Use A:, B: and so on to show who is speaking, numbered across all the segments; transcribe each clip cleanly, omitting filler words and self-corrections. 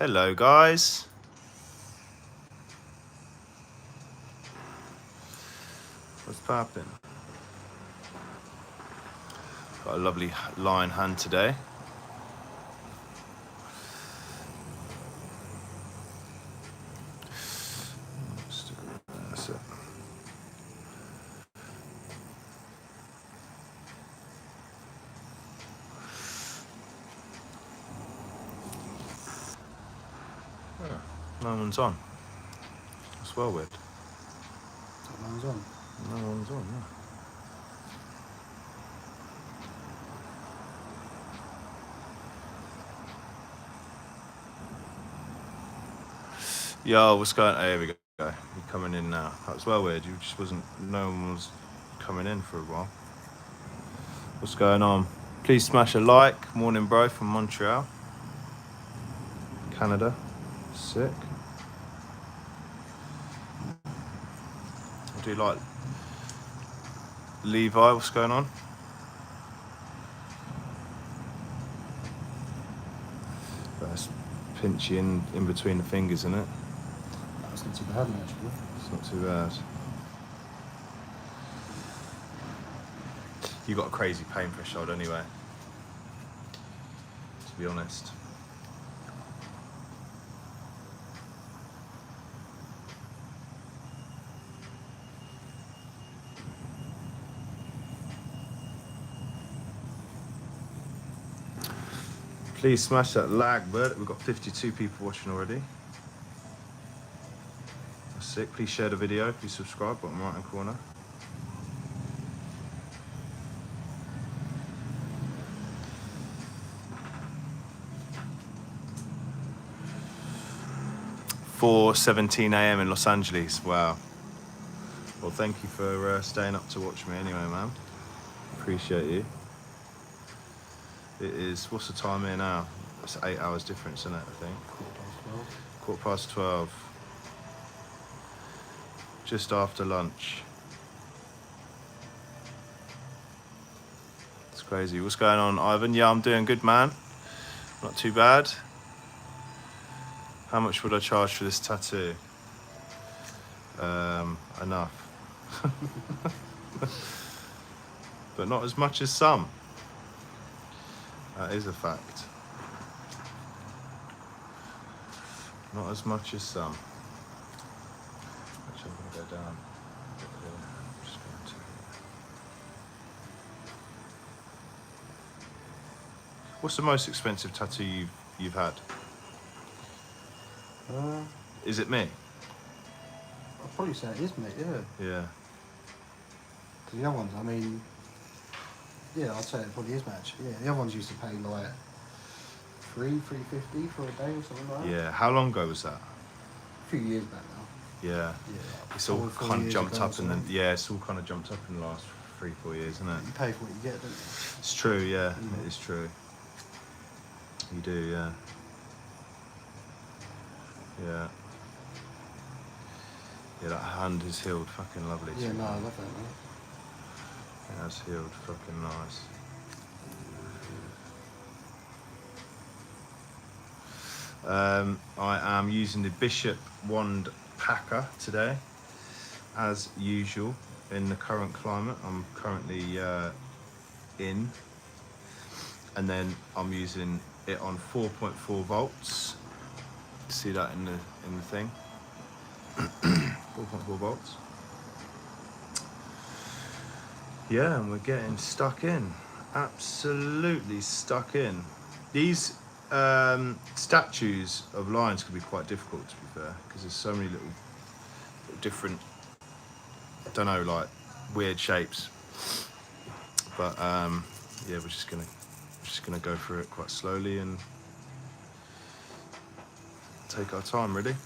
A: Hello guys. What's poppin'? Got a lovely line hand today. That's it. No one's on. That's well weird.
B: No one's on.
A: No one's on, no. Yo, what's going on? Here we go. You're coming in now. That was well weird. No one was coming in for a while. What's going on? Please smash a like. Morning, bro, from Montreal, Canada. Sick. I do like Levi. What's going on? That's pinchy in between the fingers, isn't it?
B: That's not too bad, actually.
A: It's not too bad. You got a crazy pain threshold anyway, to be honest. Please smash that like button. We've got 52 people watching already. That's sick. Please share the video. Please subscribe, bottom right hand corner. For 17 a.m. in Los Angeles. Wow. Well, thank you for staying up to watch me anyway, man. Appreciate you. It is, what's the time here now? It's 8 hours difference, isn't it, I think? 12:15. Just after lunch. It's crazy. What's going on, Ivan? Yeah, I'm doing good, man. Not too bad. How much would I charge for this tattoo? Enough. But not as much as some. That is a fact. Not as much as some. Actually, I'm going to go down. Just going to... What's the most expensive tattoo you've had? Is it me?
B: I'd probably say it is, mate, yeah.
A: Yeah.
B: Because the other ones, I mean, yeah, I'd say it probably is, mate, actually. Yeah, the other ones used to pay like $350 for a day or something like that.
A: Yeah. How long ago was that?
B: A few years back now.
A: Yeah.
B: Yeah.
A: It's all kind of jumped up,
B: and
A: it's all kind of jumped up in the last 3-4 years, isn't it?
B: you pay for what you get, don't you?
A: It's true, yeah. It is true. You do, yeah. Yeah. Yeah, that hand is healed fucking lovely.
B: Yeah, no, I love that, mate.
A: Yeah, it's healed fucking nice. I am using the Bishop Wand Packer today, as usual in the current climate. I'm currently in, and then I'm using it on 4.4 volts. See that in the thing. 4.4 volts. Yeah, and we're getting stuck in. Absolutely stuck in. These statues of lions can be quite difficult, to be fair, because there's so many little different, I don't know, like weird shapes. But yeah, we're just gonna go through it quite slowly and take our time, really.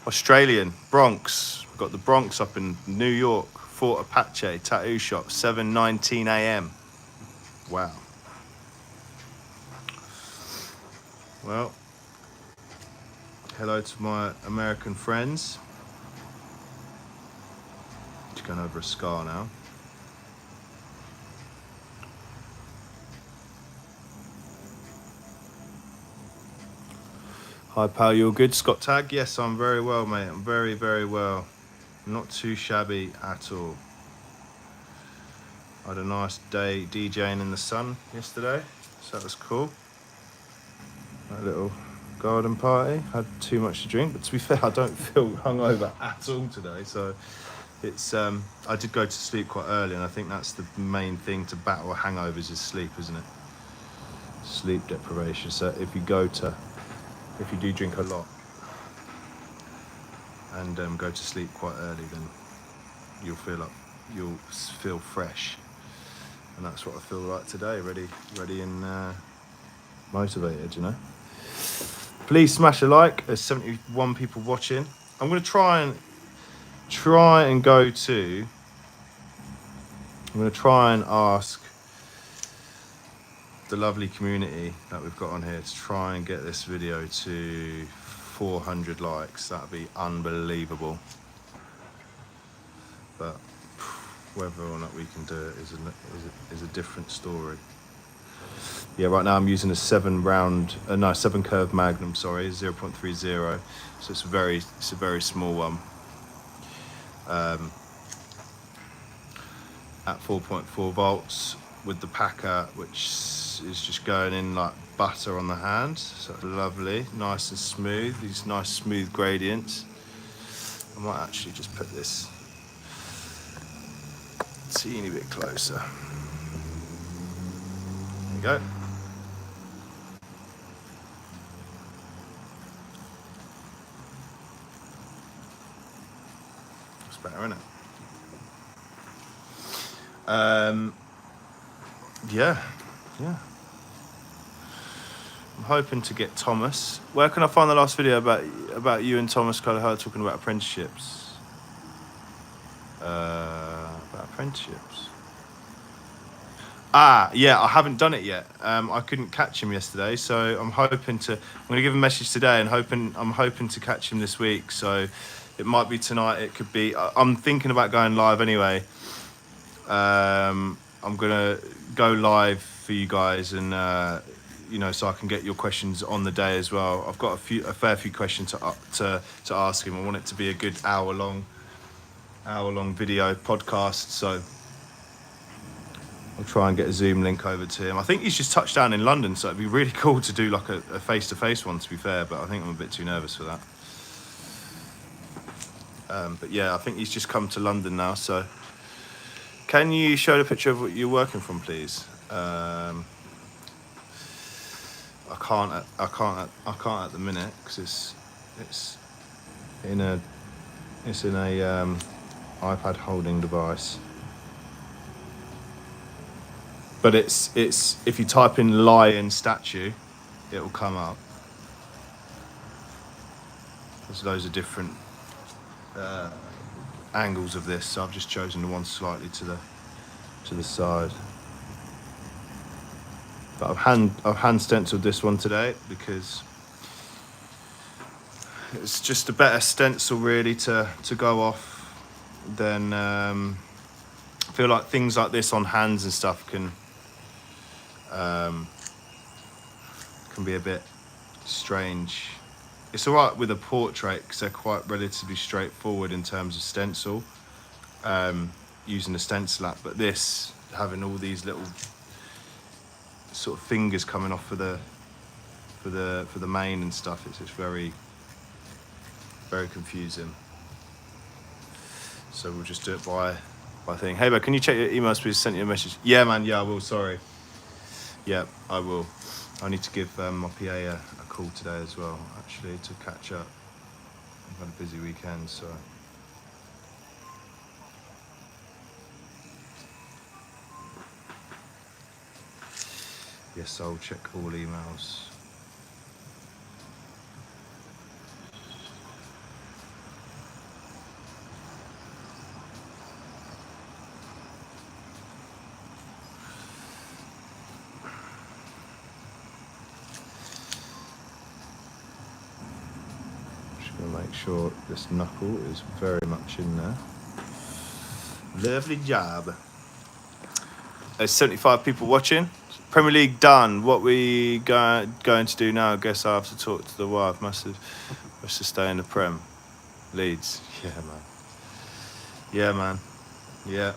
A: Australian, Bronx. We've got the Bronx up in New York. Fort Apache Tattoo Shop, 7:19 a.m. Wow. Well, hello to my American friends. Just going over a scar now. Hi pal, you all good? Scott Tag? Yes, I'm very well, mate. I'm very, very well. Not too shabby at all. I had a nice day DJing in the sun yesterday, so that was cool. A little garden party. Had too much to drink, but to be fair, I don't feel hungover at all today. So it's I did go to sleep quite early, and I think that's the main thing to battle hangovers is sleep, isn't it? Sleep deprivation. So if you do drink a lot and go to sleep quite early, then you'll feel fresh, and that's what I feel like today. Ready and motivated, you know. Please smash a like. There's 71 people watching. I'm going to try and go to. I'm going to try and ask the lovely community that we've got on here to try and get this video to 400 likes. That'd be unbelievable. But whether or not we can do it is a different story. Yeah, right now I'm using a 7 curve Magnum, sorry, 0.30. So it's a very small one. At 4.4 volts with the packer, which is just going in like butter on the hand. So lovely, nice and smooth. These nice smooth gradients. I might actually just put this a teeny bit closer. There you go. It's better, isn't it? Yeah. I'm hoping to get Thomas. Where can I find the last video about you and Thomas Callagher talking about apprenticeships? About apprenticeships. Yeah, I haven't done it yet. I couldn't catch him yesterday, so I'm going to give him a message today, and I'm hoping to catch him this week. So it might be tonight. It could be. I'm thinking about going live anyway. I'm gonna go live for you guys, and so I can get your questions on the day as well. I've got a fair few questions to ask him. I want it to be a good hour long video podcast, so I'll try and get a Zoom link over to him. I think he's just touched down in London, so it'd be really cool to do like a face-to-face one, to be fair, but I think I'm a bit too nervous for that. But yeah, I think he's just come to London now, so can you show the picture of what you're working from, please? I can't at the minute because it's in a iPad holding device. But it's if you type in lion statue, it will come up. There's loads of different angles of this, so I've just chosen the one slightly to the side. But I've hand stenciled this one today because it's just a better stencil really to go off than I feel like things like this on hands and stuff can be a bit strange. It's alright with a portrait because they're quite relatively straightforward in terms of stencil, using a stencil app, but this, having all these little sort of fingers coming off for the mane and stuff, it's just very, very confusing. So we'll just do it by thing. Hey, but can you check your emails, please? Sent you a message. Yeah, man. Yeah, I will. Sorry. Yeah, I will. I need to give my PA a call today as well, actually, to catch up. I've had a busy weekend, so. Yes, I'll check all emails. Make sure this knuckle is very much in there. Lovely job. There's 75 people watching. Premier League done. What we going to do now? I guess I have to talk to the wife. Must stay in the Prem. Leeds. Yeah, man. Yeah, man. Yeah.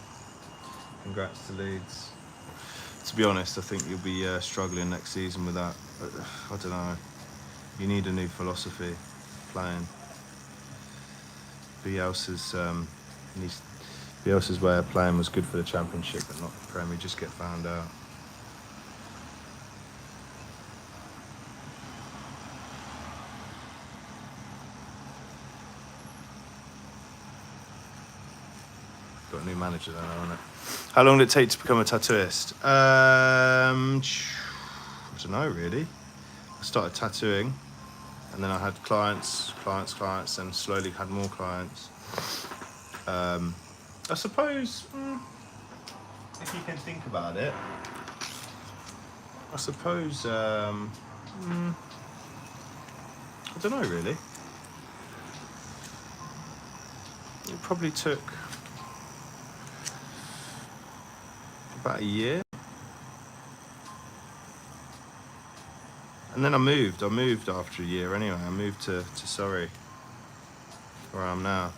A: Congrats to Leeds. To be honest, I think you'll be struggling next season with that. I don't know. You need a new philosophy playing. Bielsa's way of playing was good for the Championship, but not the Prem. You just get found out. Got a new manager there, hasn't it? How long did it take to become a tattooist? I don't know really. I started tattooing, and then I had clients, and slowly had more clients. I suppose, if you can think about it, I suppose, I don't know really. It probably took about a year. And then I moved after a year anyway. I moved to Surrey, where I am now.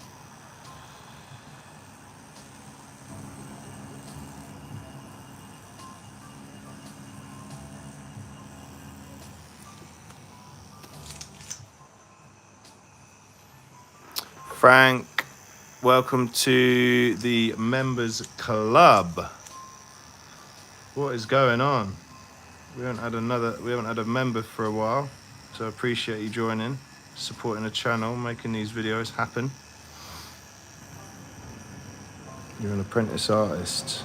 A: Frank, welcome to the members club. What is going on? We haven't had a member for a while, so I appreciate you joining, supporting the channel, making these videos happen. You're an apprentice artist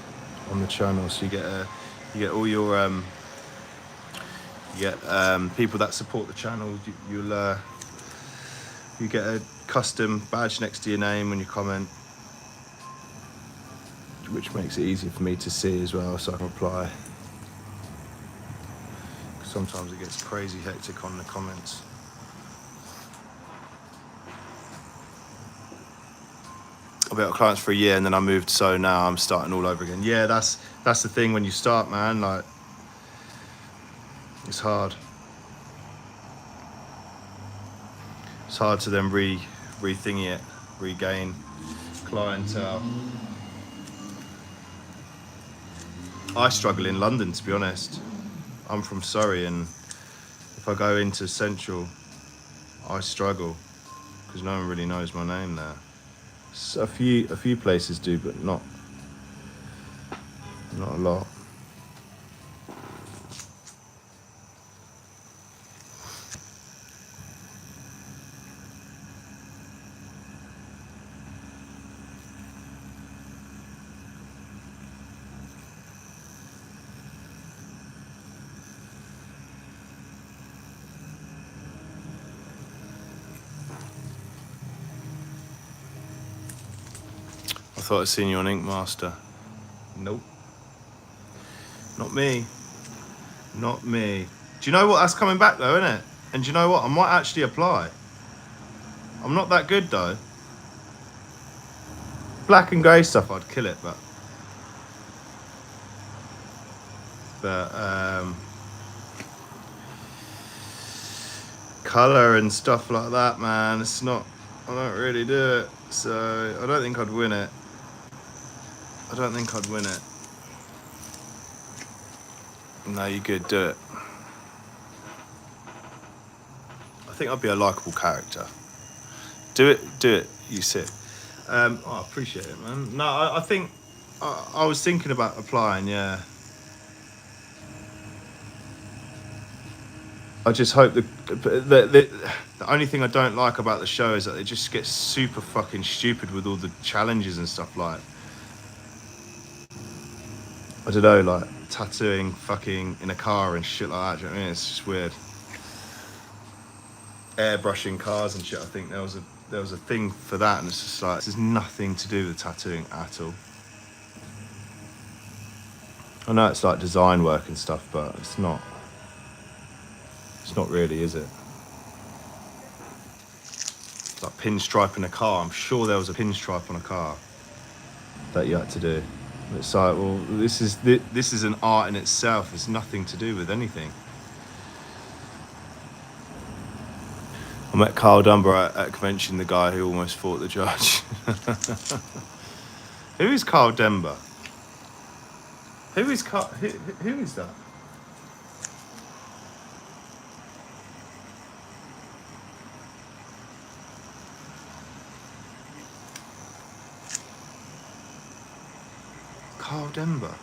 A: on the channel, so you get all your people that support the channel. You get a custom badge next to your name when you comment, which makes it easy for me to see as well, so I can reply. Sometimes it gets crazy hectic on the comments. I've been at clients for a year and then I moved, so now I'm starting all over again. Yeah, that's the thing when you start, man. Like, it's hard. It's hard to then rethingy it, regain clientele. I struggle in London, to be honest. I'm from Surrey, and if I go into Central, I struggle because no one really knows my name there. So a few places do, but not a lot. I thought I'd seen you on Ink Master. Nope. Not me. Not me. Do you know what? That's coming back though, isn't it? And do you know what? I might actually apply. I'm not that good though. Black and grey stuff, I'd kill it, but colour and stuff like that, man, it's not, I don't really do it, so I don't think I'd win it. No, you good, do it. I think I'd be a likeable character. Do it, you sick. I appreciate it, man. No, I think, I was thinking about applying, yeah. I just hope the only thing I don't like about the show is that it just gets super fucking stupid with all the challenges and stuff, like, I don't know, like tattooing fucking in a car and shit like that. Do you know what I mean? It's just weird. Airbrushing cars and shit. I think there was a thing for that, and it's just like, there's nothing to do with tattooing at all. I know it's like design work and stuff, but it's not really, is it? Like pinstriping a car. I'm sure there was a pinstripe on a car that you had to do. It's like, well, this is an art in itself. It's nothing to do with anything. I met Carl Dunbar at a convention, the guy who almost fought the judge. Who is Carl Denver? Who is who is that? Carl Denver.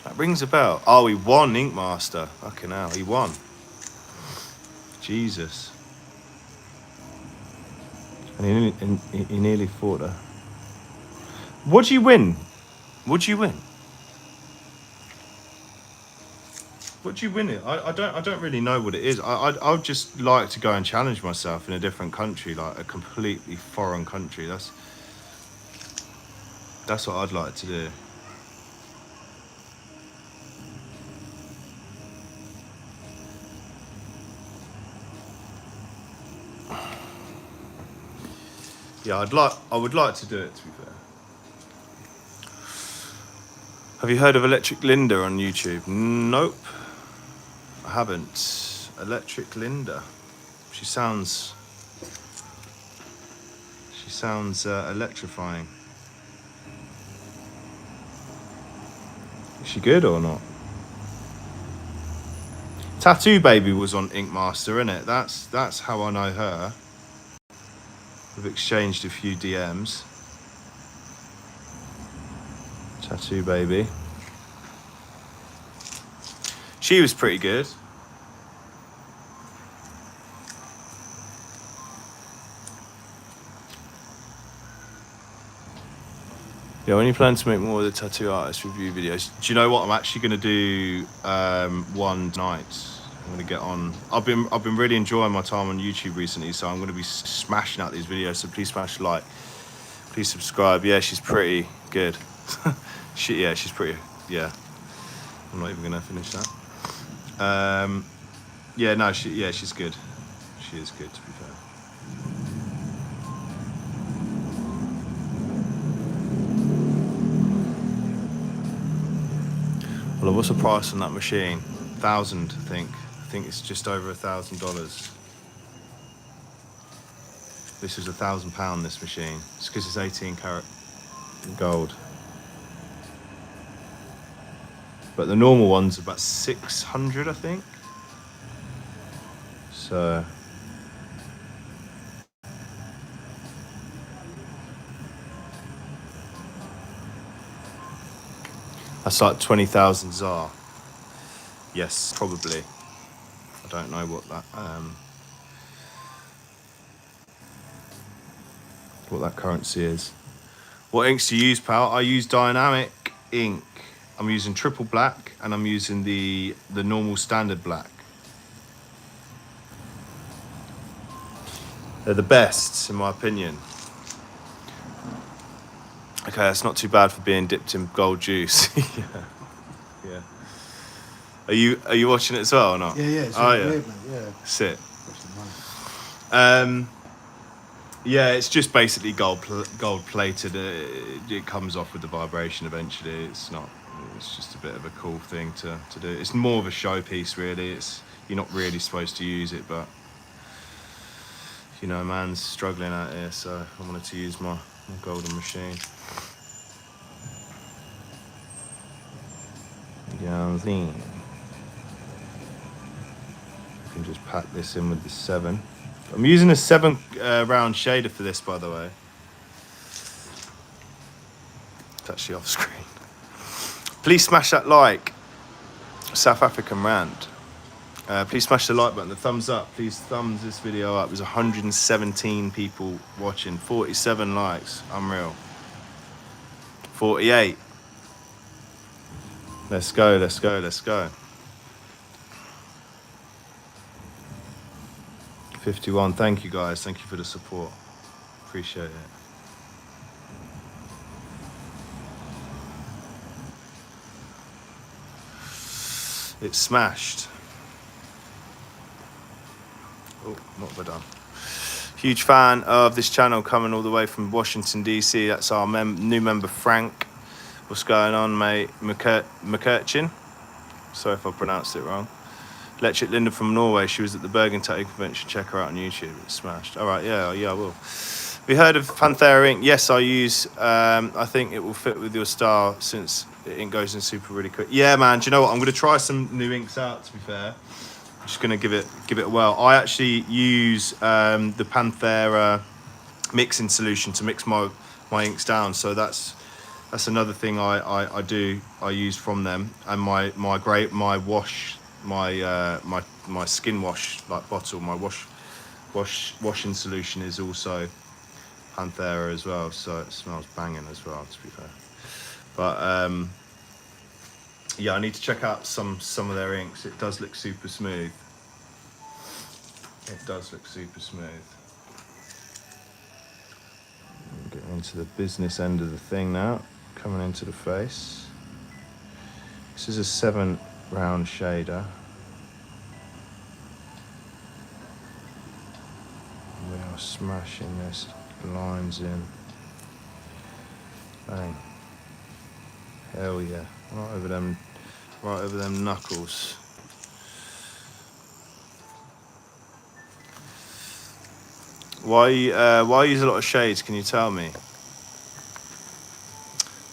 A: That rings a bell. Oh, he won Ink Master. Fucking hell, he won. Jesus. And he nearly fought her. What do you win? What do you win? What do you win it? I don't really know what it is. I would just like to go and challenge myself in a different country, like a completely foreign country. That's what I'd like to do. Yeah, I would like to do it, to be fair. Have you heard of Electric Linda on YouTube? Nope. I haven't. Electric Linda. She sounds electrifying. Is she good or not? Tattoo Baby was on Ink Master, innit? That's how I know her. We've exchanged a few DMs. Tattoo Baby. She was pretty good. Yeah, when you plan to make more of the tattoo artist review videos, do you know what? I'm actually going to do one tonight. I'm going to get on. I've been really enjoying my time on YouTube recently, so I'm going to be smashing out these videos. So please smash a like, please subscribe. Yeah, she's pretty good. She's pretty. Yeah, I'm not even going to finish that. Yeah, no, she's good. She is good, to be fair. Well, what's the price on that machine? 1,000, I think. I think it's just over $1,000. This is £1,000, this machine. It's because it's 18 karat gold. But the normal one's about 600, I think. So that's like 20,000 ZAR. Yes, probably. I don't know what that currency is. What inks do you use, pal? I use dynamic ink. I'm using triple black and I'm using the normal standard black. They're the best, in my opinion. Okay, that's not too bad for being dipped in gold juice. Yeah. Are you watching it as well or not?
B: Yeah, it's
A: oh,
B: really weird,
A: yeah.
B: mate. Yeah.
A: Sit. Yeah, it's just basically gold plated. It comes off with the vibration eventually. It's just a bit of a cool thing to do. It's more of a showpiece, really. You're not really supposed to use it, but you know, man's struggling out here, so I wanted to use my golden machine. Yeah, I think I can just pack this in with the 7. I'm using a 7 round shader for this, by the way. It's actually off screen. Please smash that like. South African rand. Please smash the like button, the thumbs up. Please thumbs this video up. There's 117 people watching, 47 likes. Unreal. 48. Let's go, let's go, let's go. 51. Thank you, guys. Thank you for the support. Appreciate it. It's smashed. Oh, what have I done? Huge fan of this channel, coming all the way from Washington DC. That's our new member Frank. What's going on, mate? McCurchin. Sorry if I pronounced it wrong. Electric Linda from Norway. She was at the Bergen Tattoo Convention. Check her out on YouTube. It's smashed. All right, yeah, I will. Have you heard of Panthera ink? Yes, I use. I think it will fit with your style since the ink goes in super really quick. Yeah, man. Do you know what? I'm going to try some new inks out. To be fair, I'm just going to give it a whirl. I actually use the Panthera mixing solution to mix my inks down. So that's another thing I do. I use from them, and my skin wash like bottle, my washing solution is also Panthera as well, so it smells banging as well, to be fair. But yeah, I need to check out some of their inks. It does look super smooth. It does look super smooth. Getting into the business end of the thing now, coming into the face. This is a 7 round shader. We are smashing this lines in. Bang. Hell yeah. Right over them knuckles. Why use a lot of shades, can you tell me?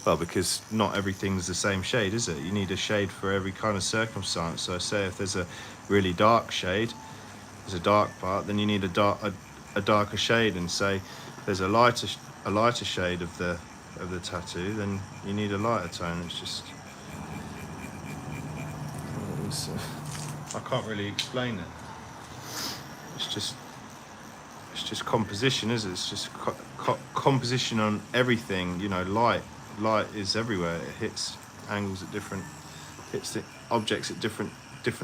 A: Well, because not everything's the same shade, is it? You need a shade for every kind of circumstance. So say if there's a really dark shade, there's a dark part, then you need a darker shade. And say if there's a lighter shade of the tattoo, then you need a lighter tone. I can't really explain it. It's just composition, is it? It's just composition on everything. You know, light is everywhere. It hits angles at hits the objects at different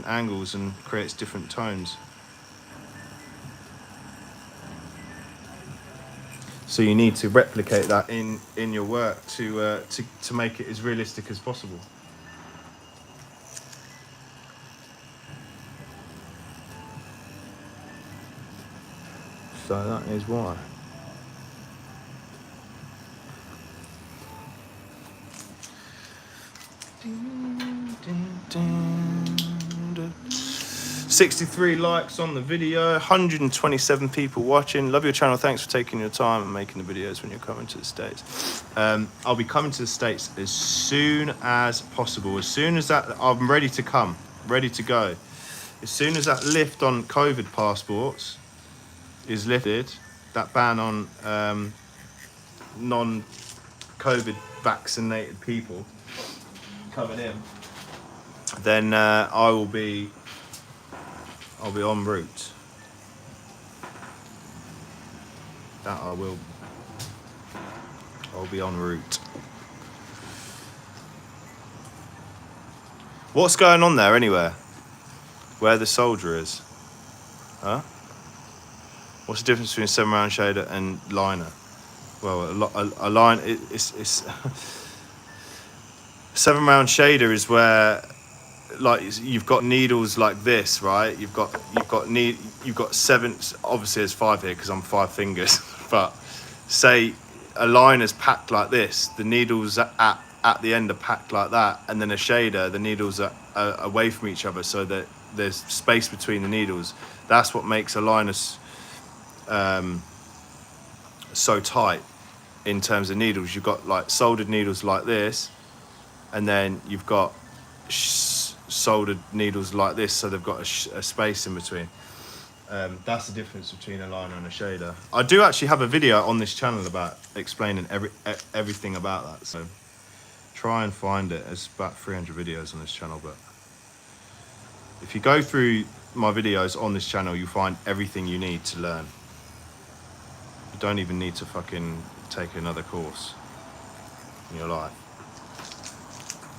A: angles and creates different tones. So you need to replicate that in your work to make it as realistic as possible. So that is why. Ding, ding, ding. 63 likes on the video, 127 people watching. Love your channel. Thanks for taking your time and making the videos when you're coming to the States. I'll be coming to the States as soon as possible. As soon as that, I'm ready to come, ready to go. As soon as that lift on COVID passports is lifted, that ban on non-COVID vaccinated people coming in, then I'll be en route. That I will. I'll be en route. What's going on there anywhere? Where the soldier is? Huh? What's the difference between a 7 round shader and liner? Well, a line it's 7 round shader is where, like, you've got needles like this, right? You've got 7. Obviously, there's 5 here because I'm 5 fingers. But say a line is packed like this. The needles at the end are packed like that, and then a shader, the needles are away from each other, so that there's space between the needles. That's what makes a liner so tight in terms of needles. You've got like soldered needles like this, and then you've got soldered needles like this, so they've got a space in between. That's the difference between a liner and a shader. I do actually have a video on this channel about explaining everything about that, so try and find it. There's about 300 videos on this channel, but if you go through my videos on this channel, you'll find everything you need to learn. You don't even need to fucking take another course in your life.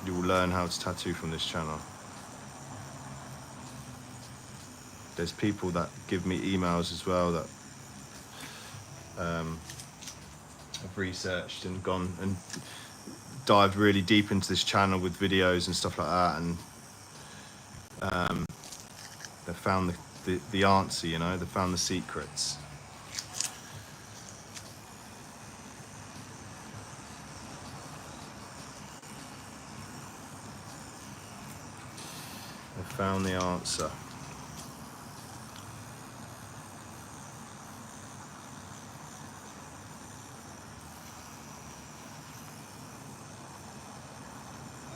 A: You will learn how to tattoo from this channel. There's people that give me emails as well that have researched and gone and dived really deep into this channel with videos and stuff like that, and they found the answer, you know, they found the secrets. found the answer.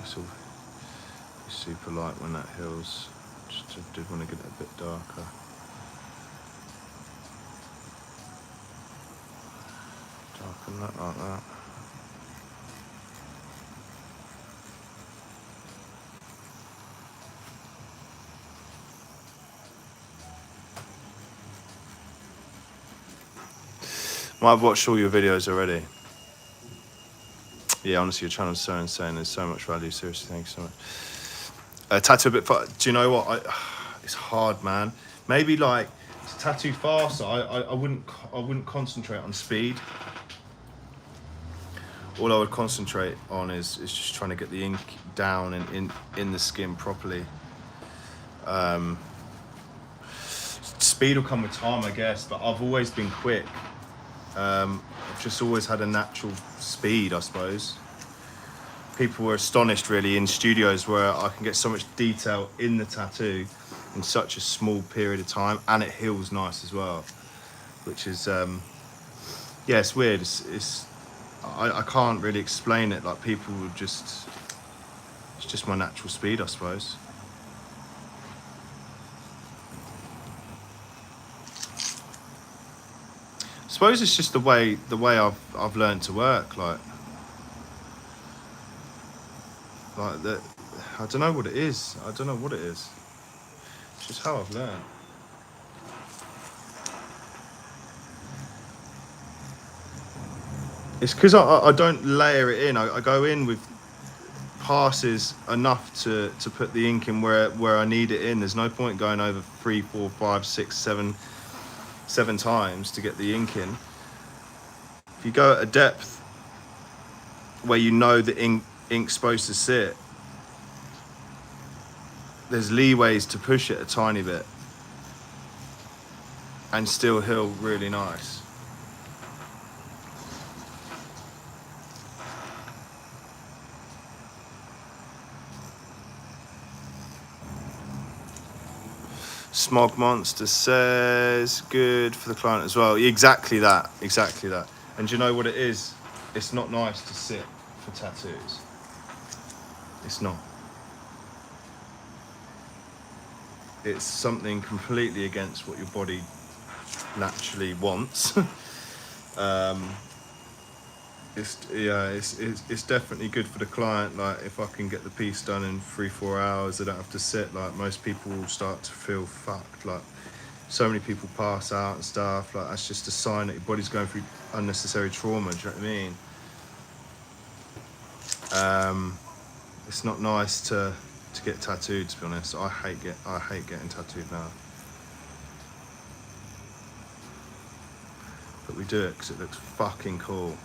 A: This will be super light when that heals. Just did want to get it a bit darker. Darken that like that. Well, I've watched all your videos already. Yeah, honestly, your channel's so insane. There's so much value. Seriously, thank you so much. Tattoo a bit far. Do you know what? It's hard, man. Maybe like to tattoo faster. I wouldn't concentrate on speed. All I would concentrate on is just trying to get the ink down and in the skin properly. Speed will come with time, I guess, but I've always been quick. I've just always had a natural speed, I suppose. People were astonished, really, in studios where I can get so much detail in the tattoo in such a small period of time, and it heals nice as well, which is, yeah, it's weird. I can't really explain it. Like, people would just, it's just my natural speed, I suppose. I suppose it's just the way I've learned to work, like that. I don't know what it is. I don't know what it is. It's just how I've learned. It's because I don't layer it in. I go in with passes enough to put the ink in where I need it in. There's no point going over 3, 4, 5, 6, 7 times to get the ink in. If you go at a depth where you know the ink's supposed to sit, there's leeways to push it a tiny bit and still heal really nice. Smog Monster says good for the client as well. Exactly that. And do you know what it is? It's not nice to sit for tattoos. It's not. It's something completely against what your body naturally wants. It's definitely good for the client. Like, if I can get the piece done in 3-4 hours, I don't have to sit. Like, most people will start to feel fucked. Like, so many people pass out and stuff. Like, that's just a sign that your body's going through unnecessary trauma. Do you know what I mean? It's not nice to get tattooed, to be honest. I hate getting tattooed now. But we do it because it looks fucking cool.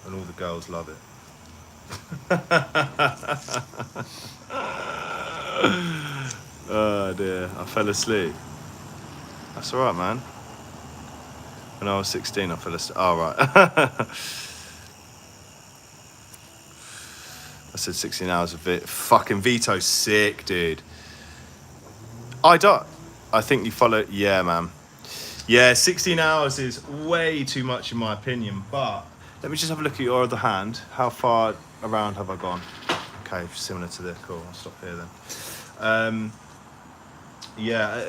A: And all the girls love it. Oh dear, I fell asleep. That's alright, man. When I was 16, I fell asleep. Oh, right. I said 16 hours of it. Fucking Vito's sick, dude. I think you follow. Yeah, man. Yeah, 16 hours is way too much in my opinion, but let me just have a look at your other hand. How far around have I gone? Okay, similar to this. Cool, I'll stop here then. Yeah,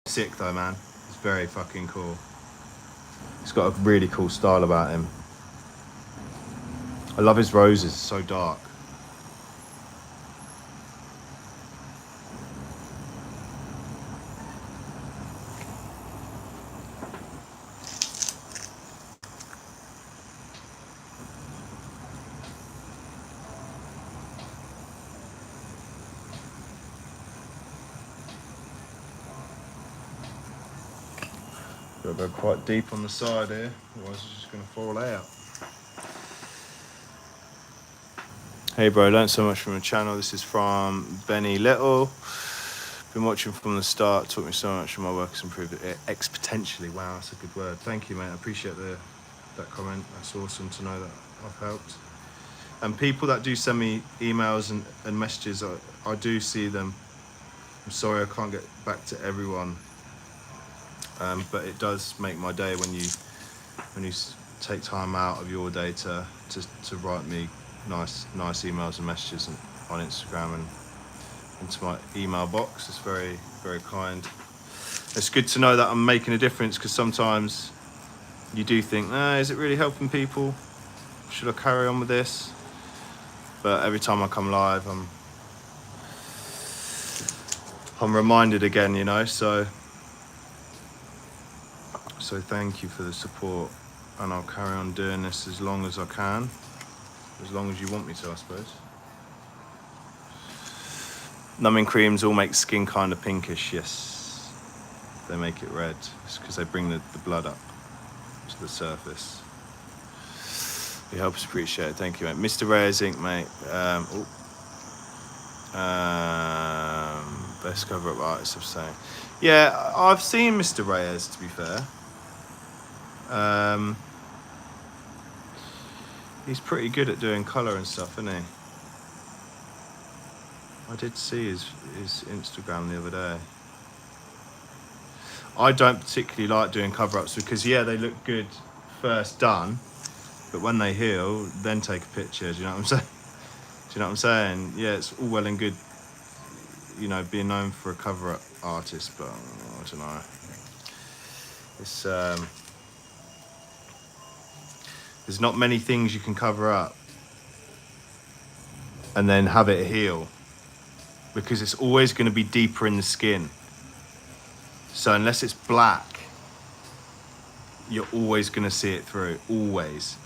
A: sick though, man. It's very fucking cool. He's got a really cool style about him. I love his roses, so dark. Got to go quite deep on the side here, otherwise it's just going to fall out. Hey bro, learned so much from your channel. This is from Benny Little. Been watching from the start, taught me so much, and my work has improved exponentially. Wow, that's a good word. Thank you, mate. I appreciate that comment. That's awesome to know that I've helped. And people that do send me emails and messages, I do see them. I'm sorry I can't get back to everyone, but it does make my day when you take time out of your day to write me nice emails and messages on Instagram and into my email box. It's very, very kind. It's good to know that I'm making a difference, because sometimes you do think, is it really helping people? Should I carry on with this? But every time I come live, I'm reminded again, you know. So thank you for the support, and I'll carry on doing this as long as I can, as long as you want me to, I suppose. Numbing creams all make skin kind of pinkish. Yes, they make it red. It's because they bring the blood up to the surface. It helps, appreciate it. Thank you, mate. Mr. Reyes Inc., mate. Best cover-up artist, I'm saying. Yeah, I've seen Mr. Reyes, to be fair. He's pretty good at doing colour and stuff, isn't he? I did see his Instagram the other day. I don't particularly like doing cover-ups because, yeah, they look good first done, but when they heal, then take a picture. Do you know what I'm saying? Do you know what I'm saying? Yeah, it's all well and good, you know, being known for a cover-up artist, but I don't know. It's there's not many things you can cover up and then have it heal, because it's always going to be deeper in the skin. So unless it's black, you're always going to see it through. Always,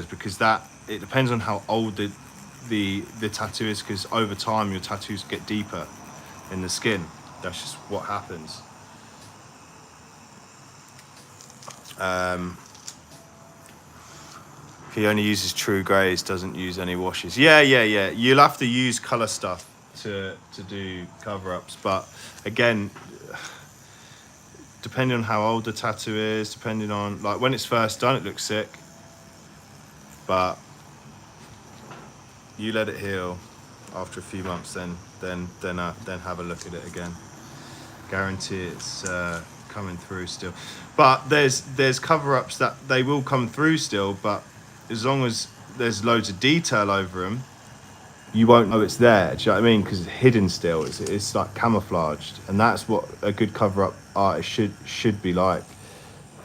A: because it depends on how old the tattoo is, because over time your tattoos get deeper in the skin. That's just what happens. He only uses true greys, doesn't use any washes. Yeah. You'll have to use colour stuff to do cover-ups, but again, depending on how old the tattoo is, depending on, like, when it's first done, it looks sick, but you let it heal after a few months, then have a look at it again. Guarantee it's coming through still. But there's cover-ups that they will come through still, but as long as there's loads of detail over them, you won't know it's there. Do you know what I mean? Because it's hidden still. It's like camouflaged, and that's what a good cover-up artist should be like.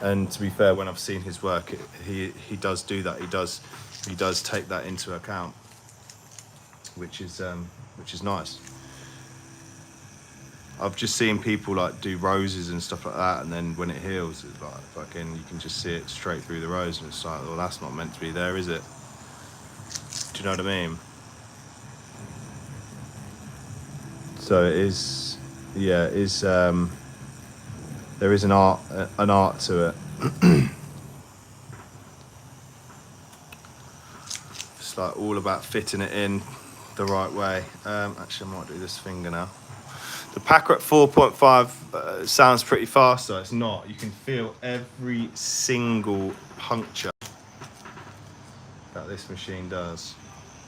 A: And to be fair, when I've seen his work, he does do that. He does take that into account, which is nice. I've just seen people like do roses and stuff like that, and then when it heals, it's like fucking, you can just see it straight through the rose, and it's like, well, that's not meant to be there, is it? Do you know what I mean? So it is, yeah, it is. There is an art to it. It's like all about fitting it in the right way. Actually, I might do this finger now. The packer at 4.5 sounds pretty fast, though. It's not. You can feel every single puncture that this machine does.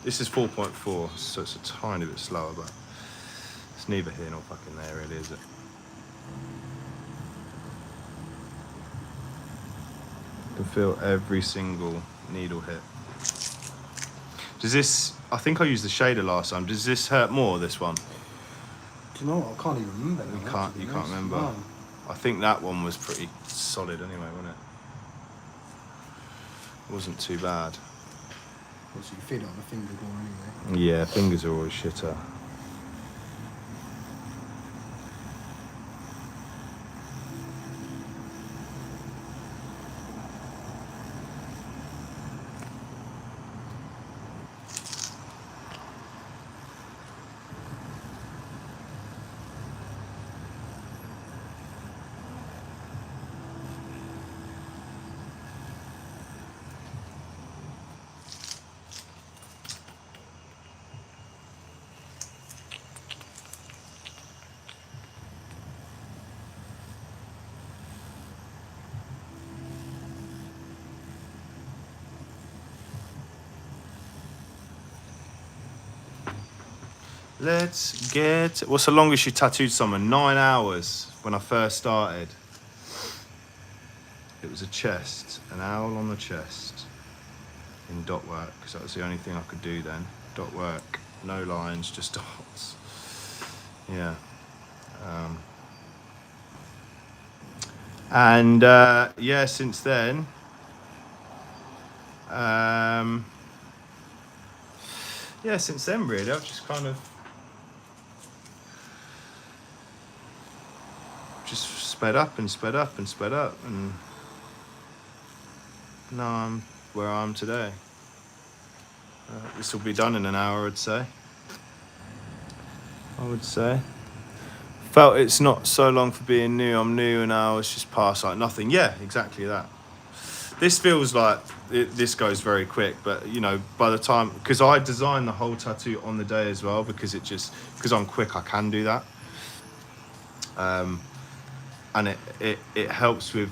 A: This is 4.4, so it's a tiny bit slower, but it's neither here nor fucking there, really, is it? You can feel every single needle hit. Does this, I think I used the shader last time, does this hurt more, this one?
B: Do you know what? I can't even remember.
A: You can't remember? No. I think that one was pretty solid anyway, wasn't it? It wasn't too bad.
B: Well, so you feel it on the finger more anyway.
A: Yeah, fingers are always shitter. Let's get... What's the longest you tattooed someone? 9 hours when I first started. It was a chest, an owl on the chest in dot work, because that was the only thing I could do then. Dot work, no lines, just dots. Yeah. And yeah, since then, really, I've just kind of just sped up and sped up and sped up, and now I'm where I am today. This will be done in an hour, I'd say. Felt it's not so long for being new. I'm new and hours just pass like nothing. Yeah, exactly that. This feels like this goes very quick, but you know, by the time, because I designed the whole tattoo on the day as well, because because I'm quick, I can do that. And it helps with,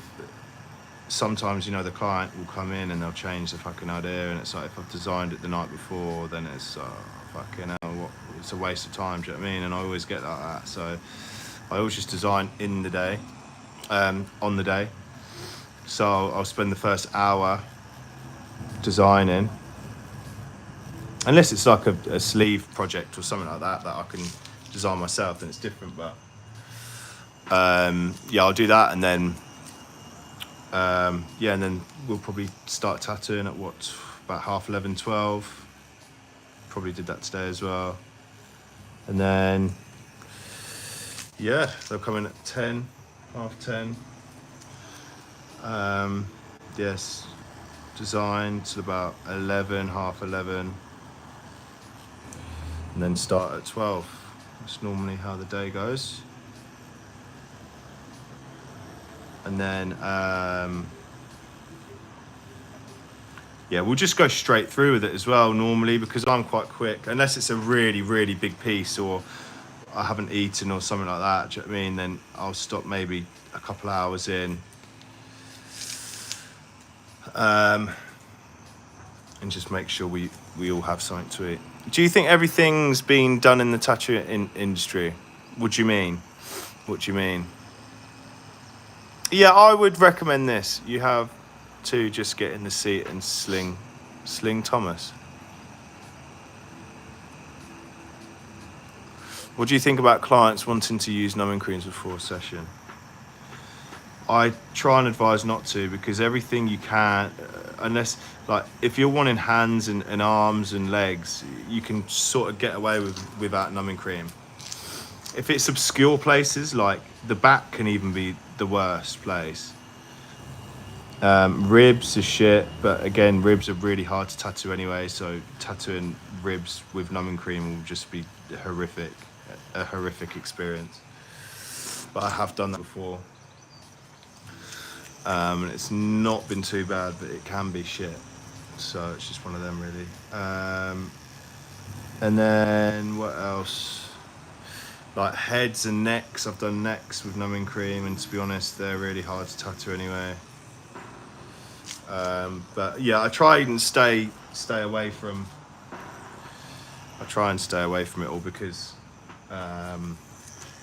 A: sometimes, you know, the client will come in and they'll change the fucking idea, and it's like, if I've designed it the night before, then it's fucking hell, it's a waste of time, do you know what I mean? And I always get like that, so I always just design in the day, on the day. So I'll spend the first hour designing, unless it's like a sleeve project or something like that I can design myself, then it's different, but yeah, I'll do that, and then yeah, and then we'll probably start tattooing at about 11:30, 12. Probably did that today as well. And then yeah, they'll come in at 10, 10:30. Yes, design till about 11, 11:30, and then start at 12. That's normally how the day goes. And then yeah, we'll just go straight through with it as well normally, because I'm quite quick, unless it's a really, really big piece or I haven't eaten or something like that, do you know what I mean? Then I'll stop maybe a couple hours in, and just make sure we all have something to eat. Do you think everything's been done in the tattoo industry? What do you mean? Yeah, I would recommend this. You have to just get in the seat and sling Thomas. What do you think about clients wanting to use numbing creams before a session? I try and advise not to, because everything you can, unless, like, if you're wanting hands and arms and legs, you can sort of get away without numbing cream. If it's obscure places, like the back can even be the worst place. Ribs are shit, but again, ribs are really hard to tattoo anyway, so tattooing ribs with numbing cream will just be a horrific experience. But I have done that before, and it's not been too bad, but it can be shit, so it's just one of them really. And then what else? Like heads and necks, I've done necks with numbing cream, and to be honest, they're really hard to tattoo anyway. But yeah, I try and stay away from it all, because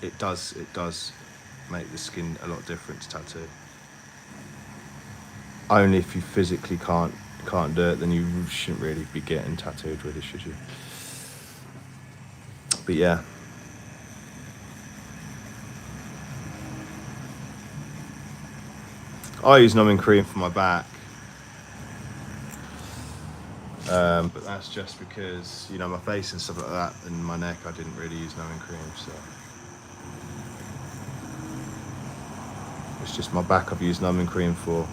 A: it does make the skin a lot different to tattoo. Only if you physically can't do it, then you shouldn't really be getting tattooed, really, should you? But yeah. I use numbing cream for my back, but that's just because, you know, my face and stuff like that, and my neck, I didn't really use numbing cream, so it's just my back I've used numbing cream for,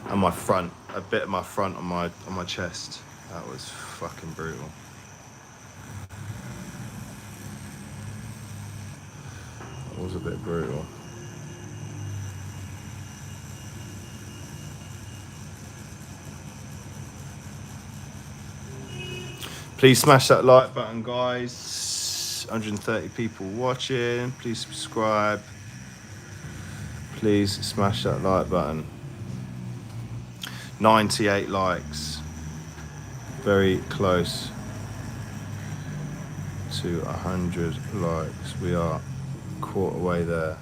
A: and my front, a bit of my front on my chest. That was fucking brutal. That was a bit brutal. Please smash that like button, guys. 130 people watching. Please subscribe. Please smash that like button. 98 likes. Very close to 100 likes. We are quarter way there.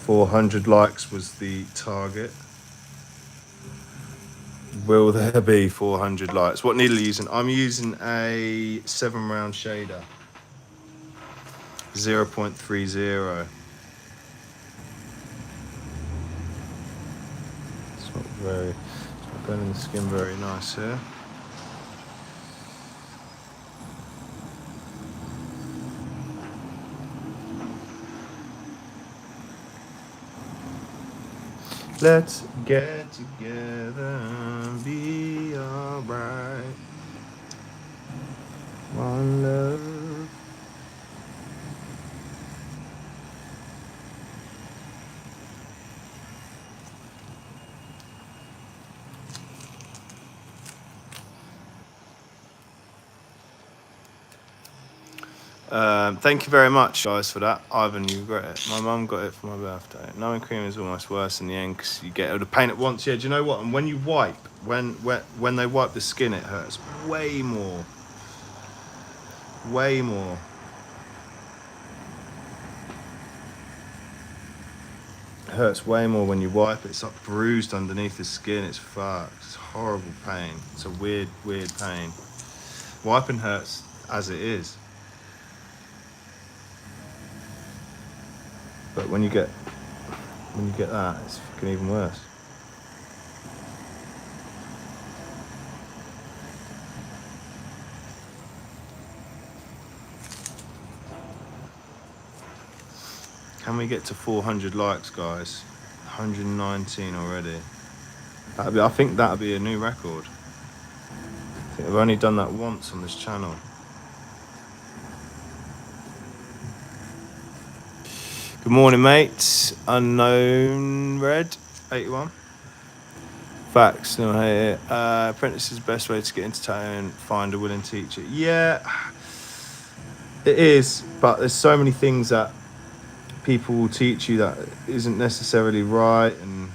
A: 400 likes was the target. Will there be 400 likes? What needle are you using? I'm using a 7-round shader. 0.30. It's not burning the skin very nice here. Let's get together and be alright. One love. Thank you very much, guys, for that. Ivan, you got it. My mum got it for my birthday. Numbing cream is almost worse in the end because you get all the paint at once. Yeah, do you know what? And when you wipe, when they wipe the skin, it hurts way more. Way more. It hurts way more when you wipe it. It's like bruised underneath the skin. It's fucked. It's horrible pain. It's a weird pain. Wiping hurts as it is. But when you get that, it's fucking even worse. Can we get to 400 likes, guys? 119 already. I think that'll be a new record. I think I've only done that once on this channel. Good morning, mates. Unknown Red 81. Facts, no hate it. Apprentice is the best way to get into tattooing. Find a willing teacher. Yeah, it is. But there's so many things that people will teach you that isn't necessarily right, and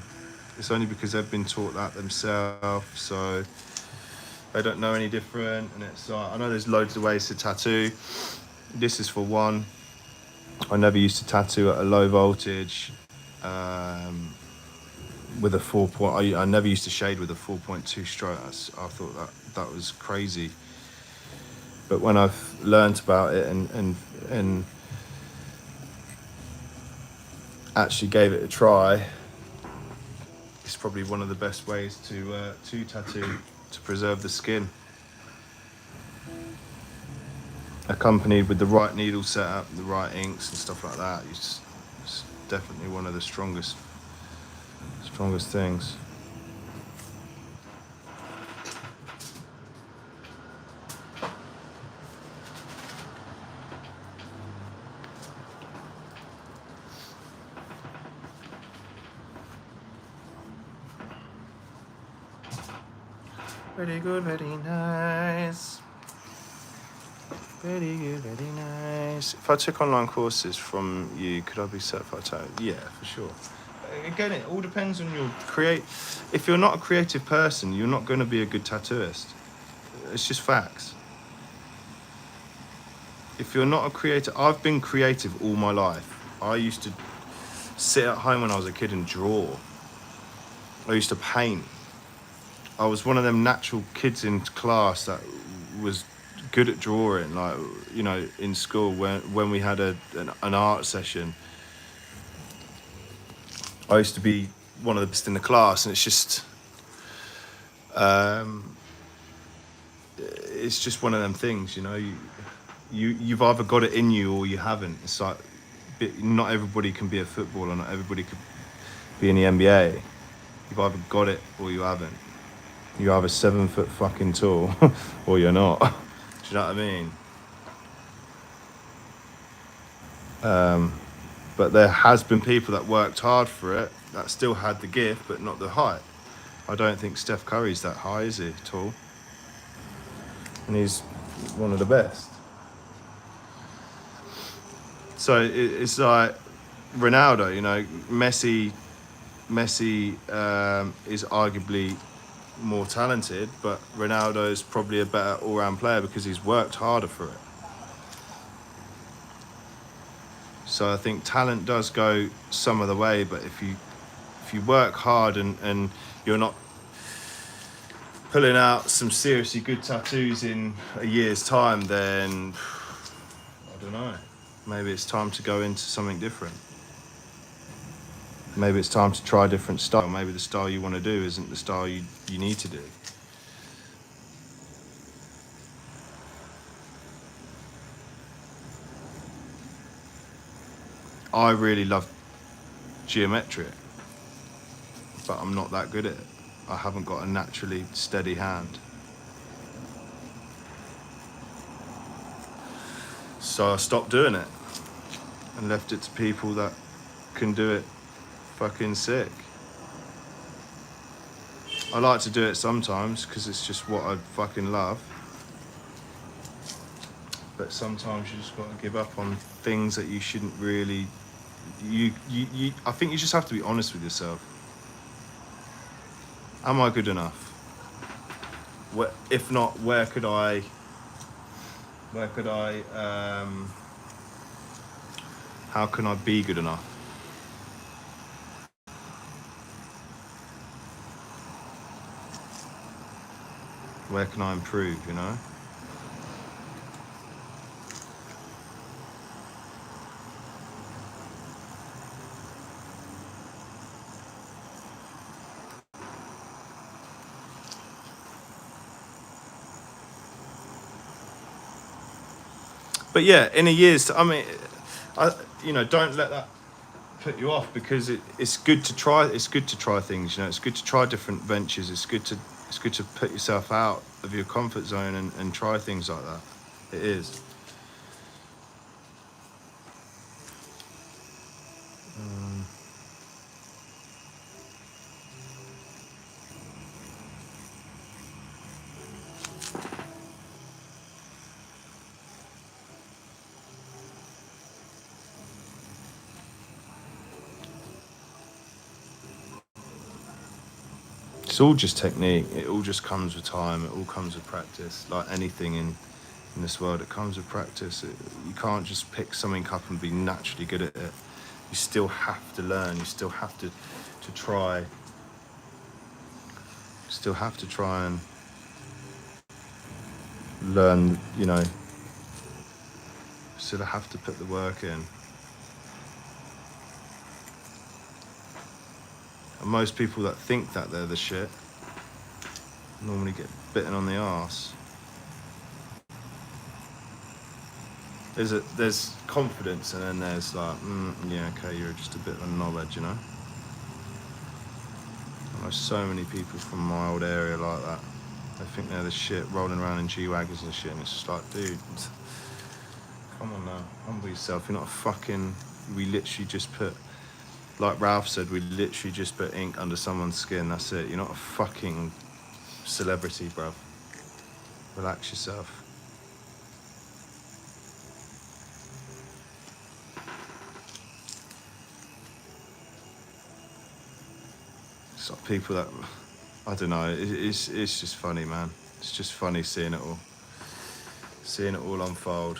A: it's only because they've been taught that themselves. So they don't know any different. And it's like, I know there's loads of ways to tattoo. This is for one. I never used to tattoo at a low voltage with a 4 point. I never used to shade with a 4.2 stroke. I thought that was crazy. But when I've learnt about it and actually gave it a try, it's probably one of the best ways to tattoo, to preserve the skin. Accompanied with the right needle setup, the right inks and stuff like that, it's definitely one of the strongest things. Very good, very nice. Very good, very nice. If I took online courses from you, could I be certified tattoo? Yeah, for sure. Again, it all depends on your If you're not a creative person, you're not going to be a good tattooist. It's just facts. If you're not a creator, I've been creative all my life. I used to sit at home when I was a kid and draw. I used to paint. I was one of them natural kids in class that was good at drawing, like, you know, in school when we had an art session. I used to be one of the best in the class, and it's just one of them things, you know. You've either got it in you or you haven't. It's like, not everybody can be a footballer, not everybody could be in the NBA. You've either got it or you haven't. You're either 7 foot fucking tall or you're not. Do you know what I mean? But there has been people that worked hard for it, that still had the gift, but not the height. I don't think Steph Curry's that high, is he, tall? And he's one of the best. So it's like Ronaldo, you know, Messi is arguably more talented, but Ronaldo's probably a better all-round player because he's worked harder for it. So I think talent does go some of the way, but if you work hard and you're not pulling out some seriously good tattoos in a year's time, then I don't know. Maybe it's time to go into something different. Maybe it's time to try a different style. Maybe the style you want to do isn't the style you need to do. I really love geometric, but I'm not that good at it. I haven't got a naturally steady hand. So I stopped doing it and left it to people that can do it fucking sick. I like to do it sometimes because it's just what I fucking love. But sometimes you just got to give up on things that you shouldn't really. I think you just have to be honest with yourself. Am I good enough? If not, where could I? How can I be good enough? Where can I improve, you know? But yeah, in a year's, don't let that put you off, because it's good to try. It's good to try things. You know, it's good to try different ventures. It's good to put yourself out of your comfort zone and try things like that. It is. It's all just technique. It all just comes with time. It all comes with practice. Like anything in this world, it comes with practice. You can't just pick something up and be naturally good at it. You still have to learn. You still have to try. You still have to try and learn, you know. Still have to put the work in. And most people that think that they're the shit normally get bitten on the arse. There's confidence, and then there's like, yeah, okay, you're just a bit of a knowledge, you know. And there's so many people from my old area like that. They think they're the shit, rolling around in G-Wagons and shit, and it's just like, dude, come on now, humble yourself. You're not a fucking. We literally just put. Like Ralph said, we literally just put ink under someone's skin. That's it. You're not a fucking celebrity, bruv. Relax yourself. It's like people that, I don't know. It's just funny, man. It's just funny seeing it all unfold.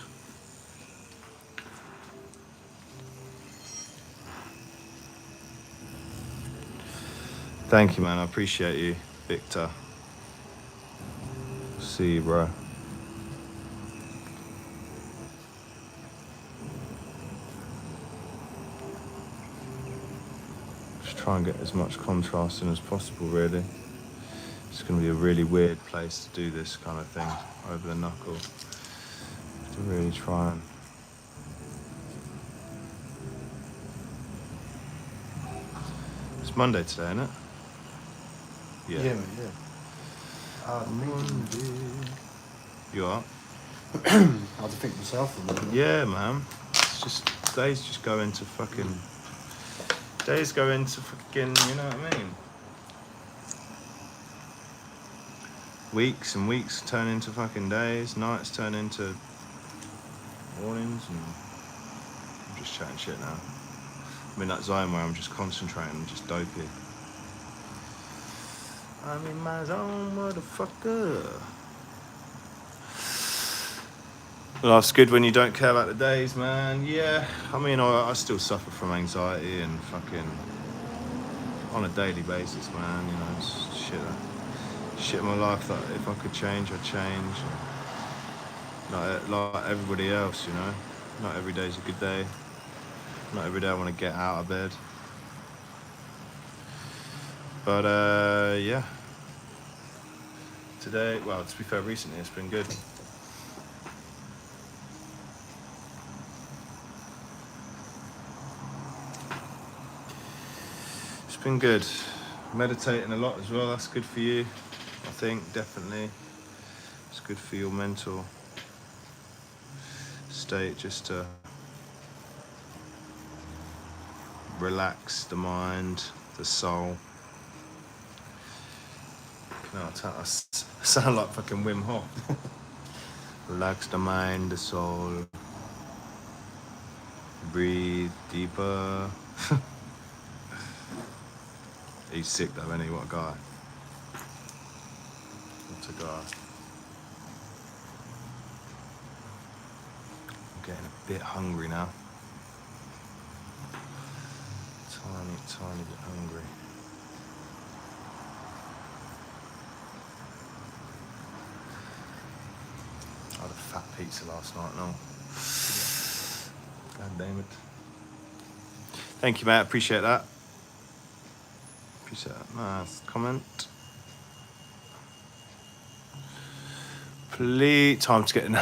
A: Thank you, man. I appreciate you, Victor. See you, bro. Just try and get as much contrast in as possible, really. It's going to be a really weird place to do this kind of thing over the knuckle. To really try and. It's Monday today, isn't it?
B: Yeah, mate, yeah.
A: Monday. You are?
B: I had to think myself a little bit.
A: Yeah, man. It's just, days just go into fucking. Days go into fucking, you know what I mean? Weeks and weeks turn into fucking days, nights turn into mornings, and I'm just chatting shit now. I'm in that zone where I'm just concentrating, just dopey. I'm in my zone, motherfucker. Life's good when you don't care about the days, man. Yeah, I mean, I still suffer from anxiety and fucking on a daily basis, man. You know, it's shit in my life that if I could change, I'd change. Like everybody else, you know. Not every day's a good day. Not every day I want to get out of bed. But yeah. Today, well, to be fair, recently it's been good. It's been good. Meditating a lot as well, that's good for you. I think, definitely. It's good for your mental state, just to relax the mind, the soul. No, I sound like fucking Wim Hof. Relax the mind, the soul. Breathe deeper. He's sick though, isn't he? What a guy. What a guy. I'm getting a bit hungry now. Tiny bit hungry. I had a fat pizza last night, no. God damn it. Thank you, mate. Appreciate that. Appreciate that. Nice comment. Please, time to get in.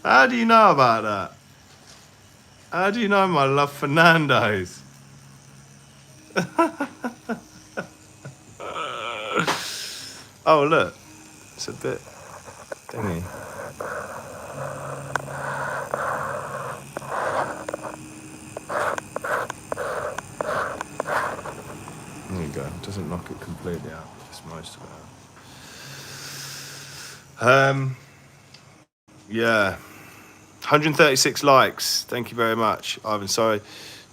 A: How do you know about that? How do you know my love for Nando's? Oh, look. It's a bit thingy. There you go. It doesn't knock it completely out. Just most of it out. Yeah. 136 likes. Thank you very much, Ivan. Sorry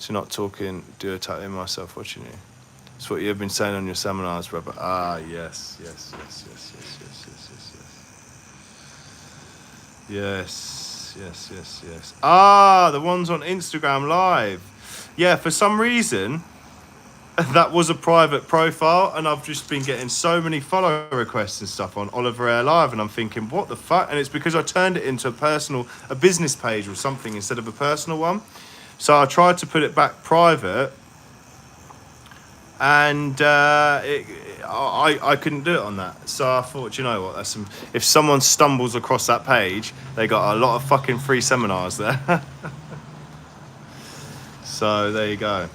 A: to not talking, do a tattoo myself watching you. It's what you've been saying on your seminars, brother. Ah, yes. Yes. Ah, the ones on Instagram Live. Yeah, for some reason, that was a private profile, and I've just been getting so many follow requests and stuff on Oliver Air Live, and I'm thinking, what the fuck? And it's because I turned it into a business page or something instead of a personal one. So I tried to put it back private, and I couldn't do it on that. So I thought, you know what? If someone stumbles across that page, they got a lot of fucking free seminars there. So there you go.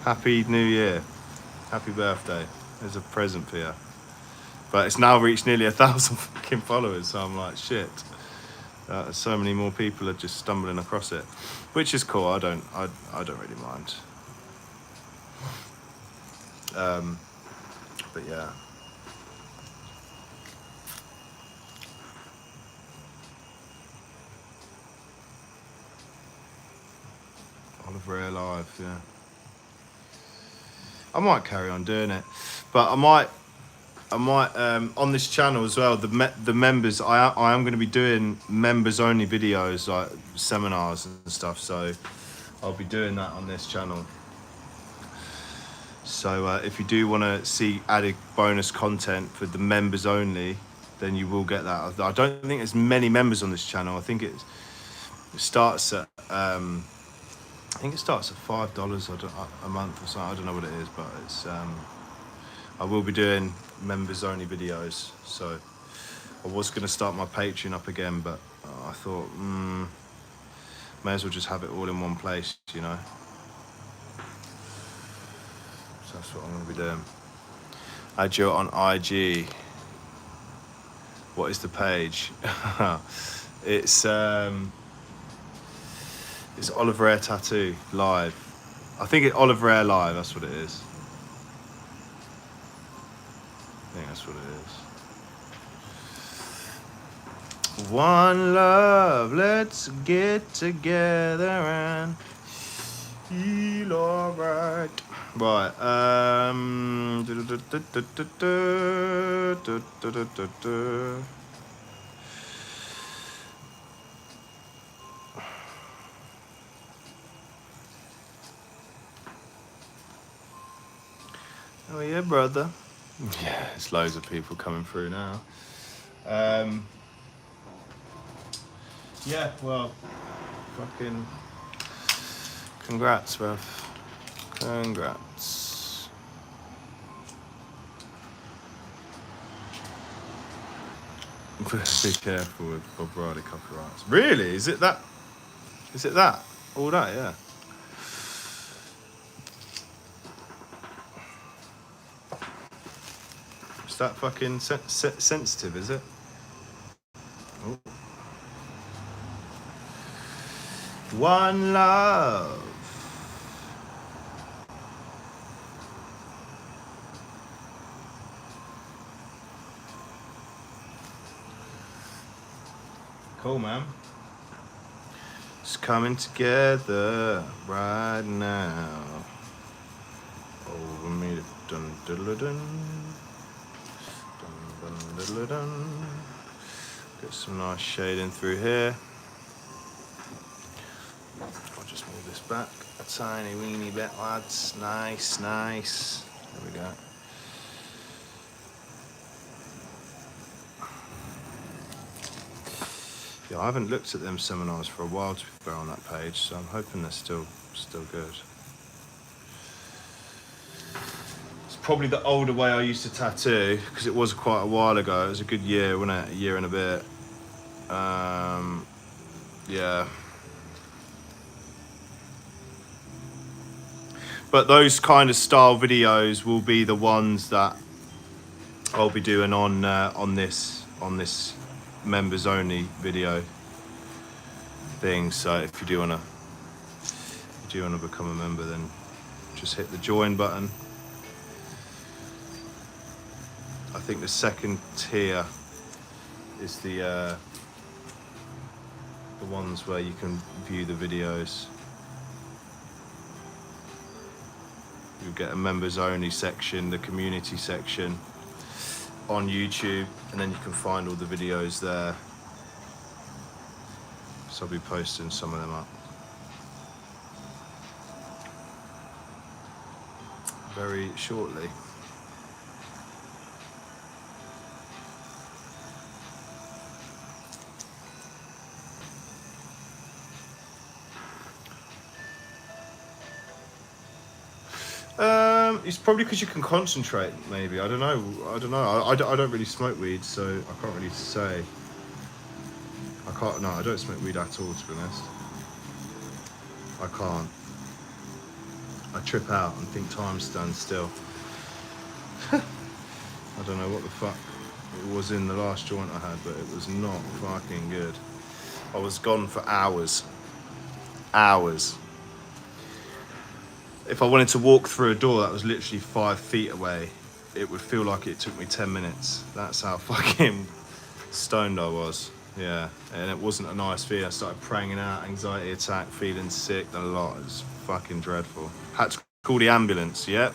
A: Happy New Year. Happy birthday. There's a present for you. But it's now reached nearly 1,000 fucking followers, so I'm like, shit. So many more people are just stumbling across it, which is cool. I don't really mind. But yeah. Oliver Air Live, yeah. I might carry on doing it, but I might on this channel as well. The members, I am going to be doing members only videos, like seminars and stuff. So I'll be doing that on this channel. So if you do want to see added bonus content for the members only, then you will get that. I don't think there's many members on this channel. I think it starts at $5 a month or something. I don't know what it is, but it's I will be doing members only videos. So I was going to start my Patreon up again, but I thought may as well just have it all in one place, you know. So that's what I'm going to be doing. Add you on IG. What is the page? It's Oliver Air Tattoo Live. I think it's Oliver Air Live, that's what it is. I think that's what it is. One love, let's get together and feel alright. Right. Oh yeah, brother. Yeah, there's loads of people coming through now. Yeah, well, fucking congrats, bruv. Congrats. Be careful with Bob Riley copyrights. Really? Is it that? Is it that? All that, yeah. Is that fucking sensitive, is it? Oh. One love. Cool, man. It's coming together right now. Over me, dun dun dun dun dun dun. Get some nice shading through here. I'll just move this back a tiny weeny bit, lads. Nice, nice. There we go. Yeah, I haven't looked at them seminars for a while, to be fair, on that page, so I'm hoping they're still good. It's probably the older way I used to tattoo, because it was quite a while ago. It was a good year, wasn't it? A year and a bit. Yeah. But those kind of style videos will be the ones that I'll be doing on this members only video thing. So if you do wanna become a member, then just hit the join button. I think the second tier is the ones where you can view the videos. You get a members only section, the community section on YouTube, and then you can find all the videos there. So I'll be posting some of them up very shortly. It's probably because you can concentrate, maybe. I don't know. I don't really smoke weed, so I can't really say. No, I don't smoke weed at all, to be honest. I can't. I trip out and think time stands still. I don't know what the fuck it was in the last joint I had, but it was not fucking good. I was gone for hours. Hours. If I wanted to walk through a door that was literally 5 feet away, it would feel like it took me 10 minutes. That's how fucking stoned I was. Yeah, and it wasn't a nice feeling. I started praying out, anxiety attack, feeling sick, a lot. It was fucking dreadful. Had to call the ambulance, yep.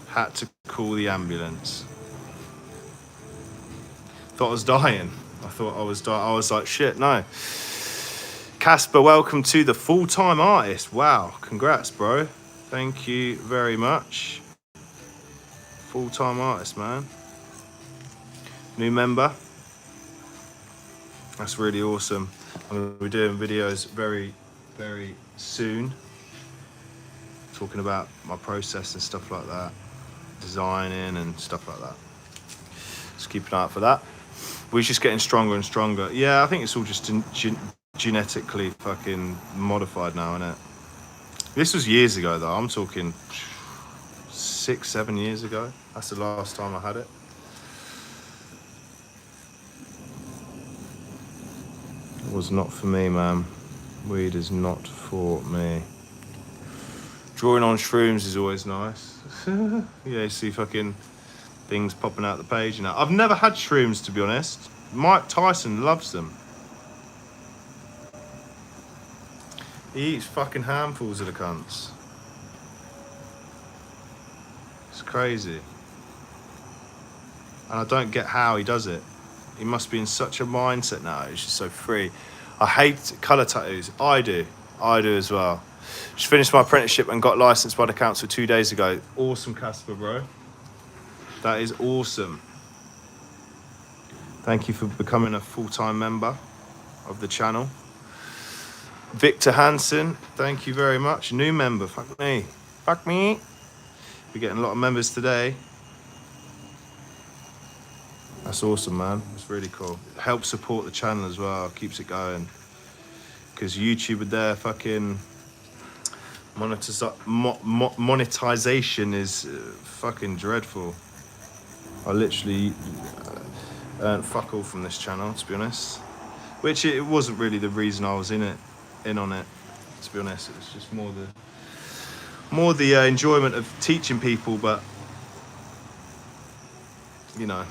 A: Had to call the ambulance. Thought I was dying. I thought I was dying. I was like, shit, no. Casper, welcome to the full-time artist. Wow, congrats, bro. Thank you very much. Full-time artist, man. New member. That's really awesome. I'm going to be doing videos very, very soon. Talking about my process and stuff like that. Designing and stuff like that. Just keep an eye out for that. We're just getting stronger and stronger. Yeah, I think it's all just genetically fucking modified now, isn't it? This was years ago, though. I'm talking 6-7 years ago. That's the last time I had it. It was not for me, man. Weed is not for me. Drawing on shrooms is always nice. Yeah, you see fucking things popping out the page. I've never had shrooms, to be honest. Mike Tyson loves them. He eats fucking handfuls of the cunts. It's crazy. And I don't get how he does it. He must be in such a mindset now. He's just so free. I hate colour tattoos. I do as well. Just finished my apprenticeship and got licensed by the council 2 days ago. Awesome, Casper, bro. That is awesome. Thank you for becoming a full-time member of the channel. Victor Hansen, thank you very much. New member, fuck me. Fuck me. We're getting a lot of members today. That's awesome, man. It's really cool. It helps support the channel as well, keeps it going. Because YouTube with their fucking monetization is fucking dreadful. I literally earned fuck all from this channel, to be honest. Which it wasn't really the reason I was in on it. To be honest, it was just more the enjoyment of teaching people, but you know.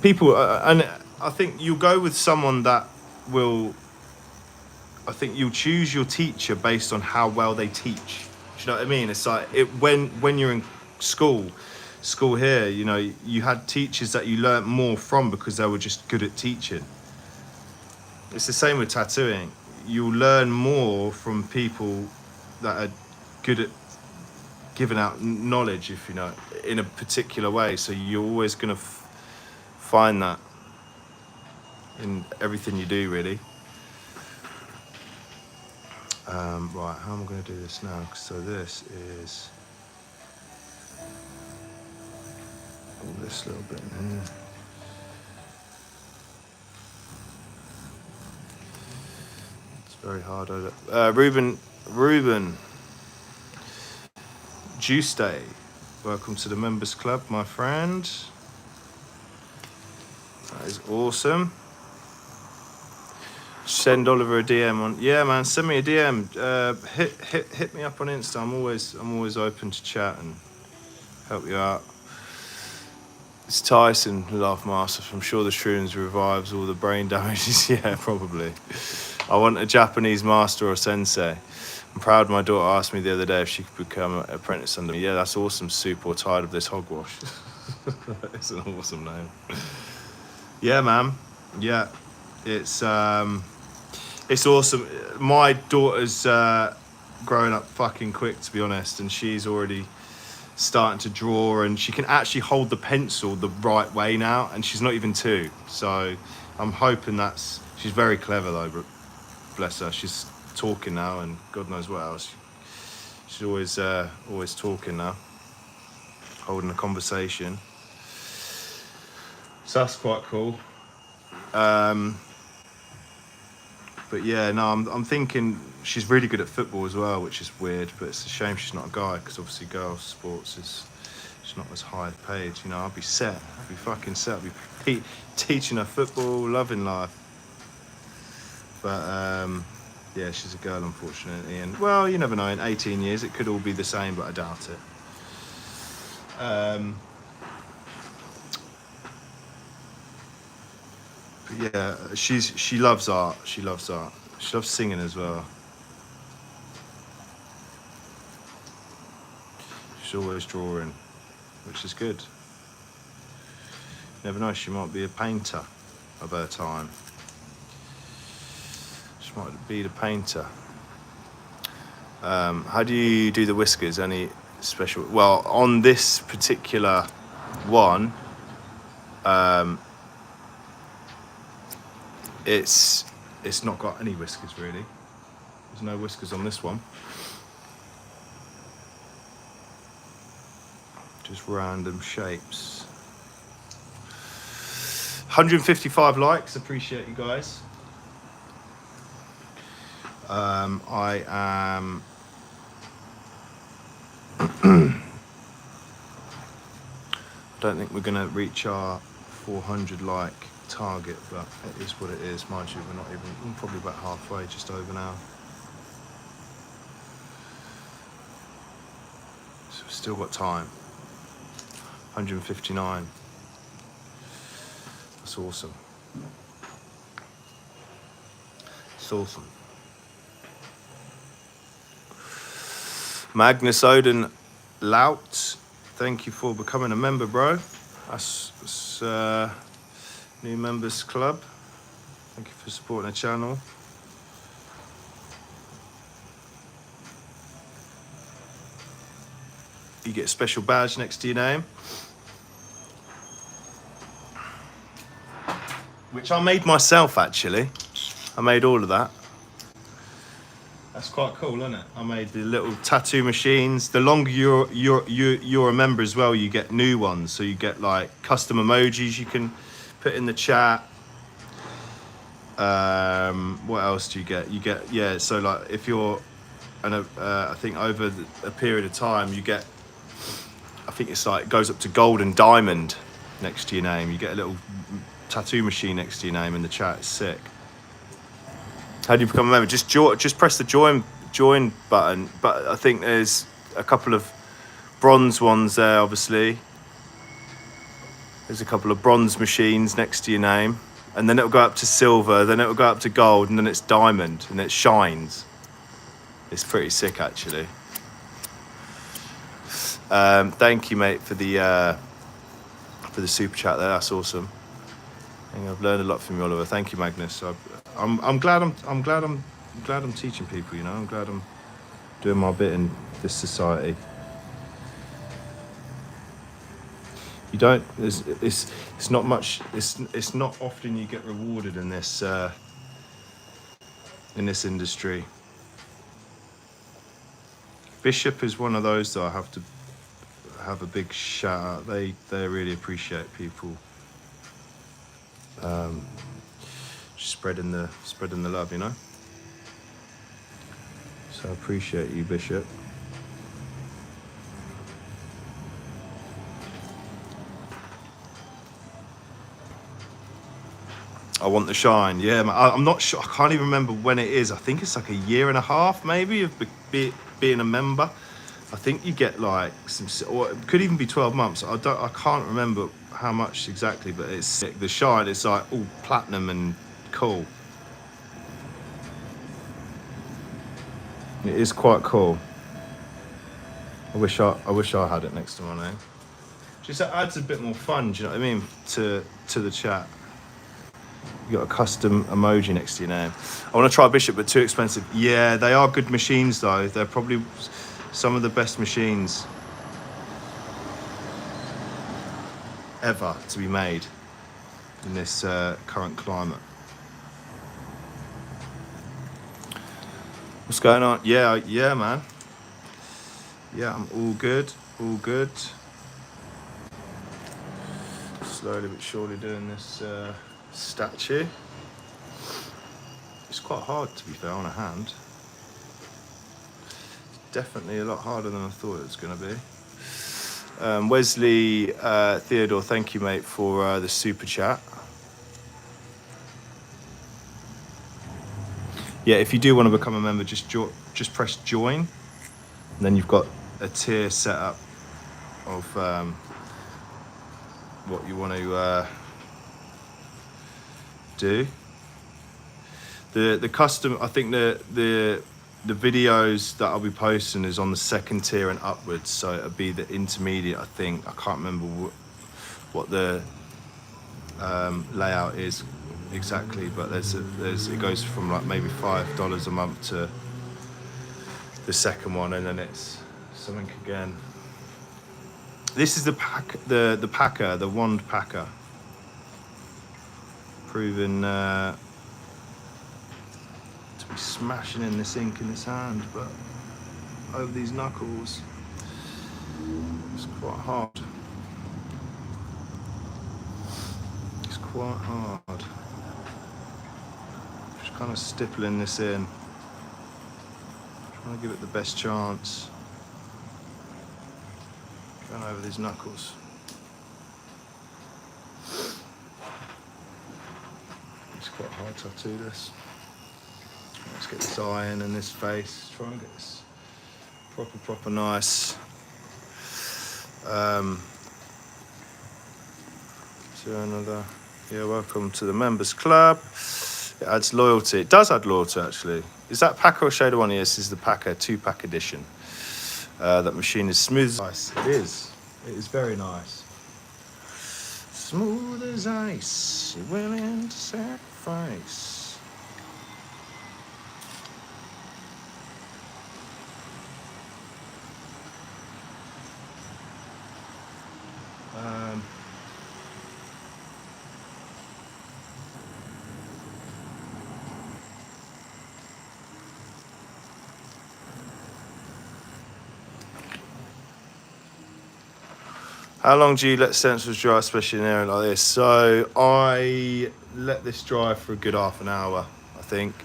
A: People, and I think you'll go with someone that will, I think you'll choose your teacher based on how well they teach. Do you know what I mean? It's like, when you're in school here, you know, you had teachers that you learnt more from because they were just good at teaching. It's the same with tattooing. You'll learn more from people that are good at giving out knowledge, if you know, in a particular way. So you're always going to find that in everything you do, really. Right, how am I going to do this now? So this is all this little bit in here. It's very hard. Ruben Juice Day, welcome to the members club, my friend. That is awesome. Send Oliver a DM on. Yeah, man, send me a DM. Hit me up on Insta. I'm always open to chat and help you out. It's Tyson, Laugh Master. I'm sure the shrooms revives all the brain damages. Yeah, probably. I want a Japanese master or sensei. I'm proud my daughter asked me the other day if she could become an apprentice under me. Yeah, that's awesome, Soup, or tired of this hogwash. It's an awesome name. Yeah, man. Yeah, it's awesome. My daughter's growing up fucking quick, to be honest, and she's already starting to draw, and she can actually hold the pencil the right way now, and she's not even 2. So I'm hoping she's very clever though, but bless her, she's talking now, and God knows what else. She's always talking now, holding a conversation. So that's quite cool. But yeah, no, I'm thinking she's really good at football as well, which is weird, but it's a shame she's not a guy, because obviously girls' sports is not as high paid. You know, I'd be set. I'd be fucking set. I'd be teaching her football, loving life. But yeah, she's a girl, unfortunately. And well, you never know. In 18 years, it could all be the same, but I doubt it. But yeah, she loves art. She loves art. She loves singing as well. She's always drawing, which is good. Never know, she might be a painter of her time. She might be the painter. How do you do the whiskers? Any special? Well, on this particular one, it's not got any whiskers really. There's no whiskers on this one. Just random shapes. 155 likes, appreciate you guys. I am don't think we're gonna reach our 400 like target, but it is what it is. Mind you, we're probably about halfway, just over now. So we've still got time. 159. That's awesome. That's awesome. Magnus Odin Lout, thank you for becoming a member, bro. That's new members club. Thank you for supporting the channel. You get a special badge next to your name, which I made myself actually. I made all of that. That's quite cool, isn't it? I made the little tattoo machines. The longer you're a member as well, you get new ones. So you get like custom emojis you can put in the chat. What else do you get? You get, yeah. So like if you're, and I think over a period of time you get, I think it's like it goes up to gold and diamond next to your name. You get a little tattoo machine next to your name in the chat. It's sick. How do you become a member? Just press the join button. But I think there's a couple of bronze ones there. Obviously, there's a couple of bronze machines next to your name, and then it'll go up to silver. Then it'll go up to gold, and then it's diamond, and it shines. It's pretty sick, actually. Thank you, mate, for the super chat there. That's awesome. I think I've learned a lot from you, Oliver. Thank you, Magnus. I'm glad I'm teaching people. You know, I'm glad I'm doing my bit in this society. You don't. It's not much. It's not often you get rewarded in this industry. Bishop is one of those that I have to have a big shout out. They really appreciate people spreading the love, you know. So I appreciate you, Bishop. I want the shine. Yeah, man. I'm not sure. I can't even remember when it is. I think it's like a year and a half, maybe, of being a member. I think you get like or it could even be 12 months. I can't remember how much exactly, but it's sick. The shine is like all platinum and cool. It is quite cool. I wish I had it next to my name. Just adds a bit more fun. Do you know what I mean? To the chat. You got a custom emoji next to your name. I want to try Bishop, but too expensive. Yeah, they are good machines though. They're probably some of the best machines ever to be made in this current climate. What's going on? Yeah, man. Yeah, I'm all good. Slowly but surely doing this statue. It's quite hard, to be fair, on a hand. Definitely a lot harder than I thought it was going to be. Wesley Theodore, thank you, mate, for the super chat. Yeah, if you do want to become a member, just press join, and then you've got a tier set up of what you want to do. The custom, I think the videos that I'll be posting is on the second tier and upwards, so it'll be the intermediate. I think I can't remember what the layout is exactly, but it goes from like maybe $5 a month to the second one, and then it's something again. This is the packer, the wand packer, proven to be smashing in this ink in this hand, but over these knuckles, it's quite hard. It's quite hard. Just kind of stippling this in, trying to give it the best chance. Going over these knuckles. It's quite hard to tattoo this. Let's get this eye in and this face. Try and get this proper nice. To another. Yeah, welcome to the members club. It adds loyalty. It does add loyalty, actually. Is that Packer or Shader one? Yes, this is the Packer 2-pack edition. That machine is smooth as ice. It is. It is very nice. Smooth as ice. You're willing to sacrifice. How long do you let stencils dry, especially in an area like this? So I let this dry for a good half an hour, I think.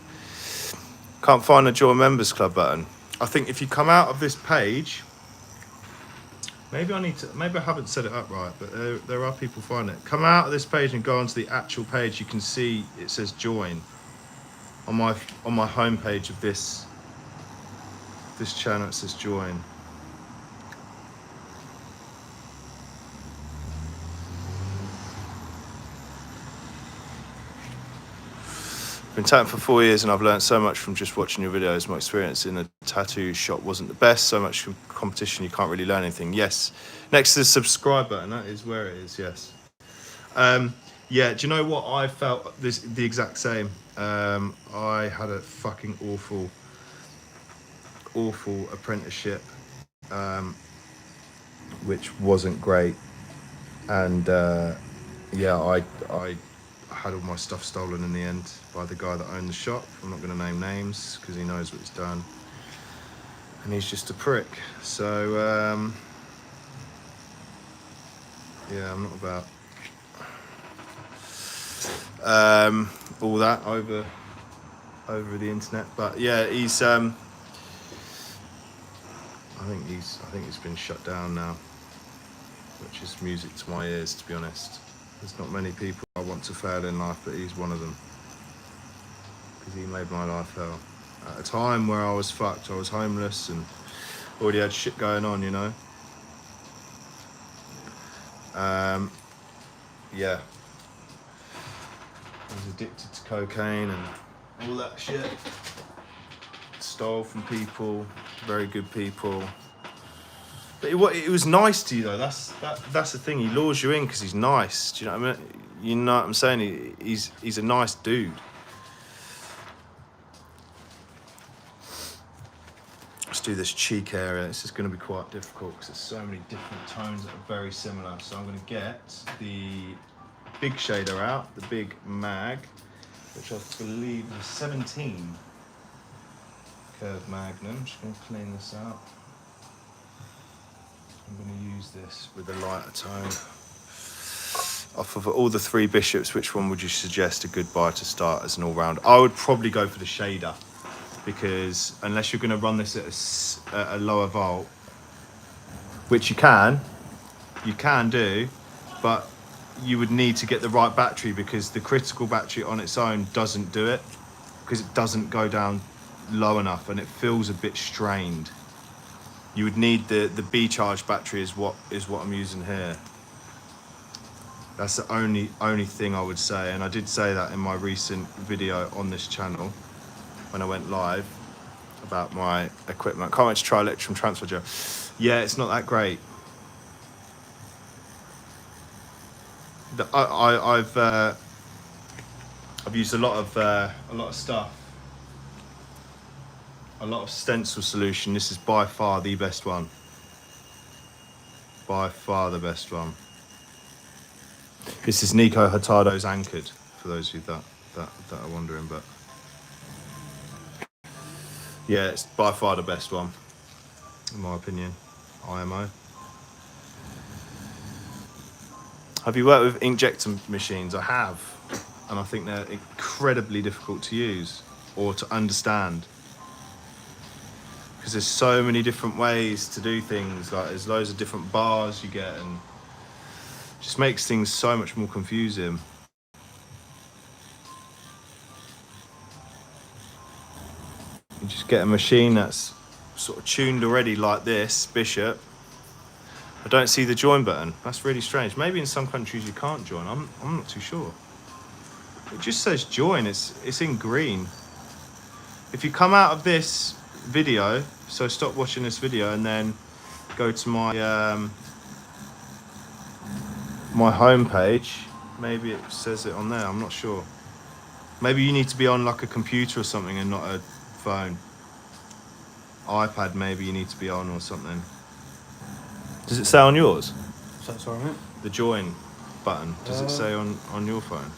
A: Can't find the Join Members Club button. I think if you come out of this page, maybe I haven't set it up right, but there are people finding it. Come out of this page and go onto the actual page. You can see it says join on my home page of this channel. It says join. Been tattooing for 4 years and I've learned so much from just watching your videos. My experience in a tattoo shop wasn't the best. So much competition, you can't really learn anything. Yes. Next to the subscribe button, that is where it is, yes. Yeah, do you know what? I felt the exact same. I had a fucking awful apprenticeship, which wasn't great. And yeah, I had all my stuff stolen in the end by the guy that owned the shop. I'm not going to name names because he knows what he's done, and he's just a prick. So yeah, I'm not about all that over the internet, but yeah, he's I think he's been shut down now, which is music to my ears, to be honest. There's not many people I want to fail in life, but he's one of them. Because he made my life hell. At a time where I was fucked, I was homeless and already had shit going on, you know. Yeah. I was addicted to cocaine and all that shit. Stole from people, very good people. But it was nice to you though. That's the thing. He lures you in because he's nice. Do you know what I mean? You know what I'm saying? He's a nice dude. Let's do this cheek area. This is going to be quite difficult because there's so many different tones that are very similar. So I'm going to get the big shader out, the big mag, which I believe is 17 curve magnum. Just going to clean this out. I'm going to use this with a lighter tone. Off of all the 3 bishops, which one would you suggest a good buy to start as an all-round? I would probably go for the shader, because unless you're going to run this at a lower volt, which you can do, but you would need to get the right battery, because the critical battery on its own doesn't do it, because it doesn't go down low enough and it feels a bit strained. You would need the B charge battery is what I'm using here. That's the only thing I would say, and I did say that in my recent video on this channel when I went live about my equipment. Can't wait to try Electrum transfer gel. Yeah, it's not that great. I've used a lot of stuff. A lot of stencil solution. This is by far the best one. By far the best one. This is Nico Hurtado's Anchored, for those of you that are wondering, but yeah, it's by far the best one, in my opinion. IMO. Have you worked with inkjector machines? I have, and I think they're incredibly difficult to use or to understand. Because there's so many different ways to do things, like there's loads of different bars you get, and it just makes things so much more confusing. You just get a machine that's sort of tuned already like this, Bishop. I don't see the join button. That's really strange. Maybe in some countries you can't join. I'm not too sure. It just says join. It's in green. If you come out of this video, so stop watching this video and then go to my my home page. Maybe it says it on there. I'm not sure. Maybe you need to be on like a computer or something and not a phone. iPad maybe you need to be on or something. Does it say on yours?
B: So sorry, mate.
A: The join button. Does it say on your phone?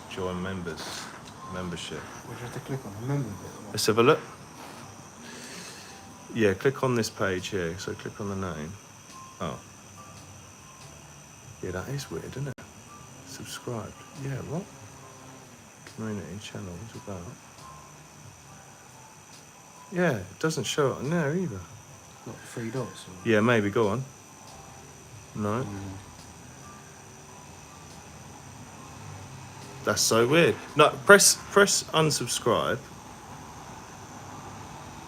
A: Join membership.
B: Would you have to click on the member bit?
A: Let's have a look. Yeah, click on this page here. So click on the name. Oh. Yeah, that is weird, isn't it? Subscribed. Yeah, what? Community channel, what's it about? Yeah, it doesn't show it on there either.
B: Not the 3 dots? Or...
A: Yeah, maybe, go on. No. That's so weird. No, press unsubscribe.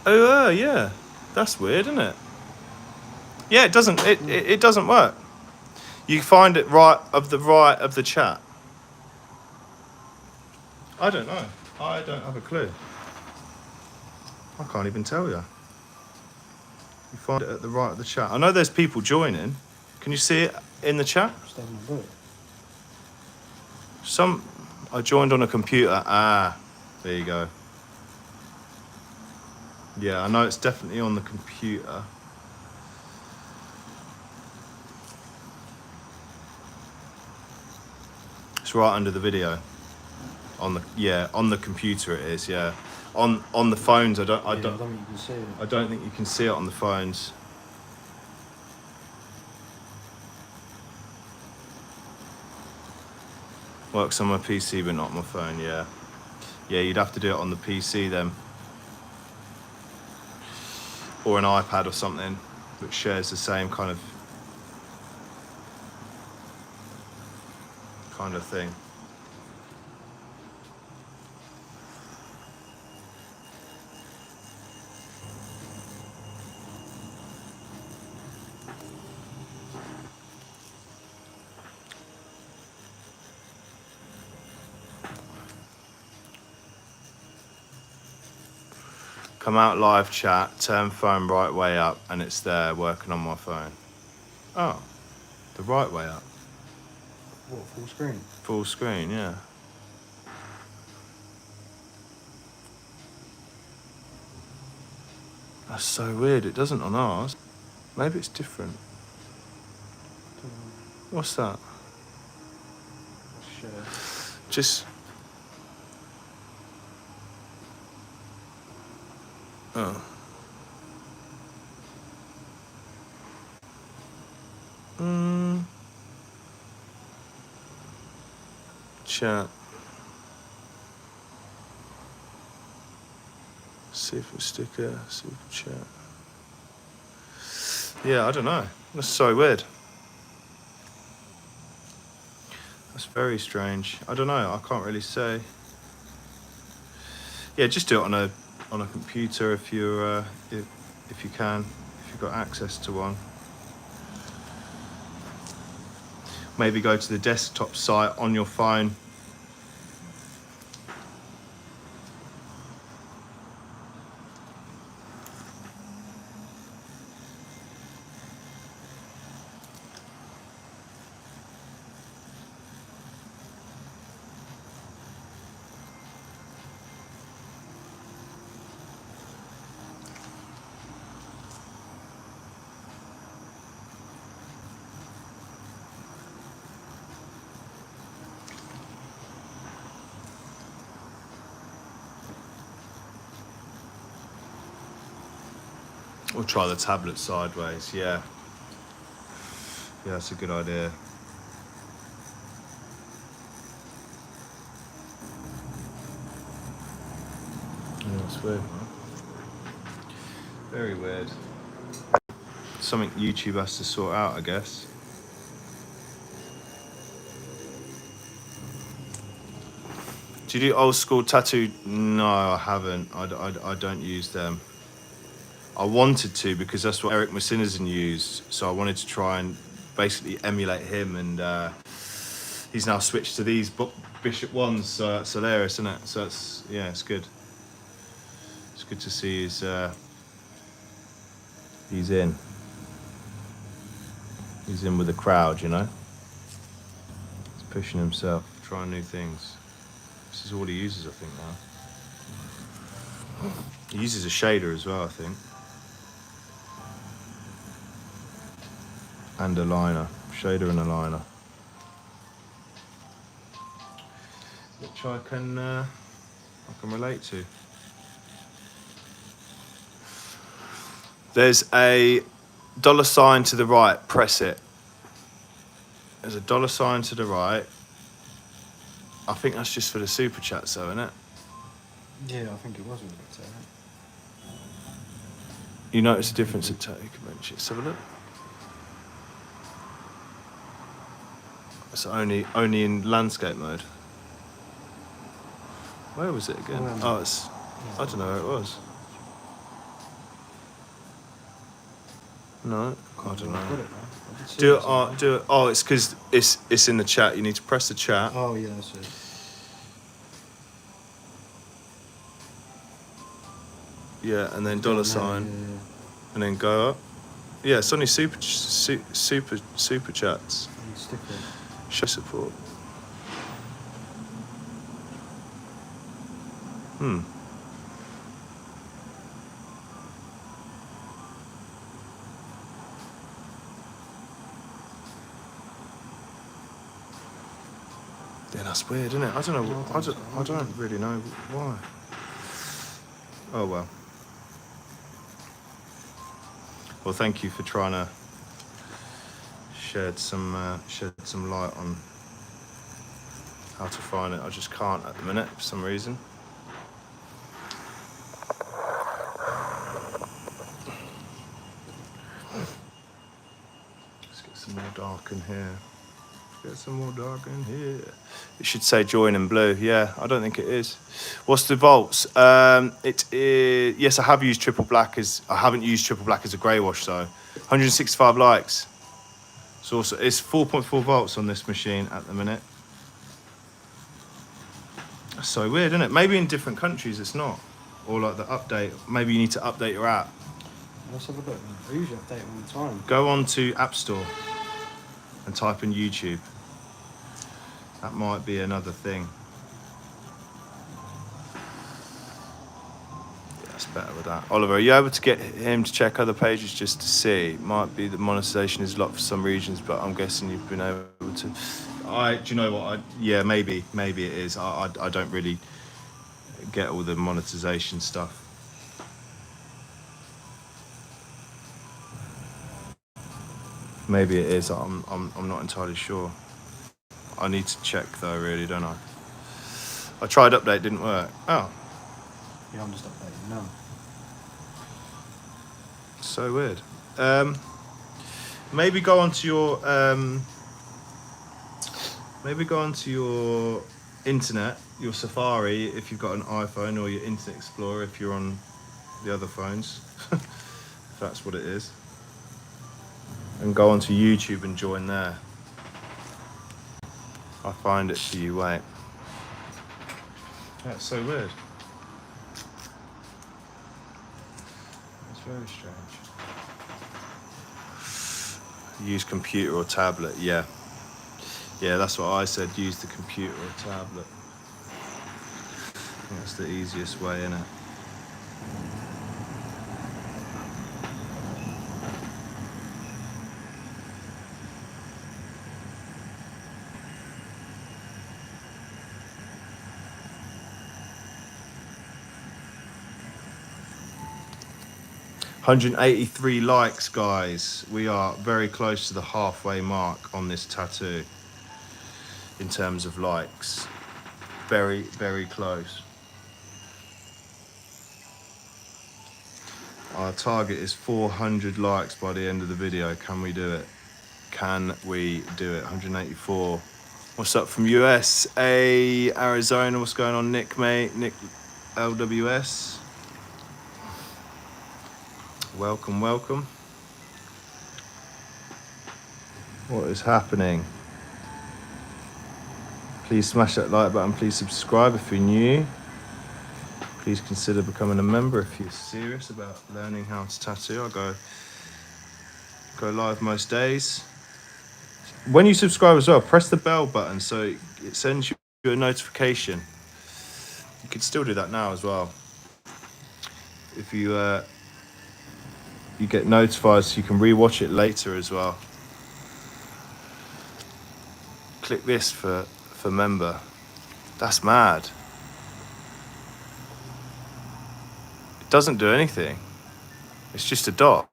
A: Oh, yeah. That's weird, isn't it? Yeah, it doesn't work. You find it right of the chat. I don't know. I don't have a clue. I can't even tell you. You find it at the right of the chat. I know there's people joining. Can you see it in the chat?
B: Just having a look.
A: I joined on a computer. Ah, there you go. Yeah, I know it's definitely on the computer. It's right under the video. On the computer it is. Yeah, on the phones I don't
B: I don't think you can see it.
A: I don't think you can see it on the phones. Works on my PC but not my phone. Yeah, you'd have to do it on the PC then, or an iPad or something which shares the same kind of thing. Come out live chat, turn phone right way up, and it's there working on my phone. Oh, the right way up.
B: What, full screen?
A: Full screen, yeah. That's so weird, it doesn't on ours. Maybe it's different. What's that?
B: Share.
A: Just... Oh. Chat. See if it's sticker, super chat. Yeah, I don't know. That's so weird. That's very strange. I don't know. I can't really say. Yeah, just do it on a computer if you if you can, if you've got access to one. Maybe go to the desktop site on your phone. Or try the tablet sideways, yeah. Yeah, that's a good idea. Yeah, that's weird, man. Very weird. Something YouTube has to sort out, I guess. Do you do old school tattoo? No, I haven't. I don't use them. I wanted to because that's what Eric Messinazen used. So I wanted to try and basically emulate him and he's now switched to these Bishop ones, so it's hilarious, isn't it? So it's, yeah, it's good. It's good to see he's in. He's in with the crowd, you know. He's pushing himself, trying new things. This is all he uses, I think, now. He uses a shader as well, I think. And a liner. Shader and a liner. Which I can relate to. There's a $sign to the right, press it. There's a $sign to the right. I think that's just for the super chats though, isn't it?
B: Yeah, I think it was a bit there.
A: You notice the difference at Tattoo Convention. Let's have a look. It's only in landscape mode. Where was it again? Oh, it's, I don't know where it was. No, I don't know. Do it. Oh, it's because it's in the chat. You need to press the chat.
B: Oh yeah, that's it.
A: Yeah, and then $sign,
B: Yeah.
A: and then go up. Yeah, it's only super chats.
B: And stick it.
A: Show support. Yeah, that's weird, isn't it? I don't know. I don't really know why. Oh well. Well, thank you for trying to shed some light on how to find it. I just can't at the minute for some reason. Let's get some more dark in here. Get some more dark in here. It should say join in blue. Yeah, I don't think it is. What's the volts? It is, yes, I have used triple black as, I haven't used triple black as a grey wash though. 165 likes. So also, it's 4.4 volts on this machine at the minute. That's so weird, isn't it? Maybe in different countries it's not. Or like the update, maybe you need to update your app.
B: Let's have a look. I usually update all the time.
A: Go on to App Store and type in YouTube. That might be another thing. Yeah, that's better with that. Oliver, are you able to get him to check other pages just to see? Might be that monetization is locked for some regions, but I'm guessing you've been able to. Do you know what? Yeah, maybe it is. I don't really get all the monetization stuff. Maybe it is. I'm not entirely sure. I need to check though, really, don't I? I tried update, didn't work. Oh.
B: Yeah, I'm just updating now.
A: So weird. Maybe go onto your internet, your Safari if you've got an iPhone, or your Internet Explorer if you're on the other phones. If that's what it is. And go onto YouTube and join there. I'll find it for you, wait. That's so weird. That's very strange. Use computer or tablet, yeah. Yeah, that's what I said, use the computer or tablet. I think that's the easiest way, innit? 183 likes, guys. We are very close to the halfway mark on this tattoo in terms of likes. Very, very close. Our target is 400 likes by the end of the video. Can we do it? Can we do it? 184. What's up from USA, Arizona? What's going on, Nick, mate? Nick LWS. Welcome, welcome. What is happening? Please smash that like button. Please subscribe if you're new. Please consider becoming a member if you're serious about learning how to tattoo. I go live most days. When you subscribe as well, press the bell button so it sends you a notification. You can still do that now as well. If you get notified so you can rewatch it later as well. Click this for member. That's mad. It doesn't do anything. It's just a dot.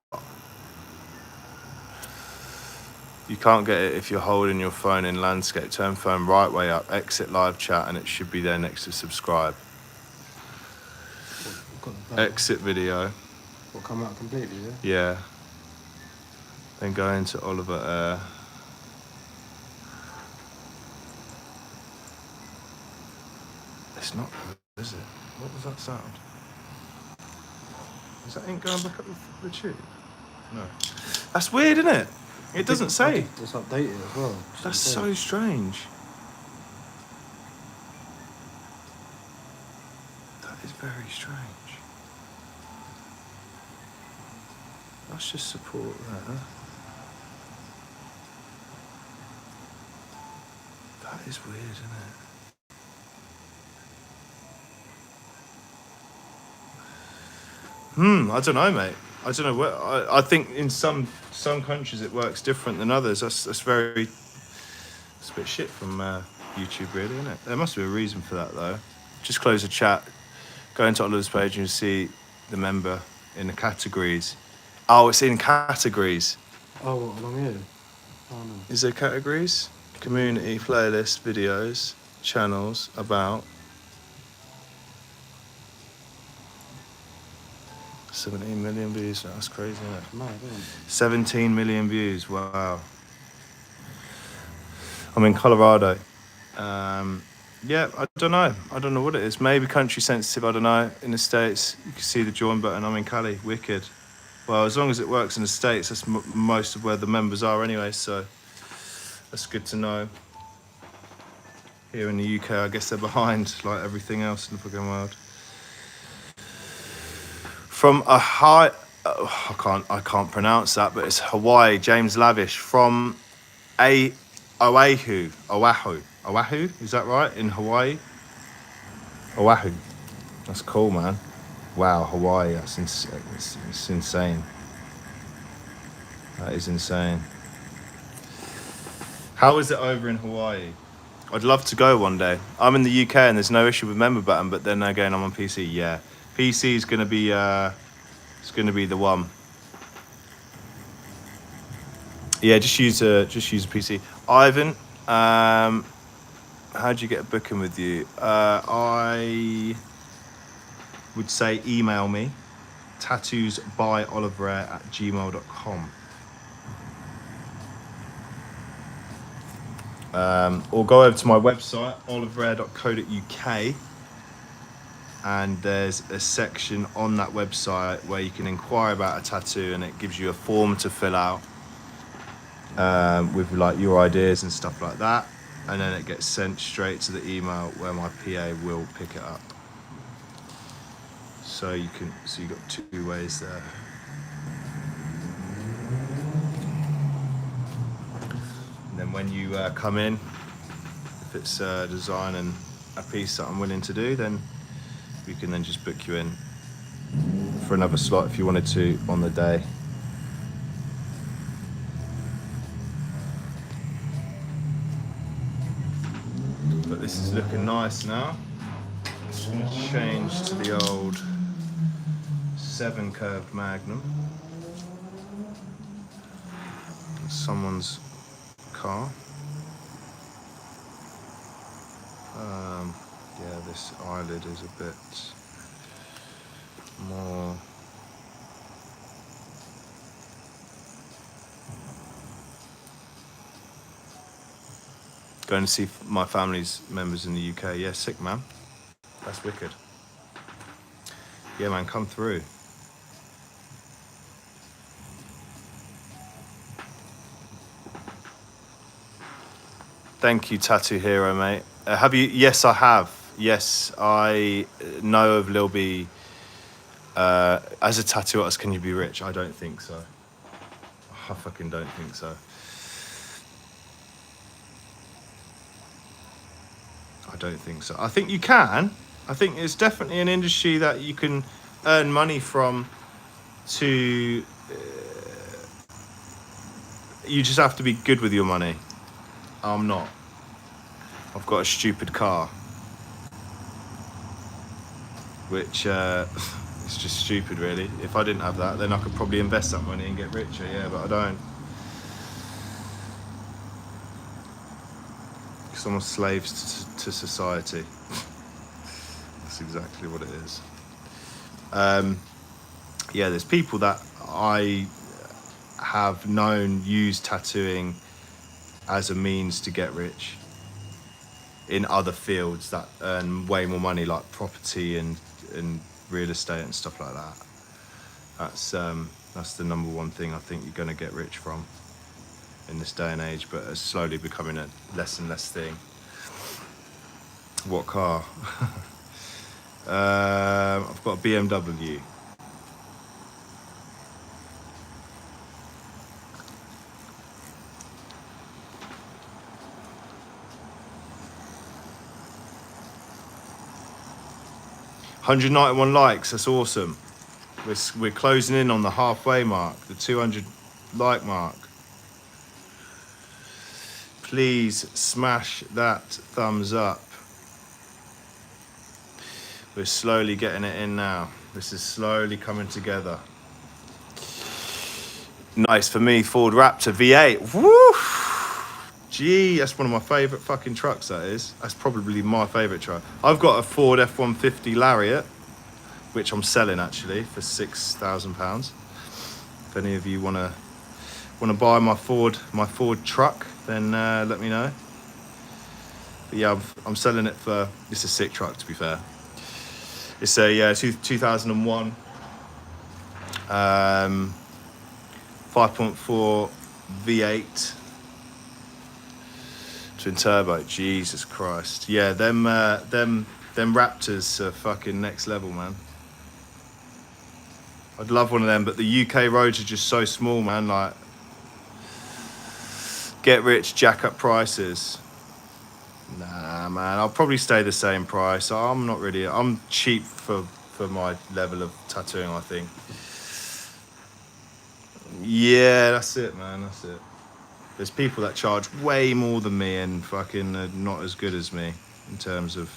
A: You can't get it if you're holding your phone in landscape. Turn phone right way up, exit live chat, and it should be there next to subscribe. Exit video.
B: Will come out completely, yeah?
A: Yeah. Then go into Oliver. It's not good, is it? What was that sound? Is that ink going back up the tube? No. That's weird, isn't it? It doesn't say.
B: It's updated as well.
A: That's so strange. That is very strange. Let's just support that. That is weird, isn't it? I don't know, mate. I don't know what. I think in some countries it works different than others. That's it's a bit shit from YouTube, really, isn't it? There must be a reason for that, though. Just close the chat, go into Oliver's page, and you see the member in the categories. Oh, it's in categories.
B: Oh, what, along here? Oh, no.
A: Is there categories? Community, playlist, videos, channels, about. 17 million views. That's crazy, isn't it?
B: Mad, isn't it?
A: 17 million views. Wow. I'm in Colorado. Yeah, I don't know. I don't know what it is. Maybe country sensitive. I don't know. In the States, you can see the join button. I'm in Cali. Wicked. Well, as long as it works in the States, that's most of where the members are anyway. So that's good to know. Here in the UK, I guess they're behind like everything else in the fucking world. From a high, I can't pronounce that, but it's Hawaii. James Lavish from Oahu. Is that right? In Hawaii. Oahu. That's cool, man. Wow, Hawaii. It's insane. That is insane. How is it over in Hawaii? I'd love to go one day. I'm in the UK and there's no issue with member button, but then again, I'm on PC. Yeah, PC is gonna be it's gonna be the one. Yeah, just use a PC. Ivan, how'd you get a booking with you? I would say email me, tattoosbyoliver@gmail.com. Or go over to my website, oliverare.co.uk, and there's a section on that website where you can inquire about a tattoo, and it gives you a form to fill out with like your ideas and stuff like that, and then it gets sent straight to the email where my PA will pick it up. So you got two ways there. And then when you come in, if it's a design and a piece that I'm willing to do, then we can then just book you in for another slot if you wanted to on the day. But this is looking nice now. Just going to change to the old 7 curved Magnum. Someone's car. Yeah, this eyelid is a bit more. Going to see my family's members in the UK. Yeah, sick, man. That's wicked. Yeah, man, come through. Thank you, Tattoo Hero, mate. Have you? Yes, I have. Yes, I know of Lil B. As a tattoo artist, can you be rich? I don't think so. I fucking don't think so. I don't think so. I think you can. I think it's definitely an industry that you can earn money from. To You just have to be good with your money. I'm not. I've got a stupid car, which it's just stupid, really. If I didn't have that, then I could probably invest that money and get richer. Yeah, but I don't. Because I'm a slave to society. That's exactly what it is. Yeah, there's people that I have known use tattooing as a means to get rich in other fields that earn way more money, like property and real estate and stuff like that. That's the number one thing I think you're going to get rich from in this day and age, but it's slowly becoming a less and less thing. What car? I've got a BMW. $191 likes. That's awesome. We're closing in on the halfway mark, the 200 like mark. Please smash that thumbs up. We're slowly getting it in now. This is slowly coming together. Nice for me, Ford Raptor V8. Woo! Gee, that's one of my favourite fucking trucks, that is. That's probably my favourite truck. I've got a Ford F-150 Lariat, which I'm selling actually for £6,000. If any of you want to buy my Ford truck, then let me know. But yeah, I'm selling it for. It's a sick truck, to be fair. It's a 2001 5.4 V8 twin turbo. Jesus Christ. Yeah, them Raptors are fucking next level, man. I'd love one of them, but the UK roads are just so small, man. Like, get rich, jack up prices. Nah, man, I'll probably stay the same price. I'm cheap for my level of tattooing, I think. Yeah, that's it, man, that's it. There's people that charge way more than me and fucking are not as good as me in terms of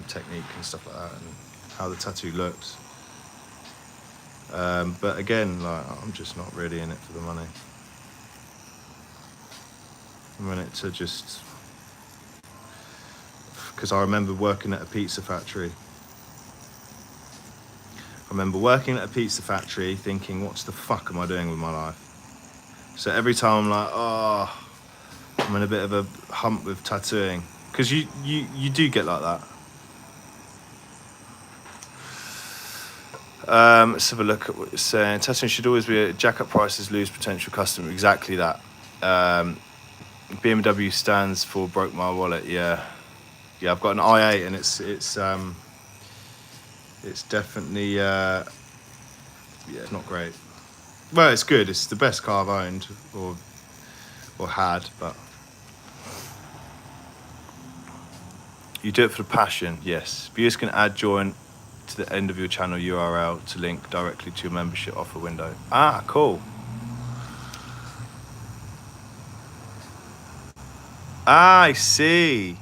A: technique and stuff like that and how the tattoo looks. But again, like, I'm just not really in it for the money. I'm in it to just... Because I remember working at a pizza factory. Thinking, what the fuck am I doing with my life? So every time I'm like, oh, I'm in a bit of a hump with tattooing. Because you do get like that. Let's have a look at what you're saying. Tattooing should always be a jack up prices, lose potential customer. Exactly that. BMW stands for broke my wallet. Yeah, I've got an i8 and it's definitely it's not great. Well, it's good. It's the best car I've owned or had, but you do it for the passion. Yes, viewers can add join to the end of your channel URL to link directly to your membership offer window. Ah, cool. Ah, I see.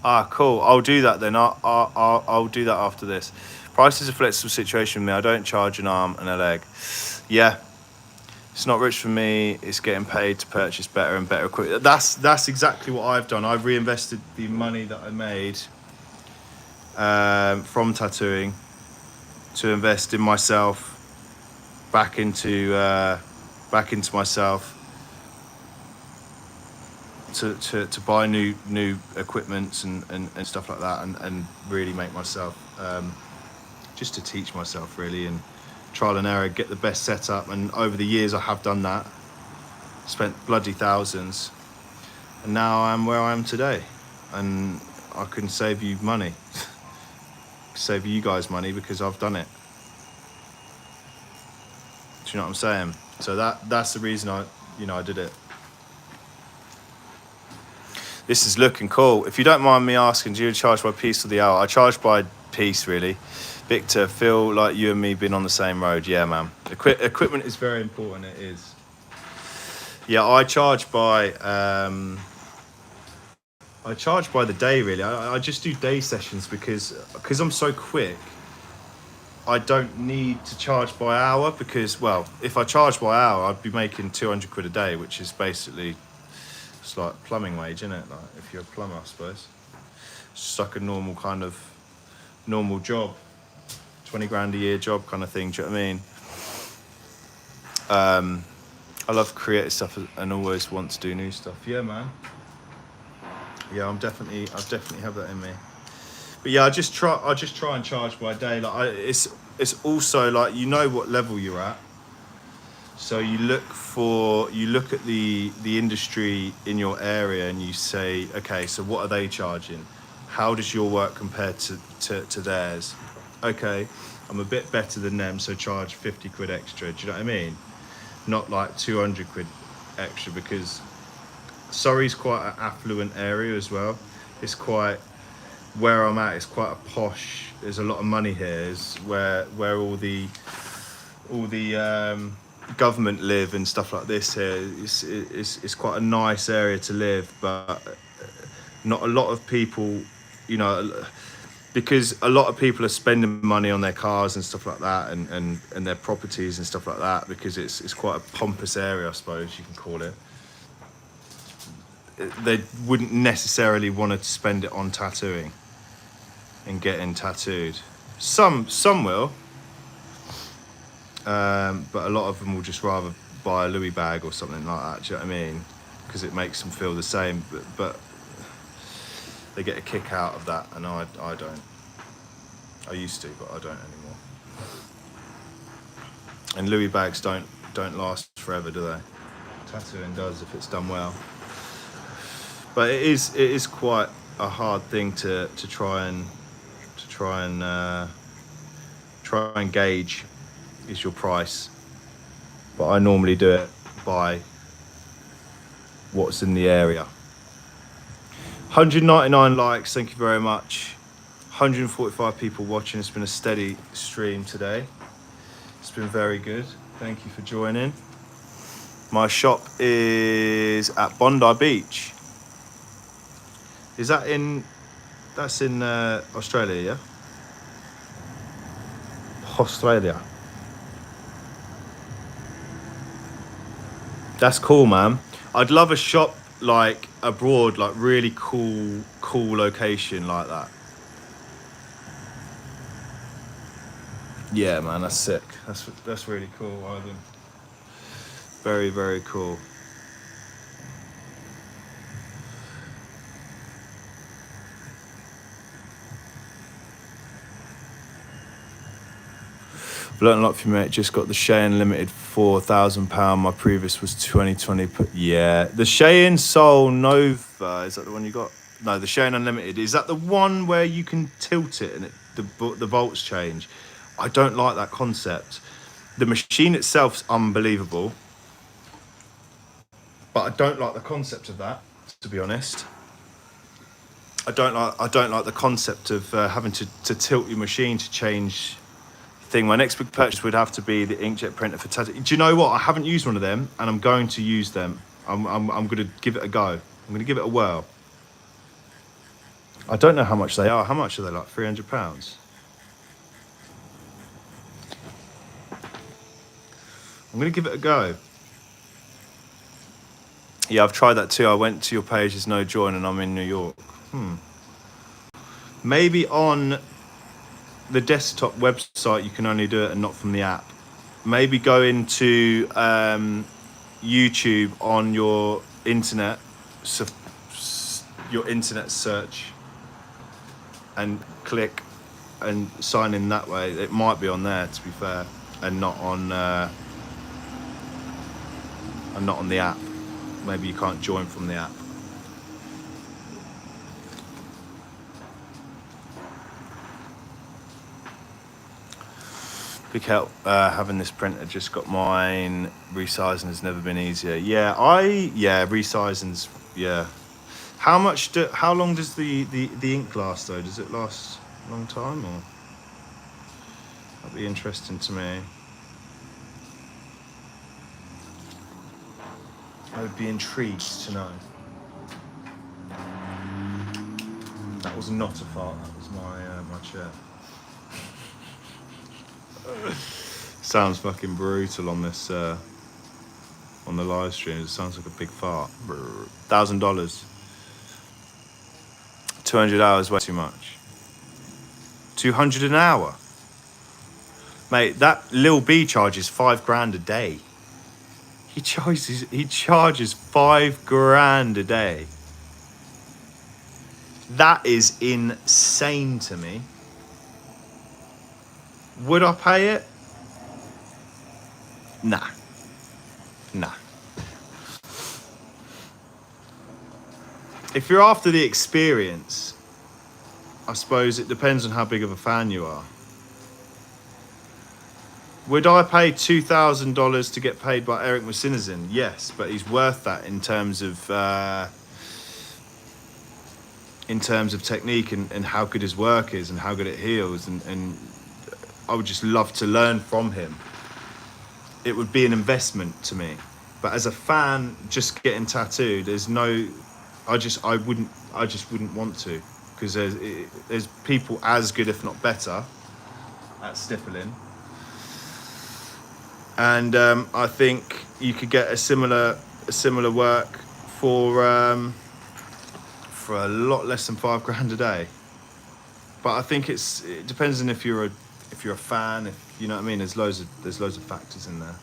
A: Ah, cool. I'll do that then. I'll do that after this. Price is a flexible situation with me. I don't charge an arm and a leg. Yeah. It's not rich for me. It's getting paid to purchase better and better equipment. That's exactly what I've done. I've reinvested the money that I made from tattooing to invest in myself, back into myself. To buy new equipment and stuff like that and really make myself just to teach myself really and trial and error, get the best setup. And over the years I have done that, spent bloody thousands And now I'm where I am today, and I can save you money, save you guys money because I've done it. Do you know what I'm saying? So that's the reason I did it. This is looking cool. If you don't mind me asking, do you charge by piece or the hour? I charge by piece, really. Victor, feel like you and me been on the same road. Yeah, man. Equipment is very important. It is. Yeah, I charge by the day, really. I just do day sessions because I'm so quick. I don't need to charge by hour because, well, if I charge by hour, I'd be making 200 quid a day, which is basically, it's like plumbing wage, isn't it? Like if you're a plumber, I suppose. It's just like a normal job, 20 grand a year job kind of thing. Do you know what I mean? I love creative stuff and always want to do new stuff. Yeah, man. Yeah, I definitely have that in me. But yeah, I just try and charge by day. Like it's also like, you know what level you're at. So you look at the industry in your area and you say, okay, so what are they charging? How does your work compare to theirs? Okay, I'm a bit better than them, so charge 50 quid extra. Do you know what I mean? Not like 200 quid extra, because Surrey's quite an affluent area as well. It's quite, where I'm at, it's quite a posh, there's a lot of money here. Is where all the government live and stuff like this here. It's quite a nice area to live, but not a lot of people, you know, because a lot of people are spending money on their cars and stuff like that, and their properties and stuff like that, because it's quite a pompous area, I suppose you can call it. They wouldn't necessarily want to spend it on tattooing and getting tattooed. Some will, but a lot of them will just rather buy a Louis bag or something like that. Do you know what I mean? Because it makes them feel the same, but they get a kick out of that, and I don't. I used to, but I don't anymore. And Louis bags don't last forever, do they? Tattooing does if it's done well. But it is quite a hard thing to try and gauge is your price. But I normally do it by what's in the area. 199 likes, thank you very much. 145 people watching. It's been a steady stream today. It's been very good. Thank you for joining. My shop is at Bondi Beach. Is that that's in Australia, yeah? Australia. That's cool, man. I'd love a shop like abroad, like really cool location like that. Yeah, man, that's sick. That's really cool, Ivan. Very, very cool. I've learned a lot from you, mate. Just got the Cheyenne Limited £4,000. My previous was 2020. Yeah, the Cheyenne Soul Nova. Is that the one you got? No, the Cheyenne Unlimited. Is that the one where you can tilt it and the bolts change? I don't like that concept. The machine itself's unbelievable, but I don't like the concept of that, to be honest. I don't like the concept of having to tilt your machine to change thing. My next big purchase would have to be the inkjet printer for tattoo. Do you know what? I haven't used one of them, and I'm going to use them. I'm going to give it a go. I'm going to give it a whirl. I don't know how much they are. How much are they? Like £300? I'm going to give it a go. Yeah, I've tried that too. I went to your page, there's no join, and I'm in New York. Maybe on the desktop website you can only do it and not from the app. Maybe go into YouTube on your internet, your internet search, and click and sign in that way. It might be on there, to be fair, and not on the app. Maybe you can't join from the app. Big help having this printer. Just got mine. Resizing has never been easier. Yeah, resizing's yeah. How long does the ink last though? Does it last a long time or? That'd be interesting to me. I would be intrigued to know. That was not a fart. That was my chair. Sounds fucking brutal on this on the live stream. It sounds like a big fart. $1,000. 200 hours, way too much. 200 an hour, mate. That Lil B charges $5,000 a day. He charges $5,000 a day. That is insane to me. Would I pay it? Nah. If you're after the experience, I suppose it depends on how big of a fan you are. Would I pay $2,000 to get paid by Eric Musinizin? Yes, but he's worth that in terms of technique and how good his work is and how good it heals, and I would just love to learn from him. It would be an investment to me. But as a fan, just getting tattooed, I just wouldn't want to, because there's people as good, if not better, at stippling. And I think you could get a similar work for a lot less than $5,000 a day. But I think it depends on if you're a fan, if you know what I mean. There's loads of factors in there.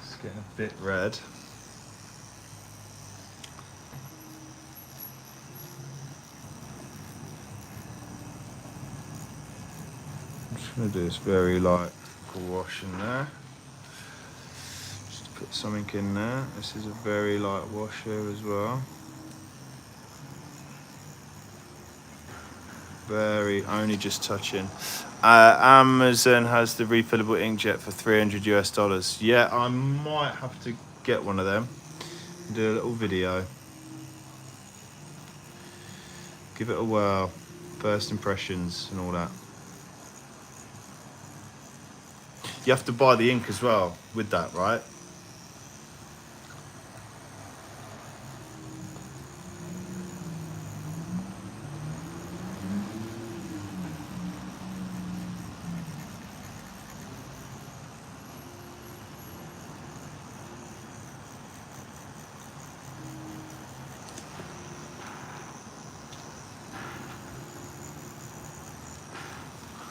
A: It's getting a bit red. I'm just going to do this very light wash in there. Just put something in there. This is a very light wash here as well. Only just touching. Amazon has the refillable inkjet for $300 US. Yeah, I might have to get one of them. Do a little video. Give it a whirl. First impressions and all that. You have to buy the ink as well with that, right?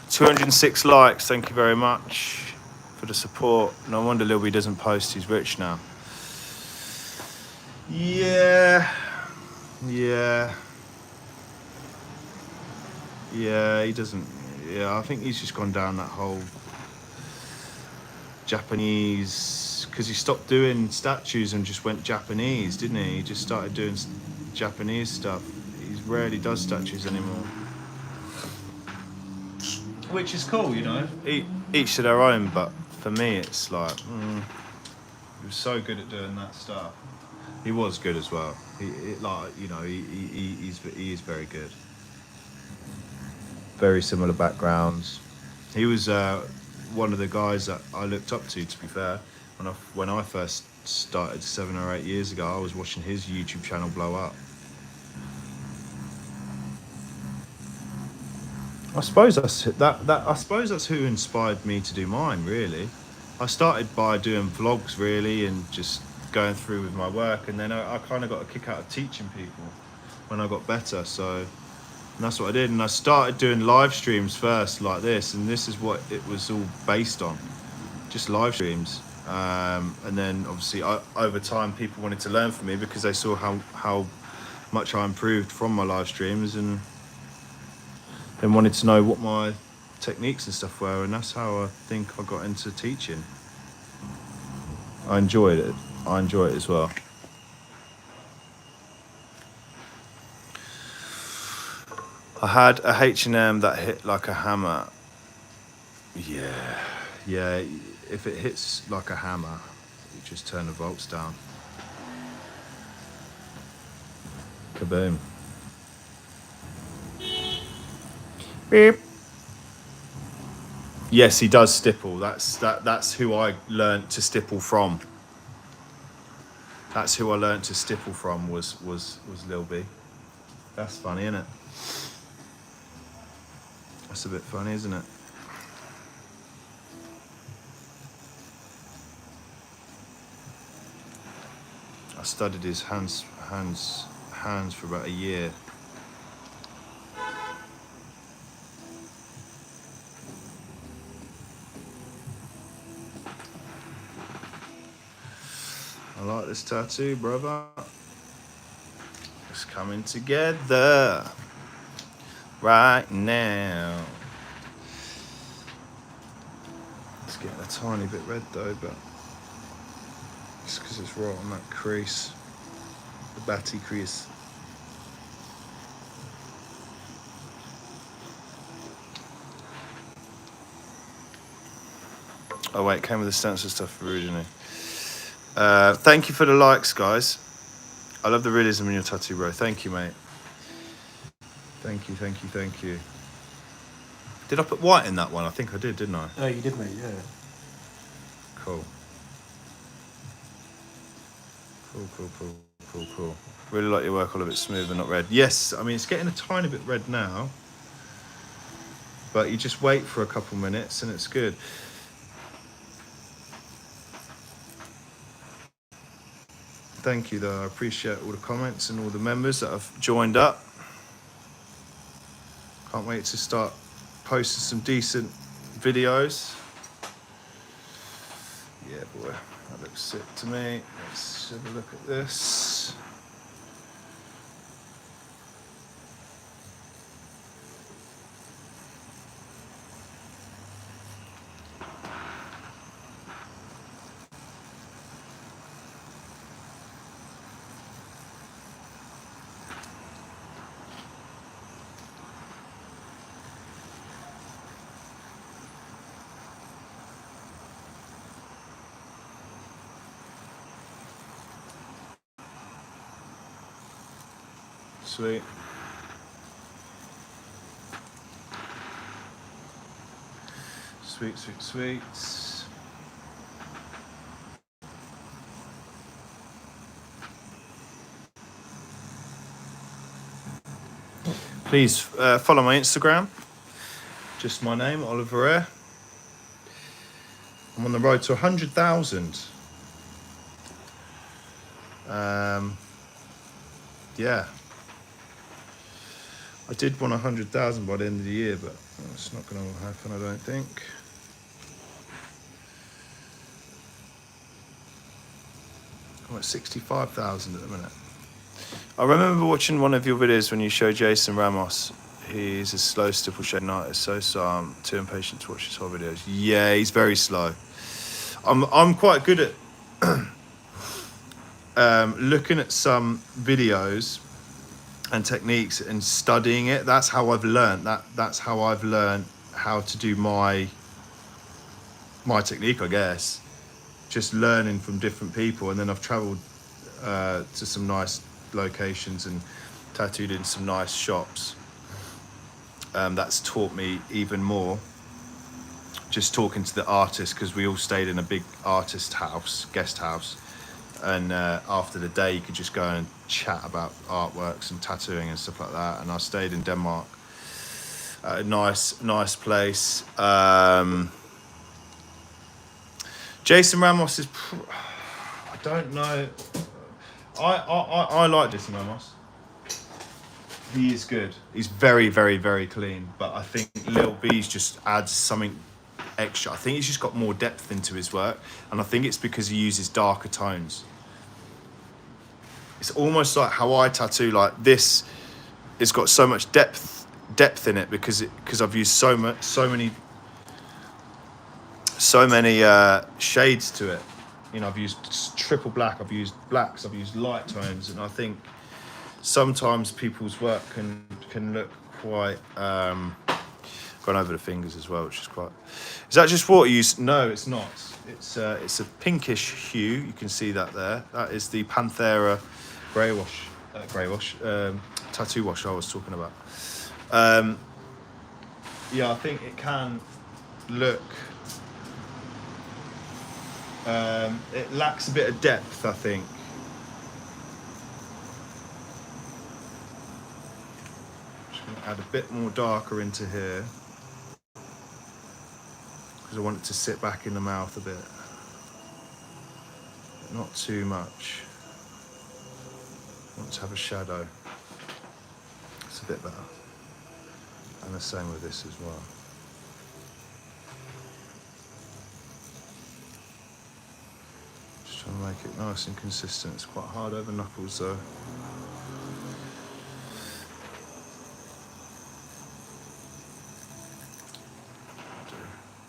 A: $206 likes, thank you very much for the support. No wonder Lil B doesn't post, he's rich now. Yeah, he doesn't. Yeah, I think he's just gone down that whole Japanese, because he stopped doing statues and just went Japanese, didn't he? He just started doing Japanese stuff. He rarely does statues anymore. Which is cool, you know. Each to their own, but for me, it's like, he was so good at doing that stuff. He was good as well. He is very good. Very similar backgrounds. He was one of the guys that I looked up to be fair. When I first started 7 or 8 years ago, I was watching his YouTube channel blow up. I suppose that's who inspired me to do mine, really. I started by doing vlogs, really, and just going through with my work, and then I kind of got a kick out of teaching people when I got better. So that's what I did, and I started doing live streams first, like this, and this is what it was all based on, just live streams. And then obviously over time, people wanted to learn from me because they saw how much I improved from my live streams, and then wanted to know what my techniques and stuff were, and that's how I think I got into teaching. I enjoy it as well. I had a H&M that hit like a hammer. Yeah. If it hits like a hammer, you just turn the volts down. Kaboom. Beep. Yes, he does stipple. That's who I learnt to stipple from. That's who I learnt to stipple from was Lil B. That's funny, isn't it? That's a bit funny, isn't it? I studied his hands for about a year. I like this tattoo, brother. It's coming together right now. It's getting a tiny bit red though, but it's because it's right on that crease, the batty crease. Oh wait, came with the stencil stuff originally. Thank you for the likes, guys. I love the realism in your tattoo, bro. Thank you, mate. Thank you. Did I put white in that one? I think I did, didn't I?
B: Oh, you did, mate, yeah.
A: Cool. Really like your work, all a bit smooth and not red. Yes, I mean, it's getting a tiny bit red now. But you just wait for a couple minutes and it's good. Thank you, though. I appreciate all the comments and all the members that have joined up. Can't wait to start posting some decent videos. Yeah, boy, that looks sick to me. Let's have a look at this. Sweet. Sweet. Please follow my Instagram. Just my name, Oliver Air. I'm on the road to 100,000. Yeah. I did want 100,000 by the end of the year, but it's not going to happen, I don't think. I'm at 65,000 at the minute. I remember watching one of your videos when you showed Jason Ramos. He's a slow stipple shading artist, so I'm too impatient to watch his whole videos. Yeah, he's very slow. I'm quite good at looking at some videos and techniques and studying it. That's how I've learned. That's how I've learned how to do my technique, I guess. Just learning from different people, and then I've travelled to some nice locations and tattooed in some nice shops. That's taught me even more. Just talking to the artists, because we all stayed in a big artist house, guest house, and after the day you could just go and chat about artworks and tattooing and stuff like that. And I stayed in Denmark at a nice place. Jason Ramos is, I don't know. I like Jason Ramos. He is good. He's very clean. But I think Lil B's just adds something extra. I think he's just got more depth into his work, and I think it's because he uses darker tones. It's almost like how I tattoo. Like this, it's got so much depth in it because I've used so many shades to it. You know, I've used triple black, I've used blacks, I've used light tones, and I think sometimes people's work can look quite gone over the fingers as well, which is quite. Is that just water use? No, it's not. It's a pinkish hue. You can see that there. That is the Panthera grey wash, tattoo wash I was talking about. Yeah, I think it can look. It lacks a bit of depth, I think. Just going to add a bit more darker into here because I want it to sit back in the mouth a bit. Not too much. I want to have a shadow. It's a bit better. And the same with this as well. Just trying to make it nice and consistent. It's quite hard over knuckles though.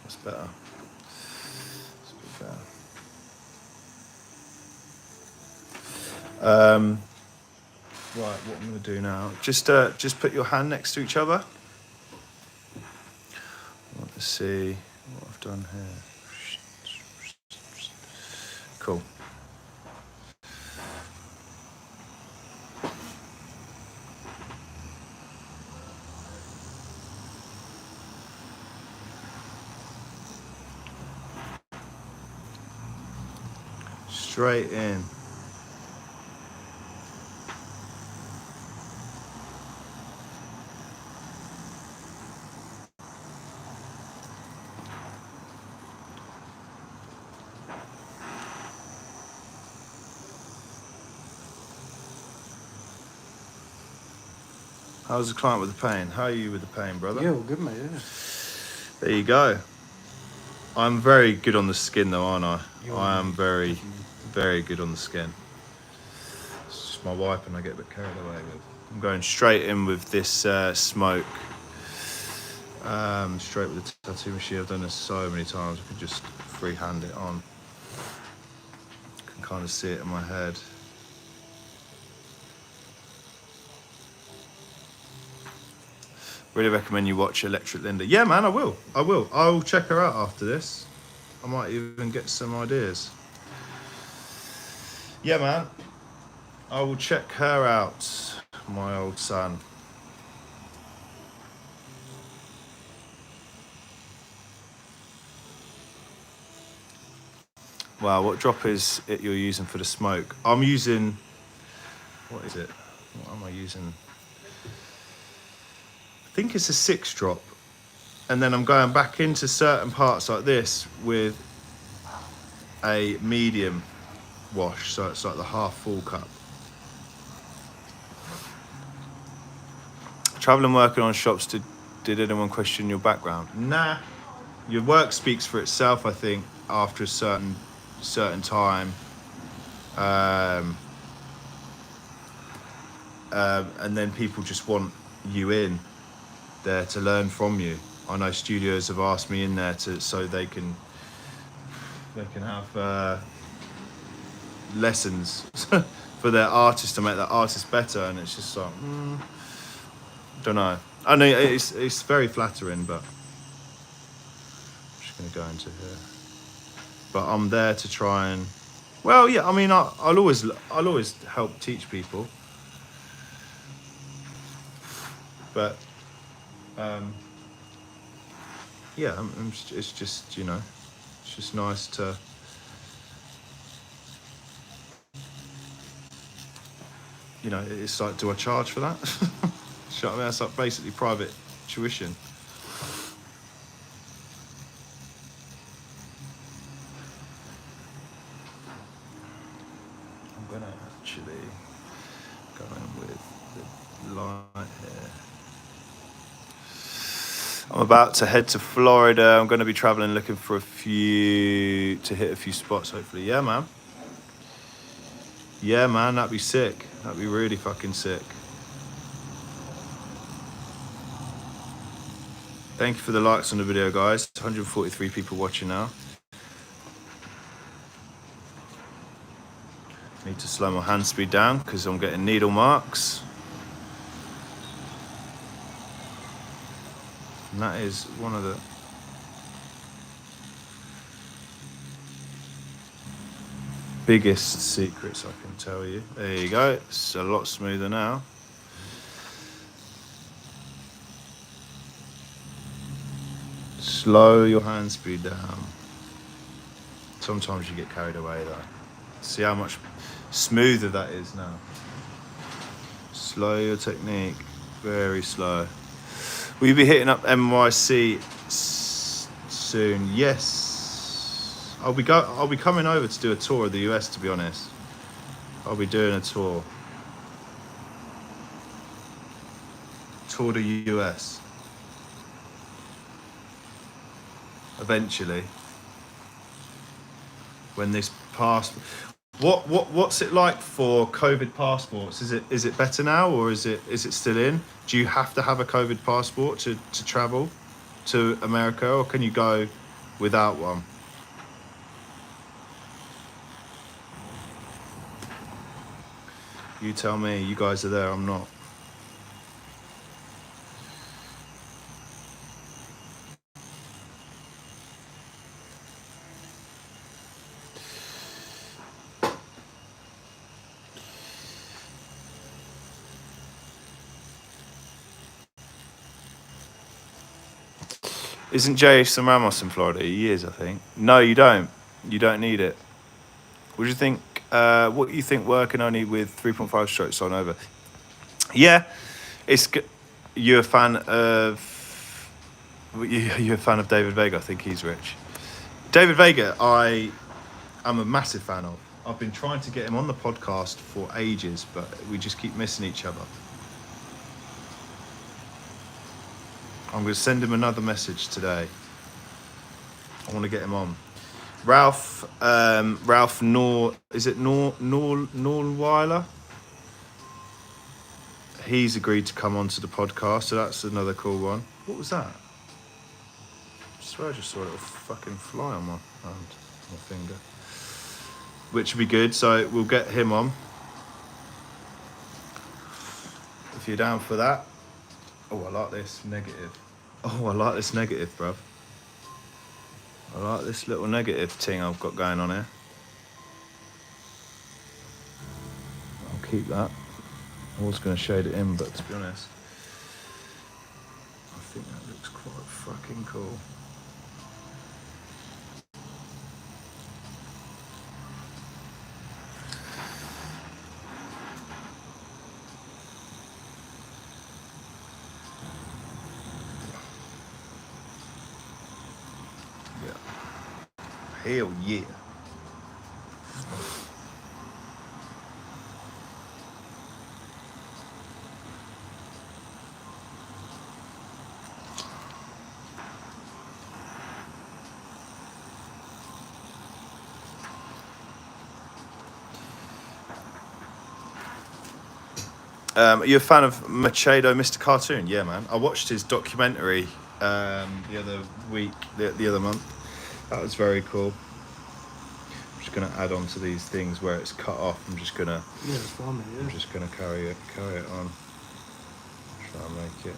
A: That's better. That's a bit better. Right, what I'm going to do now, just put your hand next to each other. I want to see what I've done here. Cool. Straight in. How's the client with the pain? How are you with the pain, brother?
B: Yeah, all good, mate. Yeah.
A: There you go. I'm very good on the skin, though, aren't I? I am very, very good on the skin. It's just my wipe, and I get a bit carried away with. I'm going straight in with this smoke. Straight with the tattoo machine. I've done this so many times. I can just freehand it on. I can kind of see it in my head. Really recommend you watch Electric Linda. Yeah, man, I will. I'll check her out after this. I might even get some ideas. Yeah, man. I will check her out, my old son. Wow, what drop is it you're using for the smoke? I'm using, what is it? What am I using? I think it's a 6 drop, and then I'm going back into certain parts like this with a medium wash, so it's like the half full cup. Traveling, working on shops, did anyone question your background? Nah, your work speaks for itself, I think, after a certain time. And then people just want you in there to learn from you. I know studios have asked me in there so they can have lessons for their artists to make that artist better, and it's just like don't know. I know it's very flattering, but I'm just going to go into here. But I'm there to try and, well, yeah. I mean, I'll always help teach people, but yeah, it's just, it's just nice to, it's like, do I charge for that? You know what I mean? That's like basically private tuition. I'm gonna actually go in with the light here. I'm about to head to Florida. I'm going to be traveling, looking for to hit a few spots, hopefully. Yeah, man. Yeah, man, that'd be sick. That'd be really fucking sick. Thank you for the likes on the video, guys. 143 people watching now. Need to slow my hand speed down because I'm getting needle marks. And that is one of the biggest secrets I can tell you. There you go. It's a lot smoother now. Slow your hand speed down. Sometimes you get carried away though. See how much smoother that is now. Slow your technique. Very slow. Will you be hitting up NYC soon? Yes. I'll be coming over to do a tour of the US, to be honest. I'll be doing a tour. Tour the US. Eventually. When this what's it like for COVID passports? Is it better now, or is it still in? Do you have to have a COVID passport to travel to America, or can you go without one? You tell me. You guys are there, I'm not. Isn't Jason Ramos in Florida? He is, I think. No, you don't. You don't need it. What do you think? What do you think working only with 3.5 strokes on over? Yeah, you're a fan of. You're a fan of David Vega. I think he's rich. David Vega, I am a massive fan of. I've been trying to get him on the podcast for ages, but we just keep missing each other. I'm going to send him another message today. I want to get him on. Ralph Norweiler? He's agreed to come onto the podcast, so that's another cool one. What was that? I swear I just saw a little fucking fly on my hand, my finger. Which would be good, so we'll get him on. If you're down for that. Oh, I like this negative. Oh, I like this negative, bruv. I like this little negative thing I've got going on here. I'll keep that. I was going to shade it in, but to be honest, I think that looks quite fucking cool. Hell yeah. Are you a fan of Machado, Mr. Cartoon? Yeah, man. I watched his documentary the other week, the other month. That was very cool. I'm just gonna add on to these things where it's cut off. I'm just gonna.
B: Yeah, it's fine, mate, yeah.
A: I'm just gonna carry it on. Try and make it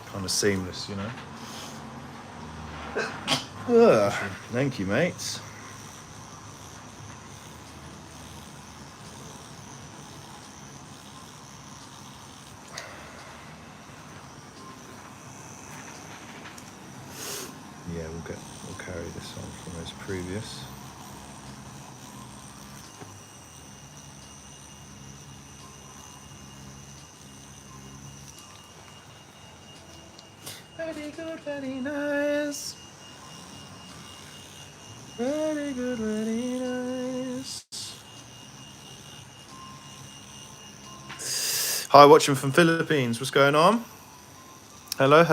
A: kind of seamless, you know. Thank you, mates. Yeah, we'll carry this on from his previous. Very good, very nice. Very good, very nice. Hi, watching from Philippines. What's going on? Hello.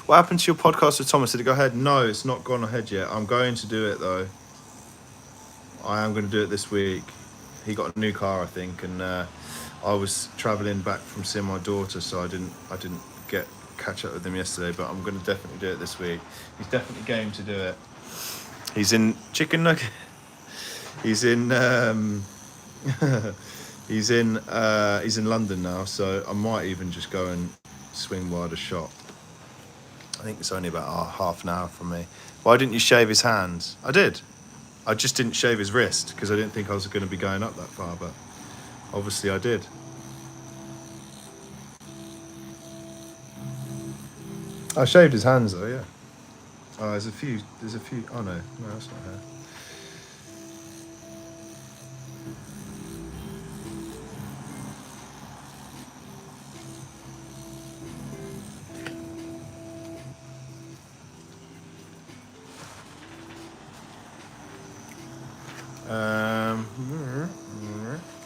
A: What happened to your podcast with Thomas? Did it go ahead? No, it's not gone ahead yet. I'm going to do it though. I am going to do it this week. He got a new car, I think, and I was travelling back from seeing my daughter, so I didn't catch up with him yesterday. But I'm going to definitely do it this week. He's definitely game to do it. He's in Chicken Nugget. He's in he's in London now, so I might even just go and swing wider shop. I think it's only about half an hour from me. Why didn't you shave his hands? I did. I just didn't shave his wrist because I didn't think I was going to be going up that far, but obviously I did. I shaved his hands though, yeah. Oh, there's a few, oh no, that's not hair.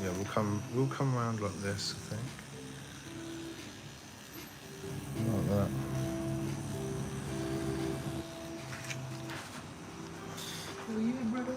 A: Yeah, we'll come around like this, I think. Like that. Oh yeah, brother.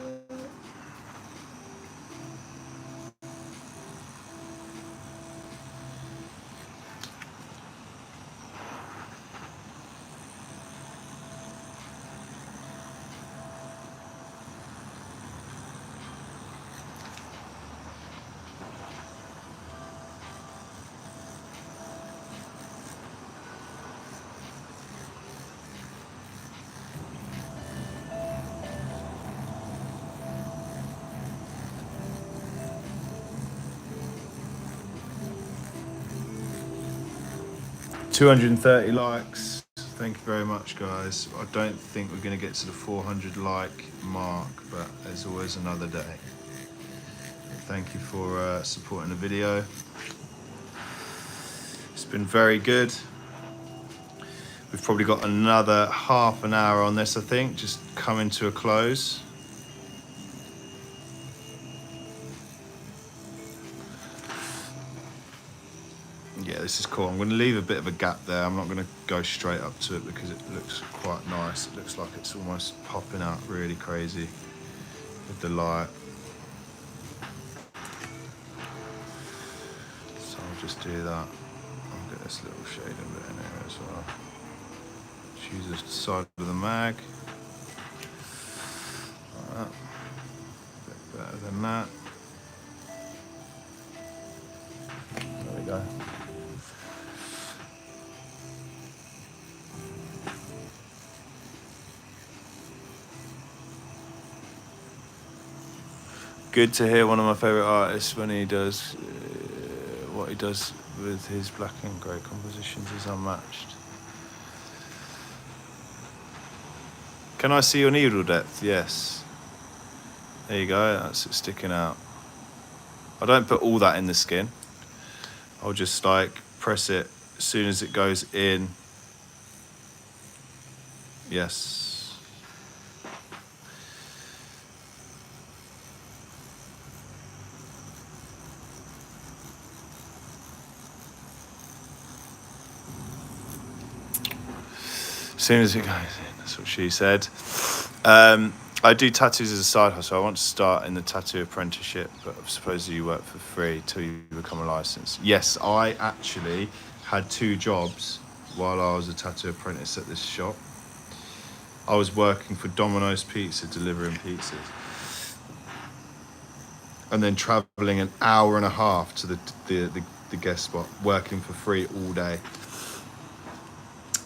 A: $230 likes. Thank you very much, guys. I don't think we're going to get to the 400 like mark, but there's always another day. Thank you for supporting the video. It's been very good. We've probably got another half an hour on this, I think, just coming to a close. Yeah, this is cool. I'm going to leave a bit of a gap there. I'm not going to go straight up to it because it looks quite nice. It looks like it's almost popping out really crazy with the light. So I'll just do that. I'll get this little shading bit in here as well. Choose the side of the mag. Like that. A bit better than that. There we go. Good to hear one of my favourite artists when he does what he does with his black and grey compositions is unmatched. Can I see your needle depth? Yes. There you go, that's it sticking out. I don't put all that in the skin. I'll just like press it as soon as it goes in. Yes. As soon as it goes in, that's what she said. I do tattoos as a side hustle. I want to start in the tattoo apprenticeship, but I suppose you work for free till you become a license. Yes, I actually had 2 jobs while I was a tattoo apprentice at this shop. I was working for Domino's Pizza, delivering pizzas, and then traveling an hour and a half to the guest spot, working for free all day.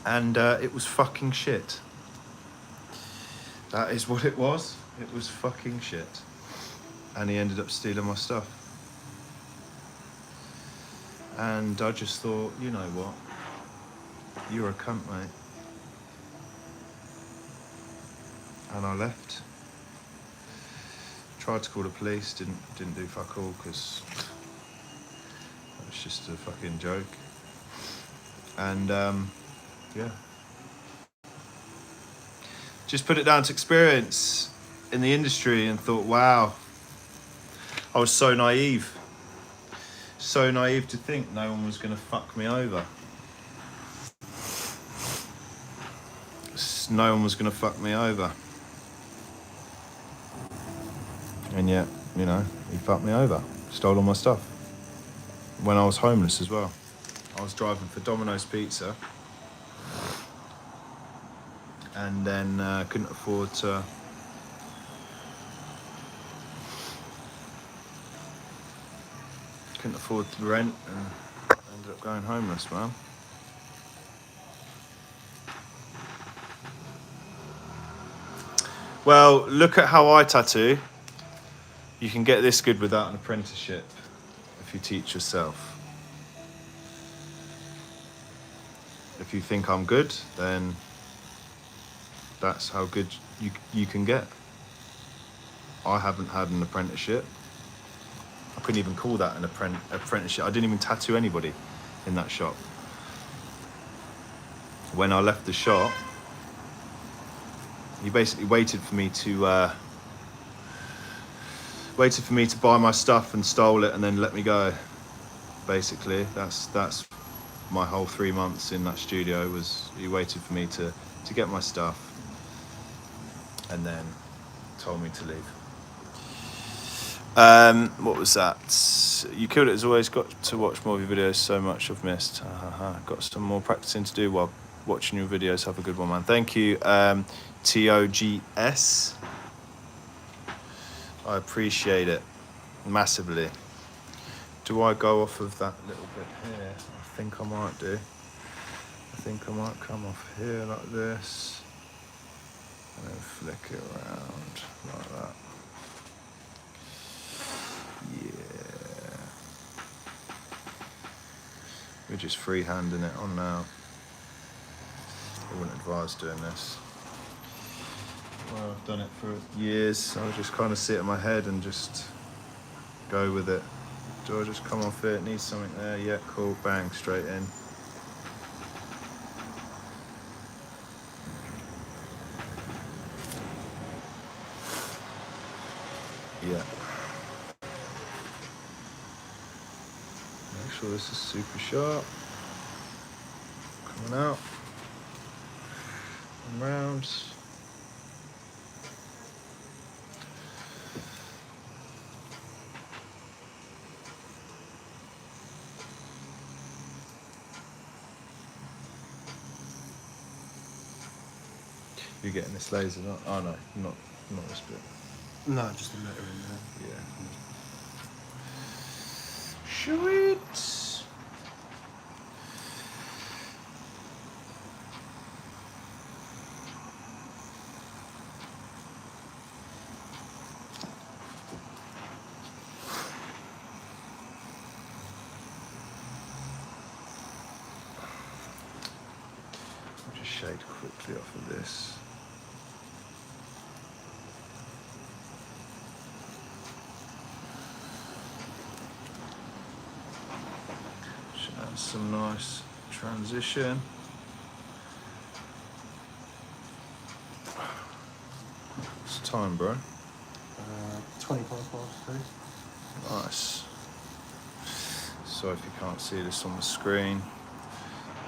A: And it was fucking shit. That is what it was. It was fucking shit. And he ended up stealing my stuff. And I just thought, you know what? You're a cunt, mate. And I left. Tried to call the police, didn't do fuck all because that was just a fucking joke. And yeah. Just put it down to experience in the industry and thought, wow, I was so naive. So naive to think no one was going to fuck me over. No one was going to fuck me over. And yet, you know, he fucked me over. Stole all my stuff. When I was homeless as well. I was driving for Domino's Pizza. And then couldn't afford the rent and ended up going homeless, man. Well, look at how I tattoo. You can get this good without an apprenticeship if you teach yourself. If you think I'm good, then that's how good you can get. I haven't had an apprenticeship. I couldn't even call that an apprenticeship. I didn't even tattoo anybody in that shop. When I left the shop, he basically waited for me to buy my stuff and stole it and then let me go. Basically, that's my whole 3 months in that studio. Was he waited for me to get my stuff and then told me to leave. What was that? You killed it as always. Got to watch more of your videos. So much I've missed. Got some more practicing to do while watching your videos. Have a good one, man. Thank you. TOGS. I appreciate it massively. Do I go off of that little bit here? I think I might do. I think I might come off here like this and then flick it around like that. Yeah. We're just freehanding it on now. I wouldn't advise doing this. Well, I've done it for years. I'll just kind of sit in my head and just go with it. Do I just come off it? Need something there? Yeah, cool. Bang, straight in. Yeah. Make sure this is super sharp. Coming out. And round. You're getting this laser, not? Oh no, not this bit.
B: No, just the letter in there.
A: Yeah. Sweet. I'll just shade quickly off of this. Some nice transition. What's the time, bro?
B: 25
A: Nice. So if you can't see this on the screen,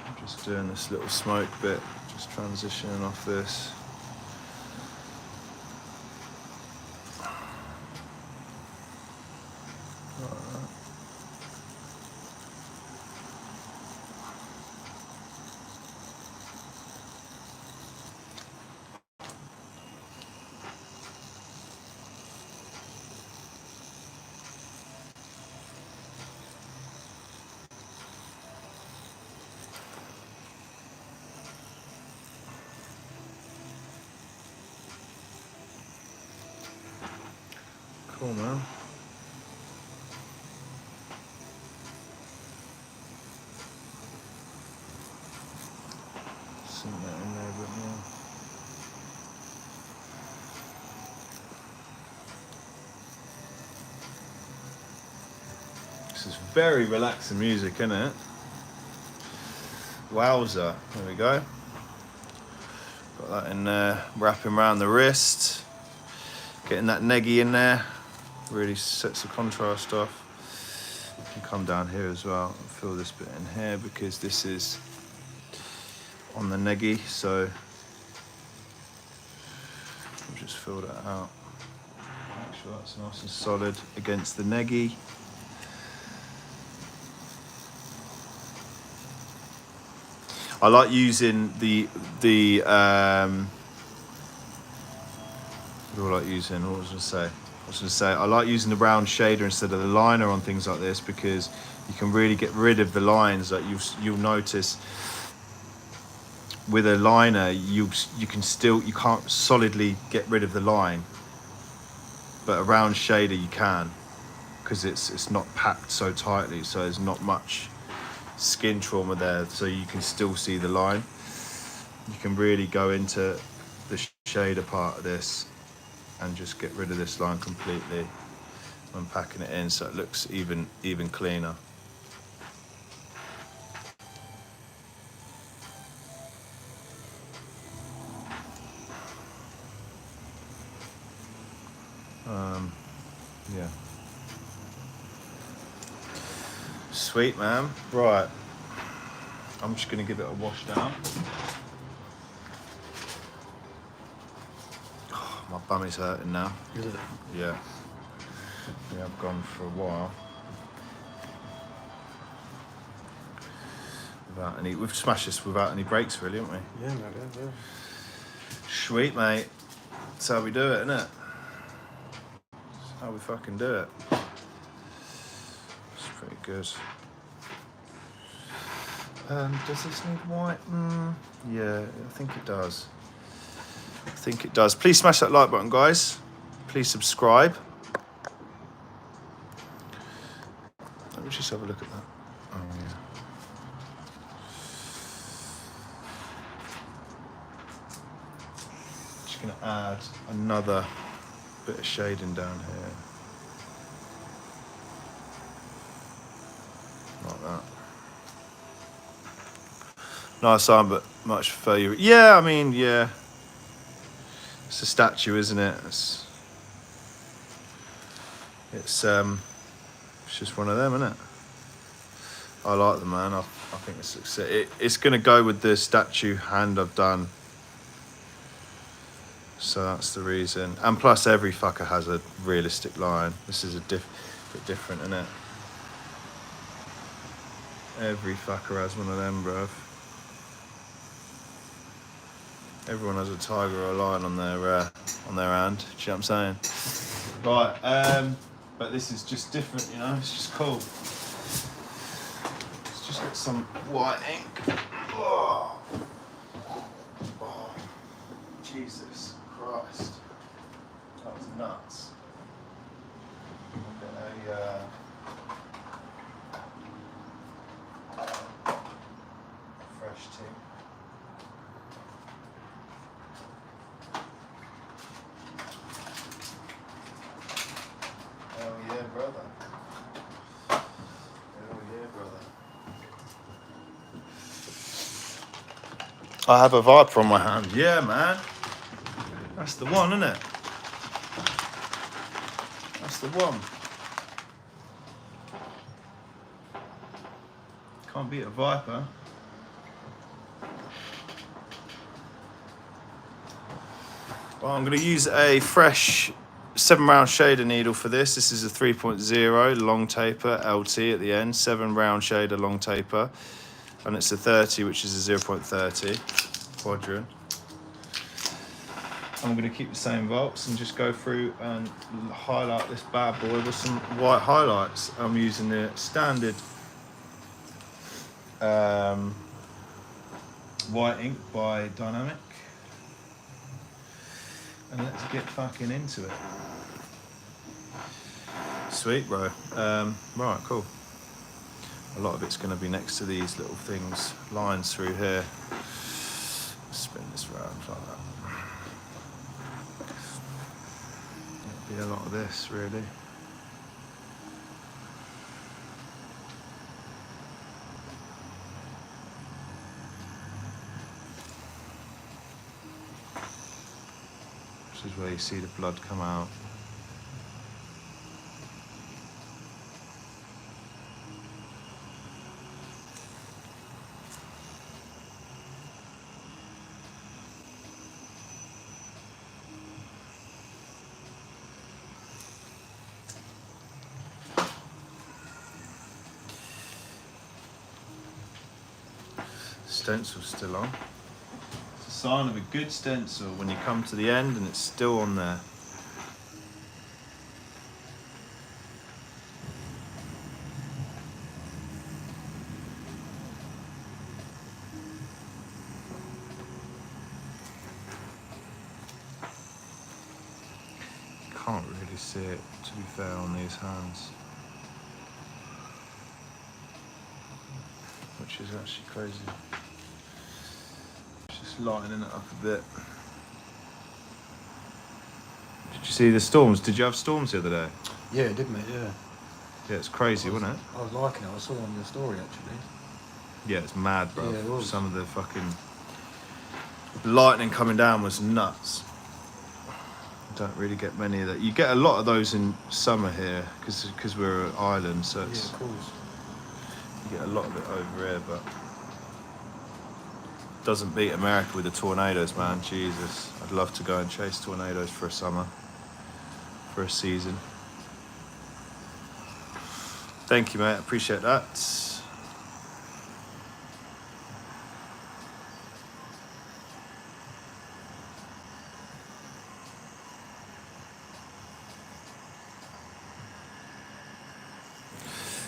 A: I'm just doing this little smoke bit, just transitioning off this. Cool, man. Sink that in there a bit more. This is very relaxing music, isn't it? Wowza. There we go. Got that in there, wrapping around the wrist. Getting that neggy in there. Really sets the contrast off. You can come down here as well and fill this bit in here because this is on the neggy, so we'll just fill that out. Make sure that's nice and solid against the neggy. I like using the what do I like using? What was I going to say? I like using the round shader instead of the liner on things like this because you can really get rid of the lines. Like you'll notice with a liner, you can't solidly get rid of the line, but a round shader you can, because it's not packed so tightly, so there's not much skin trauma there, so you can still see the line. You can really go into the shader part of this and just get rid of this line completely when packing it in, so it looks even cleaner. Yeah. Sweet, man. Right. I'm just going to give it a wash down. Oh, my bum is hurting now.
B: Is it?
A: Yeah. Yeah, I've gone for a while without any. We've smashed this without any breaks, really, haven't we?
B: Yeah, no, yeah.
A: Sweet, mate. That's how we do it, isn't it? That's how we fucking do it. It's pretty good. Does this need white? Yeah, I think it does. Please smash that like button, guys. Please subscribe. Let me just have a look at that. Oh, yeah. Just going to add another bit of shading down here. Like that. Nice arm, but much prefer you. Yeah, I mean, yeah. It's a statue, isn't it? It's just one of them, isn't it? I like them, man. I think it's going to go with the statue hand I've done. So that's the reason. And plus, every fucker has a realistic line. This is a bit different, isn't it? Every fucker has one of them, bruv. Everyone has a tiger or a lion on their hand. Do you know what I'm saying? Right. But this is just different, you know. It's just cool. Let's just get some white ink. Oh. Oh. Jesus Christ. That was nuts. I'll get a fresh tea. Hell yeah, brother. Hell yeah, brother. I have a Viper on my hand. Yeah, man. That's the one, isn't it? That's the one. Can't beat a Viper. Well, I'm going to use a fresh 7-round shader needle for this. This is a 3.0 long taper, LT at the end, 7-round shader long taper. And it's a 30, which is a 0.30 quadrant. I'm going to keep the same volts and just go through and highlight this bad boy with some white highlights. I'm using the standard white ink by Dynamic. And let's get fucking into it. Sweet, bro. Right, cool. A lot of it's going to be next to these little things, lines through here. Spin this round like that. It'll be a lot of this, really. This is where you see the blood come out. Stencil's still on. It's a sign of a good stencil when you come to the end and it's still on there. Can't really see it, to be fair, on these hands. Which is actually crazy. Just lightening it up a bit. Did you see the storms? Did you have storms the other day?
B: Yeah, it did, mate, yeah.
A: Yeah, it's crazy, wasn't it?
B: I was liking it. I saw it on your story, actually.
A: Yeah, it's mad, bro.
B: Yeah, it was.
A: Some of the fucking lightning coming down was nuts. Don't really get many of that. You get a lot of those in summer here because we're an island, so it's,
B: Yeah, of course.
A: you get a lot of it over here, but doesn't beat America with the tornadoes, man. Jesus, I'd love to go and chase tornadoes for a summer, for a season. Thank you, mate. I appreciate that.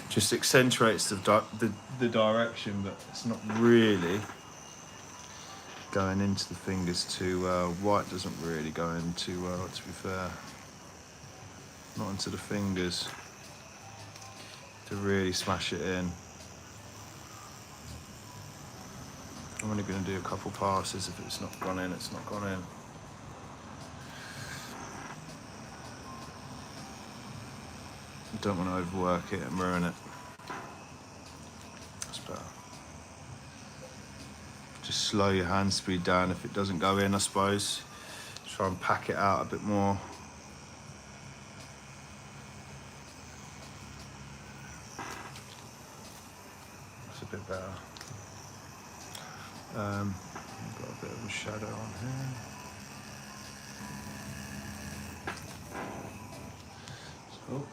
A: Just accentuates the direction, but it's not really going into the fingers too well. White doesn't really go in too well, to be fair. Not into the fingers to really smash it in. I'm only going to do a couple passes. If it's not gone in, it's not gone in. Don't want to overwork it and ruin it. That's better. Just slow your hand speed down if it doesn't go in, I suppose. Try and pack it out a bit more. That's a bit better. Got a bit of a shadow on here. So,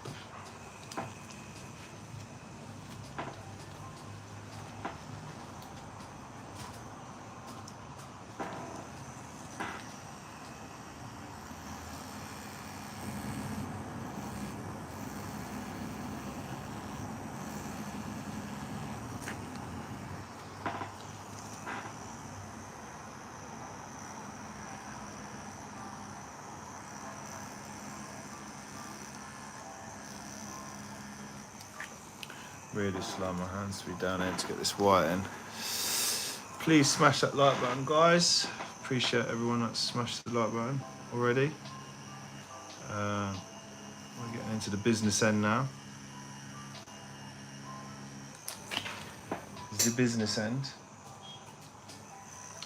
A: really slow my hand speed down here to get this white in. Please smash that like button, guys. Appreciate everyone that's smashed the like button already. We're getting into the business end now. This is the business end,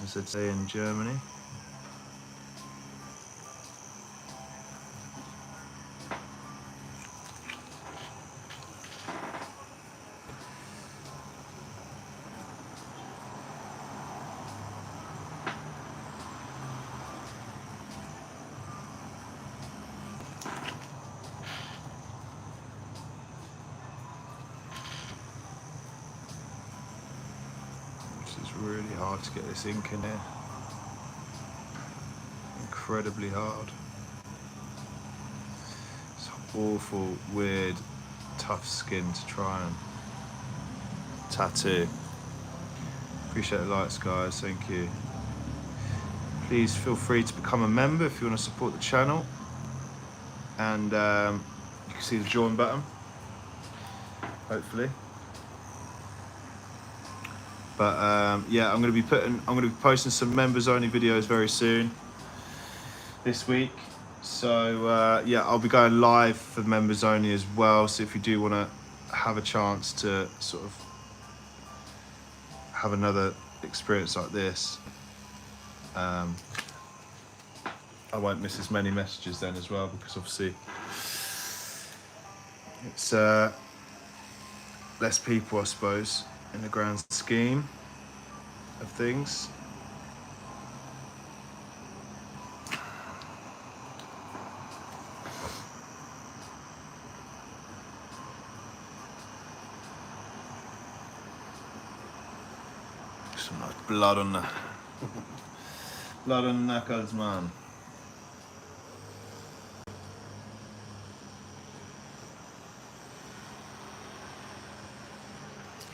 A: as I'd say in Germany. It's really hard to get this ink in here. Incredibly hard. It's awful, weird, tough skin to try and tattoo. Appreciate the likes, guys. Thank you. Please feel free to become a member if you want to support the channel. And you can see the join button, hopefully. But yeah, I'm going to be posting some members only videos very soon this week. So yeah, I'll be going live for members only as well. So if you do want to have a chance to sort of have another experience like this, I won't miss as many messages then as well, because obviously it's less people, I suppose, in the grand scheme of things. Some nice blood on the blood on the knuckles, man.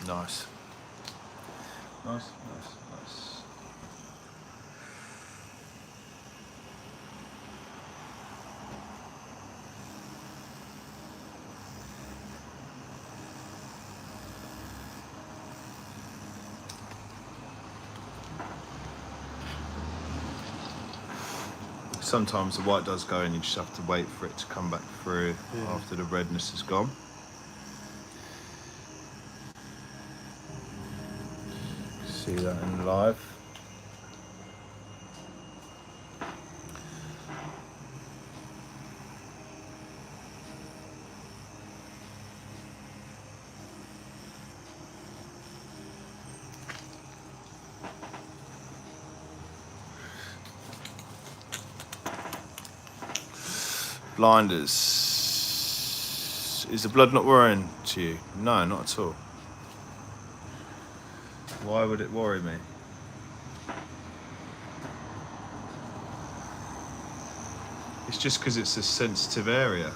A: Nice. Nice, nice, nice. Sometimes the white does go and you just have to wait for it to come back through after the redness is gone. See that in live. Blinders. Is the blood not worrying to you? No, not at all. Why would it worry me? It's just because it's a sensitive area.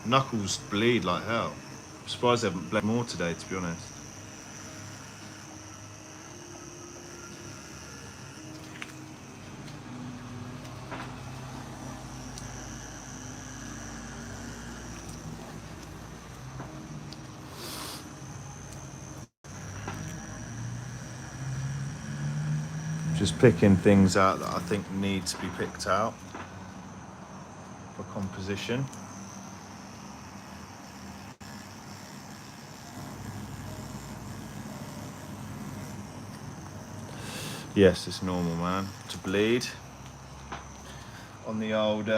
A: Knuckles bleed like hell. I'm surprised they haven't bled more today, to be honest. Just picking things out that I think need to be picked out for composition. Yes, it's normal, man, to bleed on the old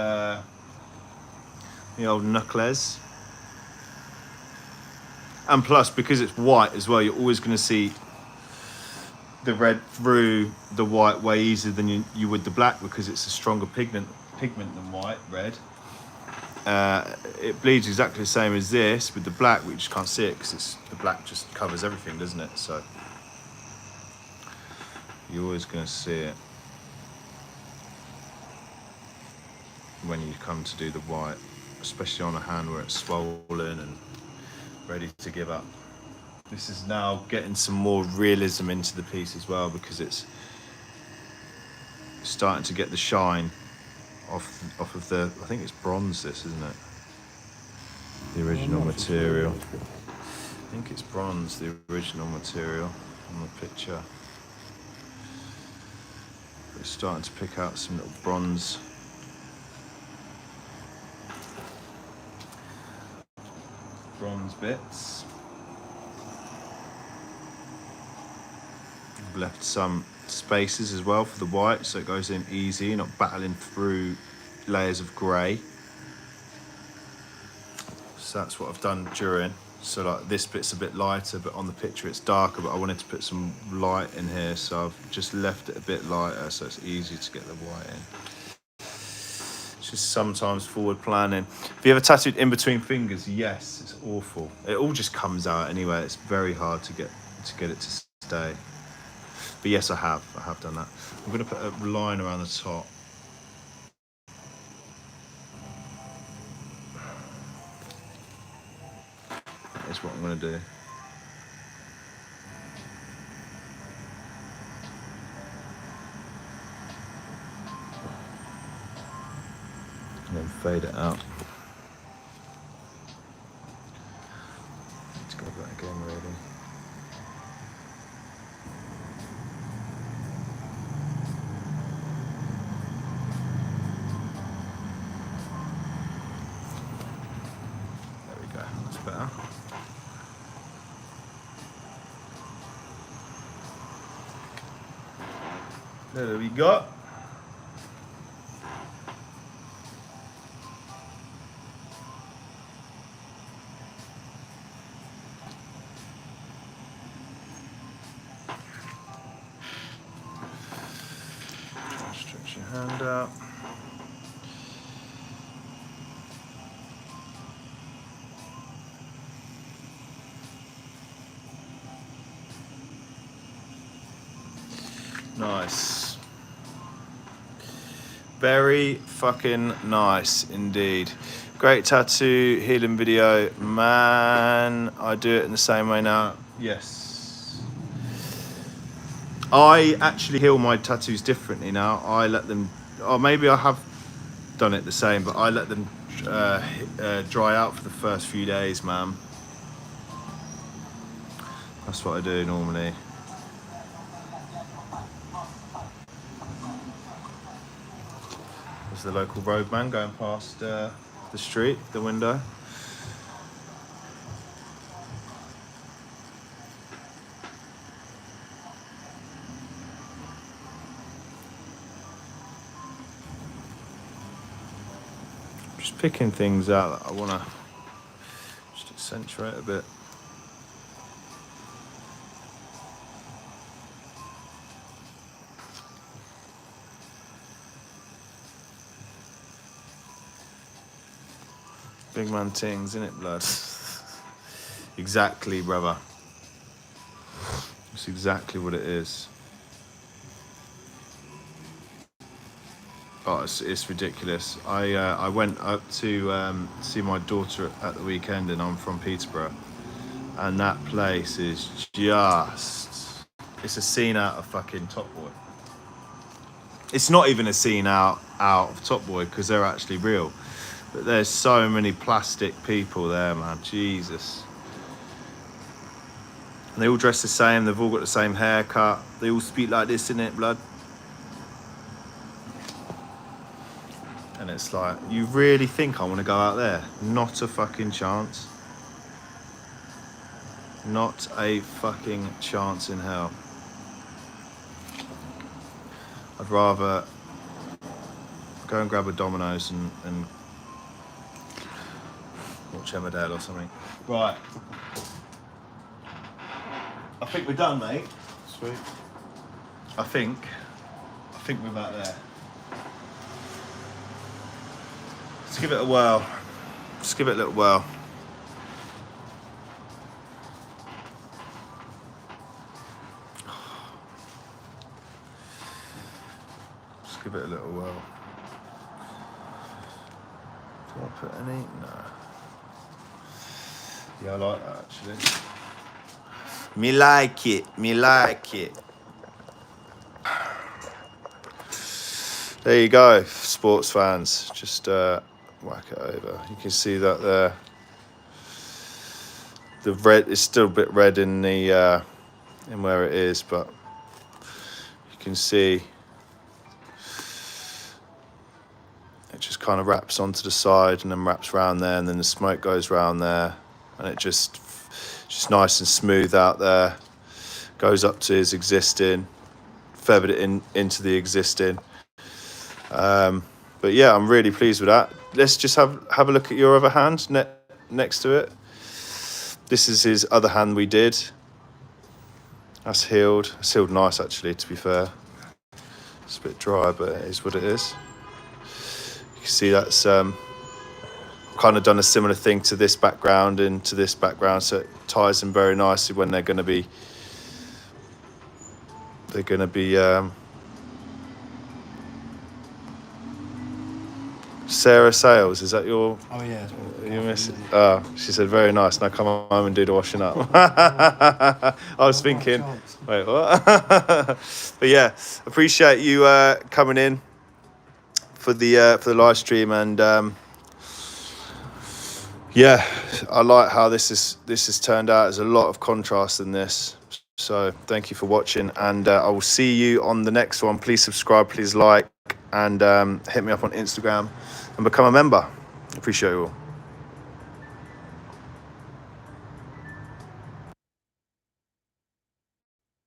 A: knuckles. And plus, because it's white as well, you're always going to see the red through the white way easier than you would the black, because it's a stronger pigment than white, red. It bleeds exactly the same as this. With the black, we just can't see it because the black just covers everything, doesn't it? So you're always going to see it when you come to do the white, especially on a hand where it's swollen and ready to give up. This is now getting some more realism into the piece as well, because it's starting to get the shine off of the, I think it's bronze, this, isn't it? The original material. I think it's bronze, the original material on the picture. It's starting to pick out some little bronze. Bronze bits. I've left some spaces as well for the white, so it goes in easy, not battling through layers of grey. So that's what I've done during. So like this bit's a bit lighter, but on the picture it's darker, but I wanted to put some light in here, so I've just left it a bit lighter so it's easy to get the white in. It's just sometimes forward planning. Have you ever tattooed in between fingers? Yes, it's awful. It all just comes out anyway. It's very hard to get it to stay. But yes, I have done that. I'm going to put a line around the top. That is what I'm going to do. And then fade it out. Let's go back again, really. There we go, that's better. There we go. Stretch your hand out. Nice. Very fucking nice indeed. Great tattoo healing video, man. I do it in the same way now. Yes. I actually heal my tattoos differently now. I let them, or maybe I have done it the same, but I let them dry out for the first few days, man. That's what I do normally. There's the local roadman going past the street, the window. Just picking things out that I want to just accentuate a bit. Big man things, innit, blood? Exactly, brother. It's exactly what it is. Oh, it's ridiculous. I went up to see my daughter at the weekend, and I'm from Peterborough, and that place is it's a scene out of fucking Top Boy. It's not even a scene out of Top Boy because they're actually real. But there's so many plastic people there, man. Jesus. And they all dress the same. They've all got the same haircut. They all speak like this, innit, blood? And it's like, you really think I want to go out there? Not a fucking chance. Not a fucking chance in hell. I'd rather go and grab a Domino's and watch Emmerdale or something. Right. I think we're done, mate.
B: Sweet.
A: I think we're about there. Let's give it a whirl. Just give it a little whirl. Just give it a little whirl. Do I put any? No. Yeah, I like that actually. Me like it. Me like it. There you go, sports fans. Just whack it over. You can see that there. The red is still a bit red in the in where it is, but you can see it just kind of wraps onto the side and then wraps around there, and then the smoke goes around there, and it just nice and smooth out there. Goes up to his existing, feathered it into the existing. But yeah, I'm really pleased with that. Let's just have a look at your other hand next to it. This is his other hand we did. That's healed. It's healed nice actually, to be fair. It's a bit dry, but it is what it is. You can see that's kind of done a similar thing to this background and to this background, so it ties them very nicely when they're going to be Sarah Sales, is that your?
B: Oh yeah.
A: You miss it? Oh, she said very nice. Now come home and do the washing up. I was thinking, wait, what? But yeah, appreciate you coming in for the live stream, and yeah, I like how this has turned out. There's a lot of contrast in this. So thank you for watching, and I will see you on the next one. Please subscribe, please like, and hit me up on Instagram and become a member. Appreciate you all.